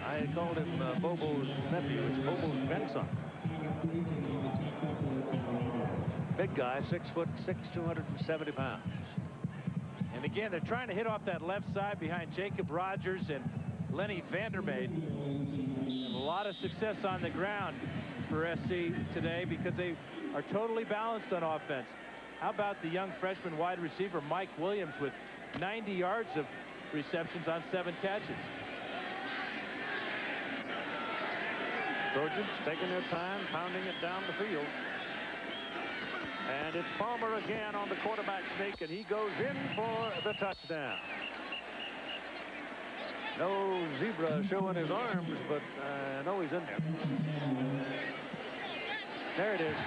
I called him Bobo's nephew. It's Bobo's grandson. Big guy, 6'6", 270 pounds. And again, they're trying to hit off that left side behind Jacob Rogers and Lenny Vandermeer. A lot of success on the ground for SC today because they are totally balanced on offense. How about the young freshman wide receiver Mike Williams with 90 yards of receptions on 7 catches. Trojans taking their time, pounding it down the field. And it's Palmer again on the quarterback sneak, and he goes in for the touchdown. No zebra showing his arms, but no, he's in there. There it is.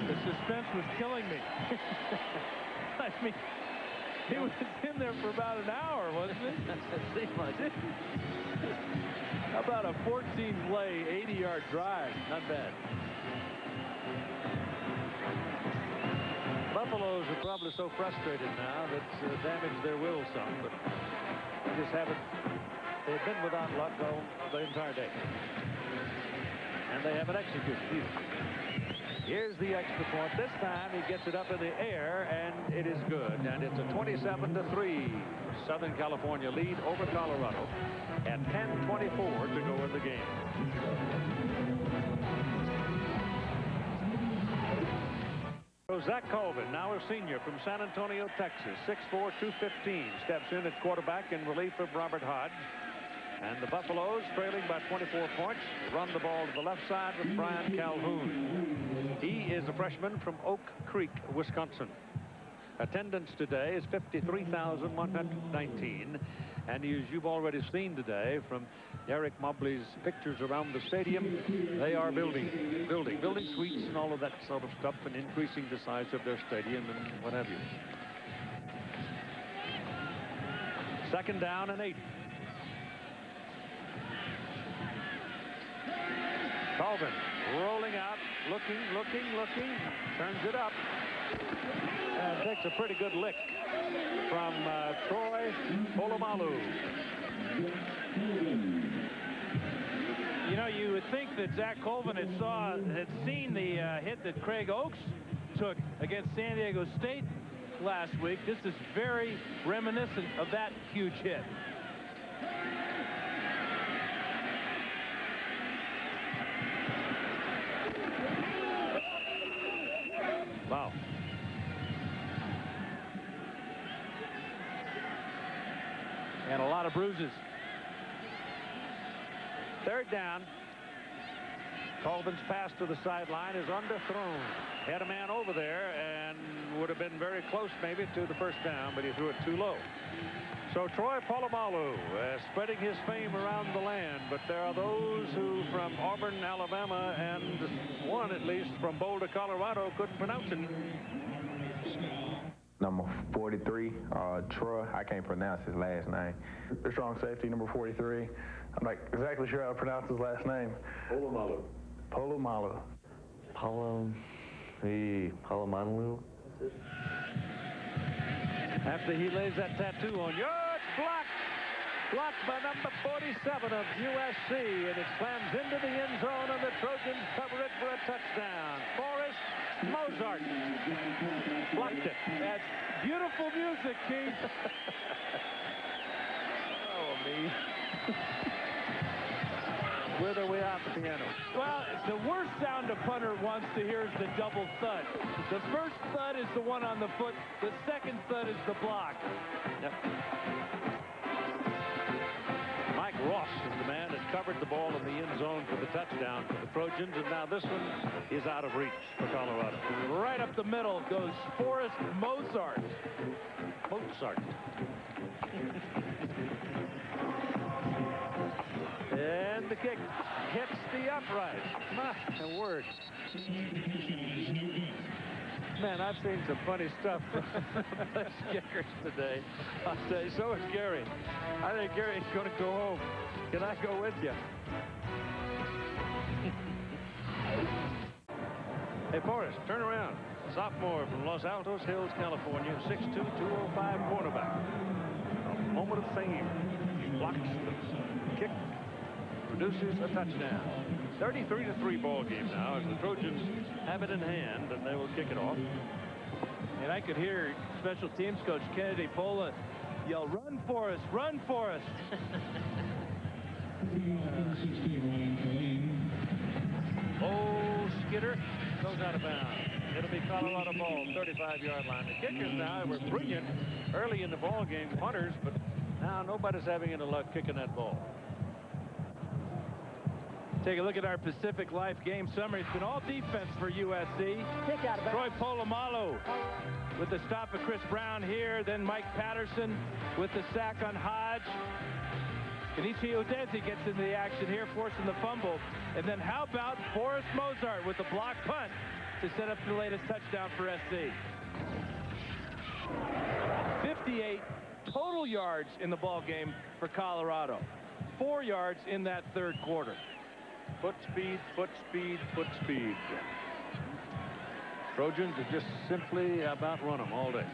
The suspense was killing me. I mean, he was in there for about an hour, wasn't it? It seemed like it. How about a 14-play, 80-yard drive? Not bad. Buffaloes are probably so frustrated now that's damaged their will some, but they just haven't. They've been without luck all the entire day. And they haven't executed either. Here's the extra point. This time he gets it up in the air, and it is good. And it's a 27-3 Southern California lead over Colorado at 10:24 to go in the game. So Zach Colvin, now a senior from San Antonio, Texas, 6'4", 215, steps in at quarterback in relief of Robert Hodge. And the Buffaloes, trailing by 24 points, run the ball to the left side with Brian Calhoun. He is a freshman from Oak Creek, Wisconsin. Attendance today is 53,119. And as you've already seen today from Eric Mobley's pictures around the stadium, they are building suites and all of that sort of stuff and increasing the size of their stadium and what have you. Second down and 8. Colvin rolling out, looking, turns it up, And takes a pretty good lick from Troy Polamalu. You know, you would think that Zach Colvin had seen the hit that Craig Ochs took against San Diego State last week. This is very reminiscent of that huge hit. Wow. And a lot of bruises. Third down. Colvin's pass to the sideline is underthrown. Had a man over there and would have been very close maybe to the first down, but he threw it too low. So Troy Polamalu spreading his fame around the land, but there are those who from Auburn, Alabama, and one at least from Boulder, Colorado, couldn't pronounce it. Number 43, Troy. I can't pronounce his last name. The strong safety, number 43. I'm not exactly sure how to pronounce his last name. Polamalu. Polamalu. Polamalu. After he lays that tattoo on you, it's blocked. Blocked by number 47 of USC, and it slams into the end zone, and the Trojans cover it for a touchdown. Forrest Mozart blocked it. That's beautiful music, Keith. Oh, me. Where we at the piano? Well, the worst sound a punter wants to hear is the double thud. The first thud is the one on the foot. The second thud is the block. Yep. Mike Ross is the man that covered the ball in the end zone for the touchdown for the Trojans, and now this one is out of reach for Colorado. Right up the middle goes Forrest Mozart. Mozart. And the kick hits the upright. My word. Man, I've seen some funny stuff from the kickers today. I'll say, so is Gary. I think Gary's going to go home. Can I go with you? Hey, Forrest, turn around. Sophomore from Los Altos Hills, California, 6'2", 205 cornerback. A moment of fame. He blocks the kick. Produces a touchdown. 33-3 ball game now as the Trojans have it in hand, and they will kick it off. And I could hear special teams coach Kennedy Pola yell, "Run, Forrest! Run, Forrest!" Oh, Skitter goes out of bounds. It'll be Colorado ball, 35-yard line. The kickers now were brilliant early in the ball game, punters, but now nobody's having any luck kicking that ball. Take a look at our Pacific Life game summary. It's been all defense for USC. Kick out of Troy Polamalu with the stop of Chris Brown here. Then Mike Patterson with the sack on Hodge. Kenichi Udeze gets into the action here, forcing the fumble. And then how about Forrest Mozart with the block punt to set up the latest touchdown for SC. 58 total yards in the ball game for Colorado. 4 yards in that third quarter. Foot speed, foot speed, foot speed. Trojans have just simply about run them all day.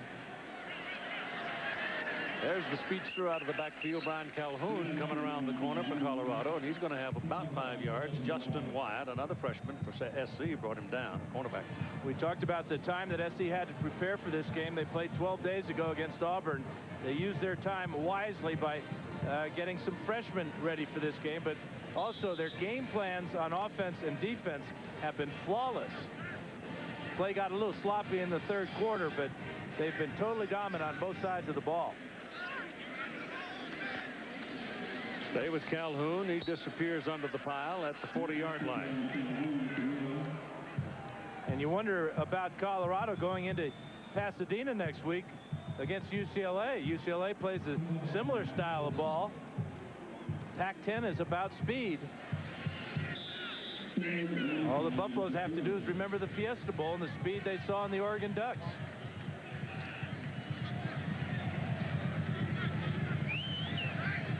There's the speedster out of the backfield, Brian Calhoun, coming around the corner for Colorado, and he's going to have about 5 yards. Justin Wyatt, another freshman for SC, brought him down, cornerback. We talked about the time that SC had to prepare for this game. They played 12 days ago against Auburn. They used their time wisely by getting some freshmen ready for this game, but also their game plans on offense and defense have been flawless. Play got a little sloppy in the third quarter, but they've been totally dominant on both sides of the ball. Stay with Calhoun. He disappears under the pile at the 40-yard line. And you wonder about Colorado going into Pasadena next week against UCLA. UCLA plays a similar style of ball. Pac-10 is about speed. All the Buffaloes have to do is remember the Fiesta Bowl and the speed they saw in the Oregon Ducks.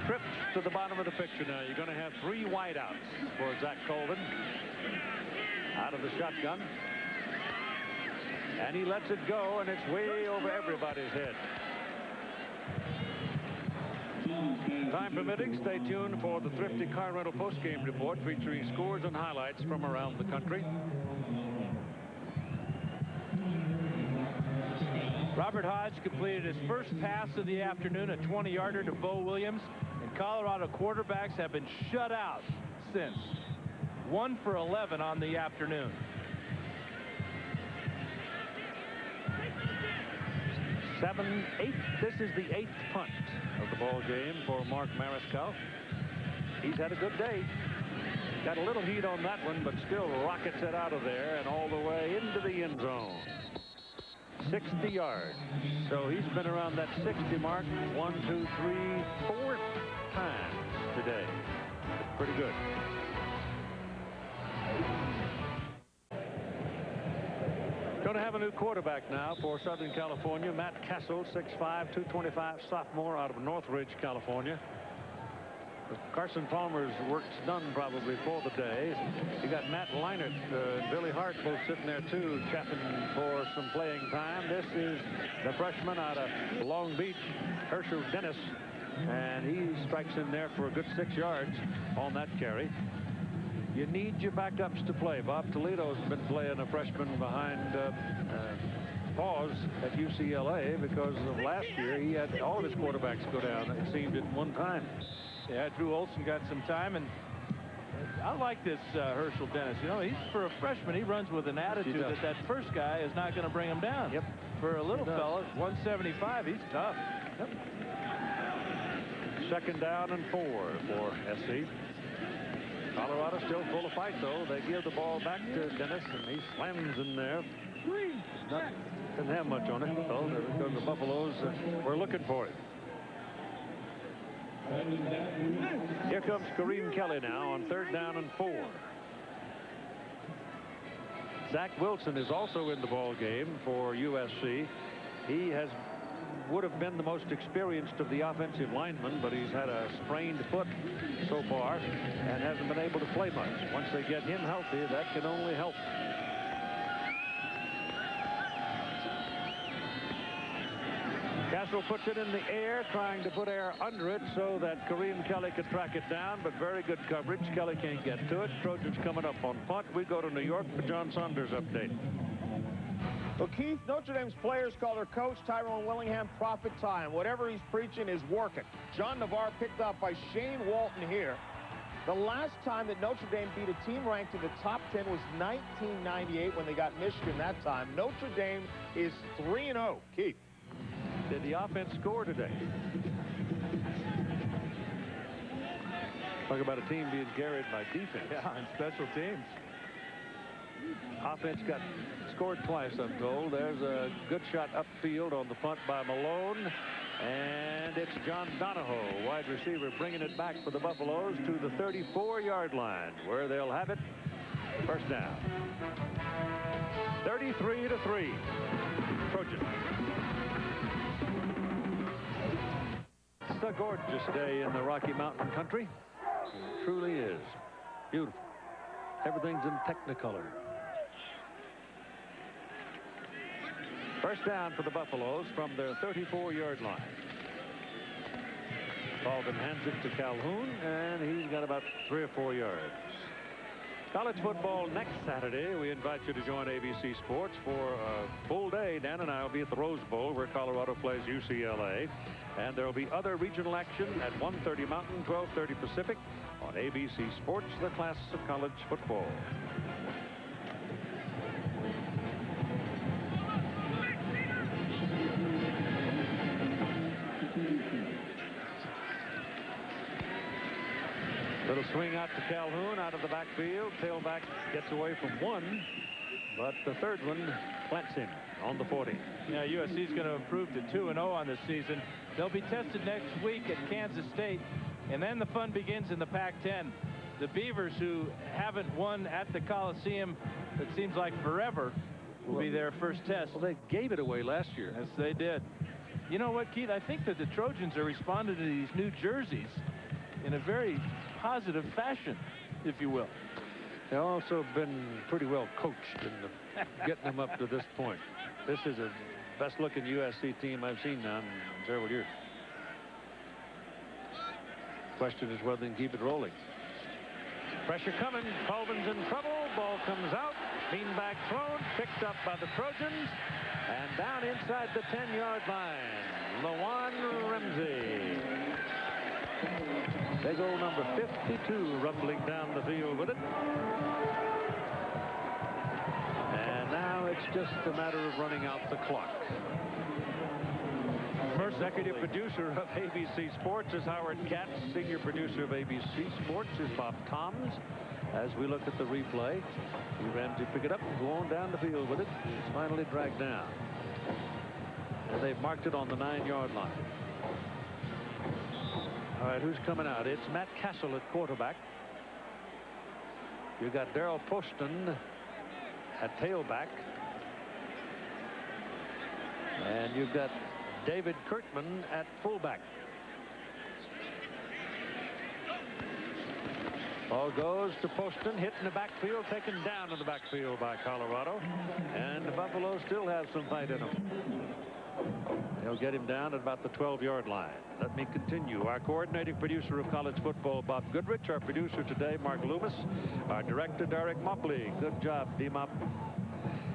Trips to the bottom of the picture now. You're going to have 3 wideouts for Zach Colvin. Out of the shotgun. And he lets it go, and it's way over everybody's head. Time permitting, stay tuned for the Thrifty Car Rental postgame report featuring scores and highlights from around the country. Robert Hodge completed his first pass of the afternoon, a 20-yarder to Bo Williams, and Colorado quarterbacks have been shut out since. 1 for 11 on the afternoon. This is the 8th punt of the ball game for Mark Mariscal. He's had a good day. Got a little heat on that one, but still rockets it out of there and all the way into the end zone. 60 yards. So he's been around that 60 mark 1, 2, 3, 4 times today. Pretty good. Going to have a new quarterback now for Southern California. Matt Castle, 6'5", 225 sophomore out of Northridge, California. Carson Palmer's work's done probably for the day. You got Matt Leinert and Billy Hart both sitting there too, chapping for some playing time. This is the freshman out of Long Beach, Hershel Dennis, and he strikes in there for a good 6 yards on that carry. You need your backups to play. Bob Toledo's been playing a freshman behind pause at UCLA because of last year. He had all of his quarterbacks go down, it seemed, at one time. Yeah, Drew Olson got some time, and I like this Hershel Dennis. You know, he's for a freshman, he runs with an attitude that first guy is not going to bring him down. Yep. For a little fella, 175, he's tough. Yep. 2nd down and 4 for SC. Colorado still full of fight, though. They give the ball back to Dennis, and he slams in there. Didn't have much on it, though, because the Buffaloes were looking for it. Here comes Kareem Kelly now on 3rd down and 4. Zach Wilson is also in the ball game for USC. He would have been the most experienced of the offensive linemen, but he's had a sprained foot so far and hasn't been able to play much. Once they get him healthy, that can only help. Castle puts it in the air, trying to put air under it so that Kareem Kelly could track it down, but very good coverage. Kelly can't get to it. Trojans coming up on punt. We go to New York for John Saunders' update. Well, Keith, Notre Dame's players call their coach, Tyrone Willingham, prophet time. Whatever he's preaching is working. John Navarre picked up by Shane Walton here. The last time that Notre Dame beat a team ranked in the top 10 was 1998 when they got Michigan that time. Notre Dame is 3-0. Keith. Did the offense score today? Talk about a team being carried by defense. Yeah, and special teams. Offense scored twice, I'm told. There's a good shot upfield on the punt by Malone. And it's John Donahoe, wide receiver, bringing it back for the Buffaloes to the 34-yard line, where they'll have it. First down. 33-3. Trojans. It's a gorgeous day in the Rocky Mountain country. It truly is. Beautiful. Everything's in Technicolor. First down for the Buffaloes from their 34-yard line. Colvin hands it to Calhoun, and he's got about 3 or 4 yards. College football next Saturday. We invite you to join ABC Sports for a full day. Dan and I will be at the Rose Bowl, where Colorado plays UCLA. And there will be other regional action at 1:30 Mountain, 12:30 Pacific on ABC Sports, the class of college football. Little swing out to Calhoun out of the backfield. Tailback gets away from one, but the third one plants him on the 40. Yeah, USC is going to improve to 2-0 on this season. They'll be tested next week at Kansas State, and then the fun begins in the Pac-10. The Beavers, who haven't won at the Colisuem, it seems like forever, will be their first test. Well, they gave it away last year. Yes, they did. You know what, Keith? I think that the Trojans are responding to these new jerseys in a very positive fashion, if you will. They've also been pretty well coached in getting them up to this point. This is the best-looking USC team I've seen now in several years. Question is whether they can keep it rolling. Pressure coming. Colvin's in trouble. Ball comes out. Beanbag thrown. Picked up by the Trojans. And down inside the 10-yard line. LaJuan Ramsey. Big old number 52 rumbling down the field with it. And now it's just a matter of running out the clock. First executive producer of ABC Sports is Howard Katz. Senior producer of ABC Sports is Bob Toms. As we look at the replay, Ramsey pick it up and go on down the field with it. It's finally dragged down. And they've marked it on the 9-yard line. All right, who's coming out? It's Matt Castle at quarterback. You've got Darryl Poston at tailback. And you've got David Kurtman at fullback. Ball goes to Poston, hit in the backfield, taken down in the backfield by Colorado. And the Buffalo still have some fight in them. They'll get him down at about the 12-yard line. Let me continue. Our coordinating producer of college football, Bob Goodrich. Our producer today, Mark Loomis. Our director, Derek Mopley. Good job, D-Mop.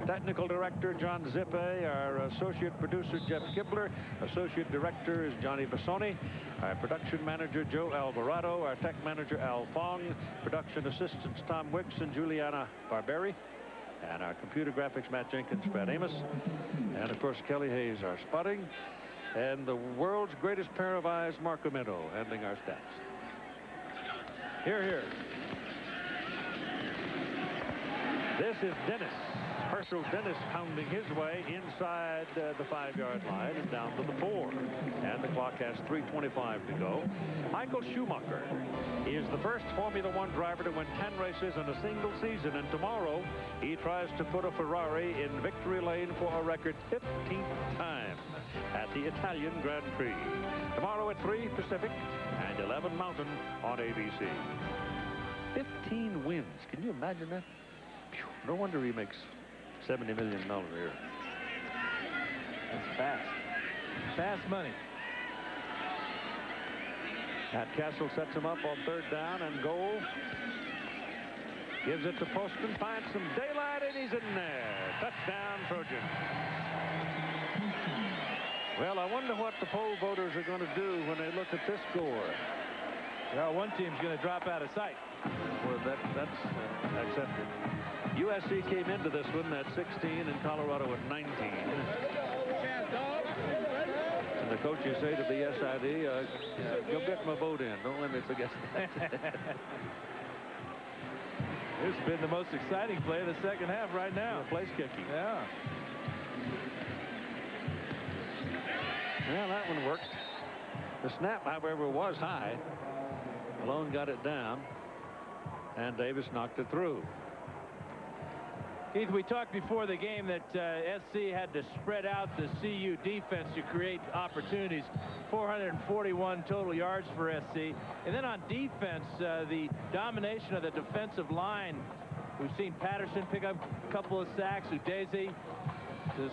Technical director, John Zippe. Our associate producer, Jeff Kibler. Associate director is Johnny Bassoni. Our production manager, Joe Alvarado. Our tech manager, Al Fong. Production assistants, Tom Wicks and Juliana Barberi. And our computer graphics, Matt Jenkins, Brad Amos. And, of course, Kelly Hayes, our spotting. And the world's greatest pair of eyes, Mark Amento, handling our stats. Here, here. This is Dennis. Hershel Dennis pounding his way inside the 5-yard line and down to the 4. And the clock has 3:25 to go. Michael Schumacher is the first Formula One driver to win 10 races in a single season. And tomorrow he tries to put a Ferrari in victory lane for a record 15th time at the Italian Grand Prix. Tomorrow at 3 Pacific and 11 Mountain on ABC. 15 wins. Can you imagine that? No wonder he makes $70 million a year. That's fast. Fast money. Matt Castle sets him up on 3rd down and goal. Gives it to Poston. Finds some daylight and he's in there. Touchdown, Trojans. Well, I wonder what the poll voters are going to do when they look at this score. Well, one team's going to drop out of sight. Well, that's accepted. USC came into this one at 16 and Colorado at 19. And the coaches say to the SID, go get my vote in. Don't let me forget that. This has been the most exciting play of the second half right now. Place kicking. Yeah. Well, that one worked. The snap, however, was high. Malone got it down, and Davis knocked it through. Keith, we talked before the game that SC had to spread out the CU defense to create opportunities. 441 total yards for SC. And then on defense, the domination of the defensive line. We've seen Patterson pick up a couple of sacks, Udeze.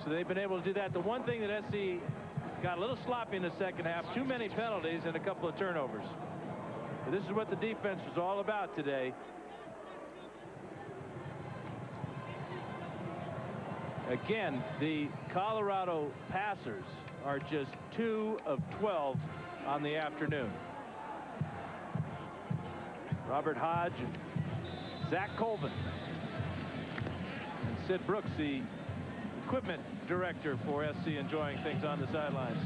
So they've been able to do that. The one thing that SC got a little sloppy in the second half, too many penalties and a couple of turnovers. But this is what the defense was all about today. Again, the Colorado passers are just 2 of 12 on the afternoon. Robert Hodge, Zach Colvin, and Sid Brooks, the equipment director for SC, enjoying things on the sidelines.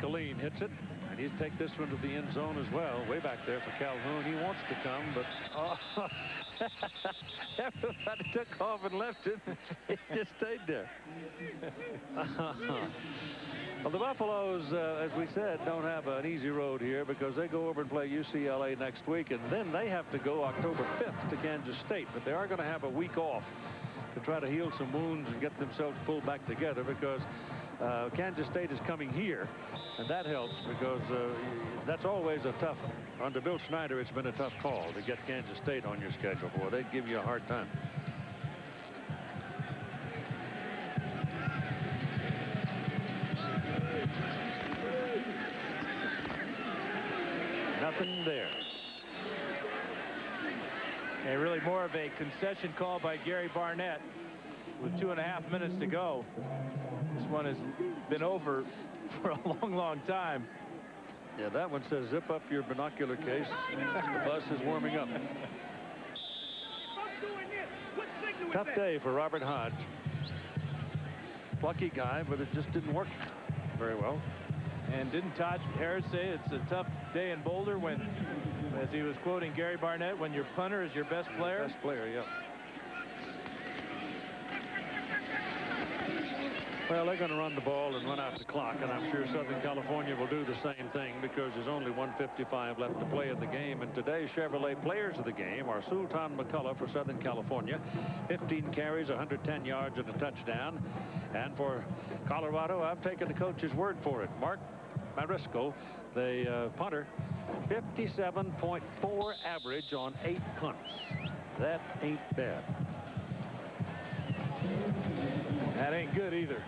Colleen hits it, and he'd take this one to the end zone as well. Way back there for Calhoun. He wants to come, but everybody took off and left him. He just stayed there. Well, the Buffaloes, as we said, don't have an easy road here because they go over and play UCLA next week, and then they have to go October 5th to Kansas State. But they are going to have a week off to try to heal some wounds and get themselves pulled back together because Kansas State is coming here, and that helps because that's always a tough. Under Bill Snyder, it's been a tough call to get Kansas State on your schedule. Boy, they'd give you a hard time. Nothing there. And really more of a concession call by Gary Barnett with 2.5 minutes to go. This one has been over for a long, long time. Yeah, that one says zip up your binocular case. The bus is warming up. Tough day for Robert Hodge. Plucky guy, but it just didn't work very well. And didn't Todd Harris say it's a tough day in Boulder when, as he was quoting Gary Barnett, when your punter is your best player? Best player, yeah. Well, they're going to run the ball and run out the clock, and I'm sure Southern California will do the same thing because there's only 1:55 left to play in the game. And today's Chevrolet players of the game are Sultan McCullough for Southern California, 15 carries, 110 yards, and a touchdown. And for Colorado, I've taken the coach's word for it. Mark Marisco, the punter, 57.4 average on 8 punts. That ain't bad. That ain't good either.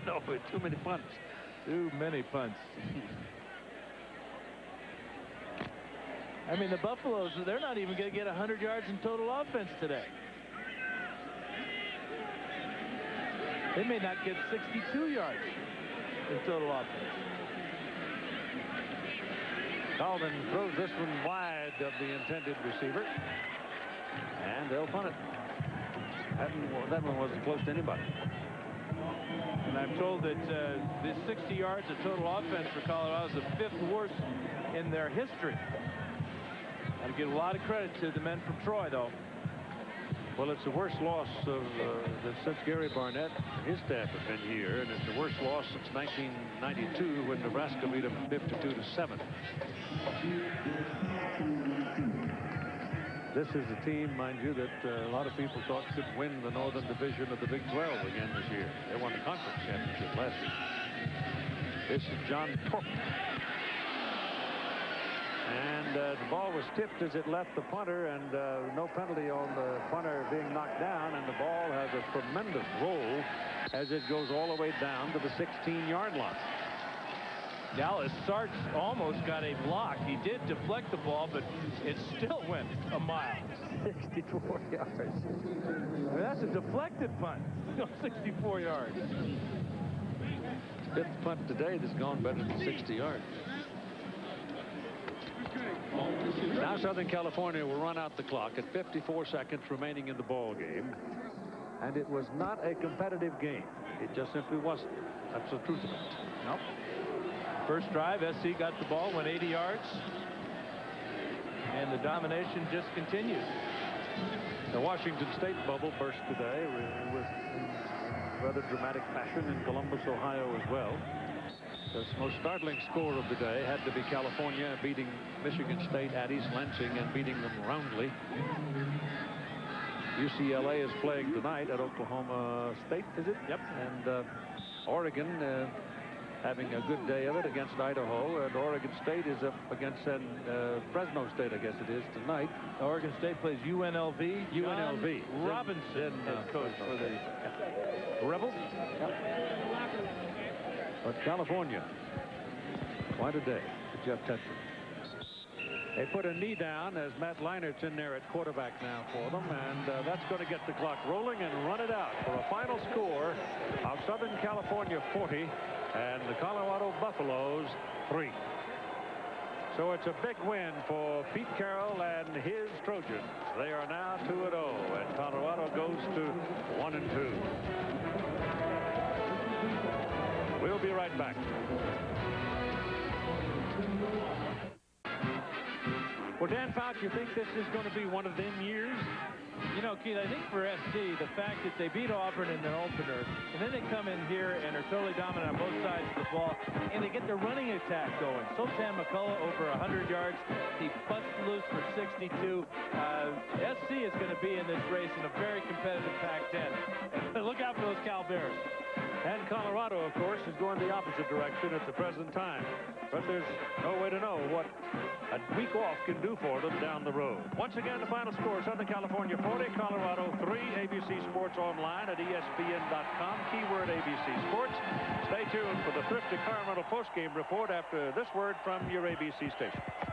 No, too many punts. Too many punts. I mean, the Buffaloes, they're not even going to get 100 yards in total offense today. They may not get 62 yards in total offense. Calvin throws this one wide of the intended receiver. And they'll punt it. That one wasn't close to anybody. And I'm told that this 60 yards of total offense for Colorado is the 5th worst in their history. I'll give a lot of credit to the men from Troy, though. Well, it's the worst loss of since Gary Barnett and his staff have been here, and it's the worst loss since 1992 when Nebraska beat them 52-7. This is a team, mind you, that a lot of people thought could win the Northern Division of the Big 12 again this year. They won the conference championship last year. This is John Torp. And the ball was tipped as it left the punter, and no penalty on the punter being knocked down, and the ball has a tremendous roll as it goes all the way down to the 16-yard line. Dallas Sartz almost got a block. He did deflect the ball, but it still went a mile. 64 yards. I mean, that's a deflected punt. 64 yards. 5th punt today that's gone better than 60 yards. Now Southern California will run out the clock at 54 seconds remaining in the ball game. And it was not a competitive game. It just simply wasn't. That's the truth of it. Nope. First drive, SC got the ball, went 80 yards. And the domination just continued. The Washington State bubble burst today with rather dramatic fashion in Columbus, Ohio as well. The most startling score of the day had to be California beating Michigan State at East Lansing and beating them roundly. UCLA is playing tonight at Oklahoma State, is it? Yep. And Oregon having a good day of it against Idaho, and Oregon State is up against Fresno State, I guess it is, tonight. Oregon State plays UNLV. UNLV. John Robinson, head coach for the Rebels. Yep. But California, quite a day for Jeff Tetra. They put a knee down as Matt Leinert's in there at quarterback now for them, and that's going to get the clock rolling and run it out for a final score of Southern California 40 and the Colorado Buffaloes 3. So it's a big win for Pete Carroll and his Trojans. They are now 2-0, and Colorado goes to 1-2. We'll be right back. Well, Dan Fouts, you think this is going to be one of them years? You know, Keith, I think for SC, the fact that they beat Auburn in their opener, and then they come in here and are totally dominant on both sides of the ball, and they get their running attack going. Sultan McCullough over 100 yards. He busts loose for 62. SC is going to be in this race in a very competitive Pac-10. And look out for those Cal Bears. And Colorado, of course, is going the opposite direction at the present time. But there's no way to know what a week off can do for them down the road. Once again, the final score, Southern California 40, Colorado 3. ABC Sports online at ESPN.com. Keyword ABC Sports. Stay tuned for the Thrifty Car Rental postgame report after this word from your ABC station.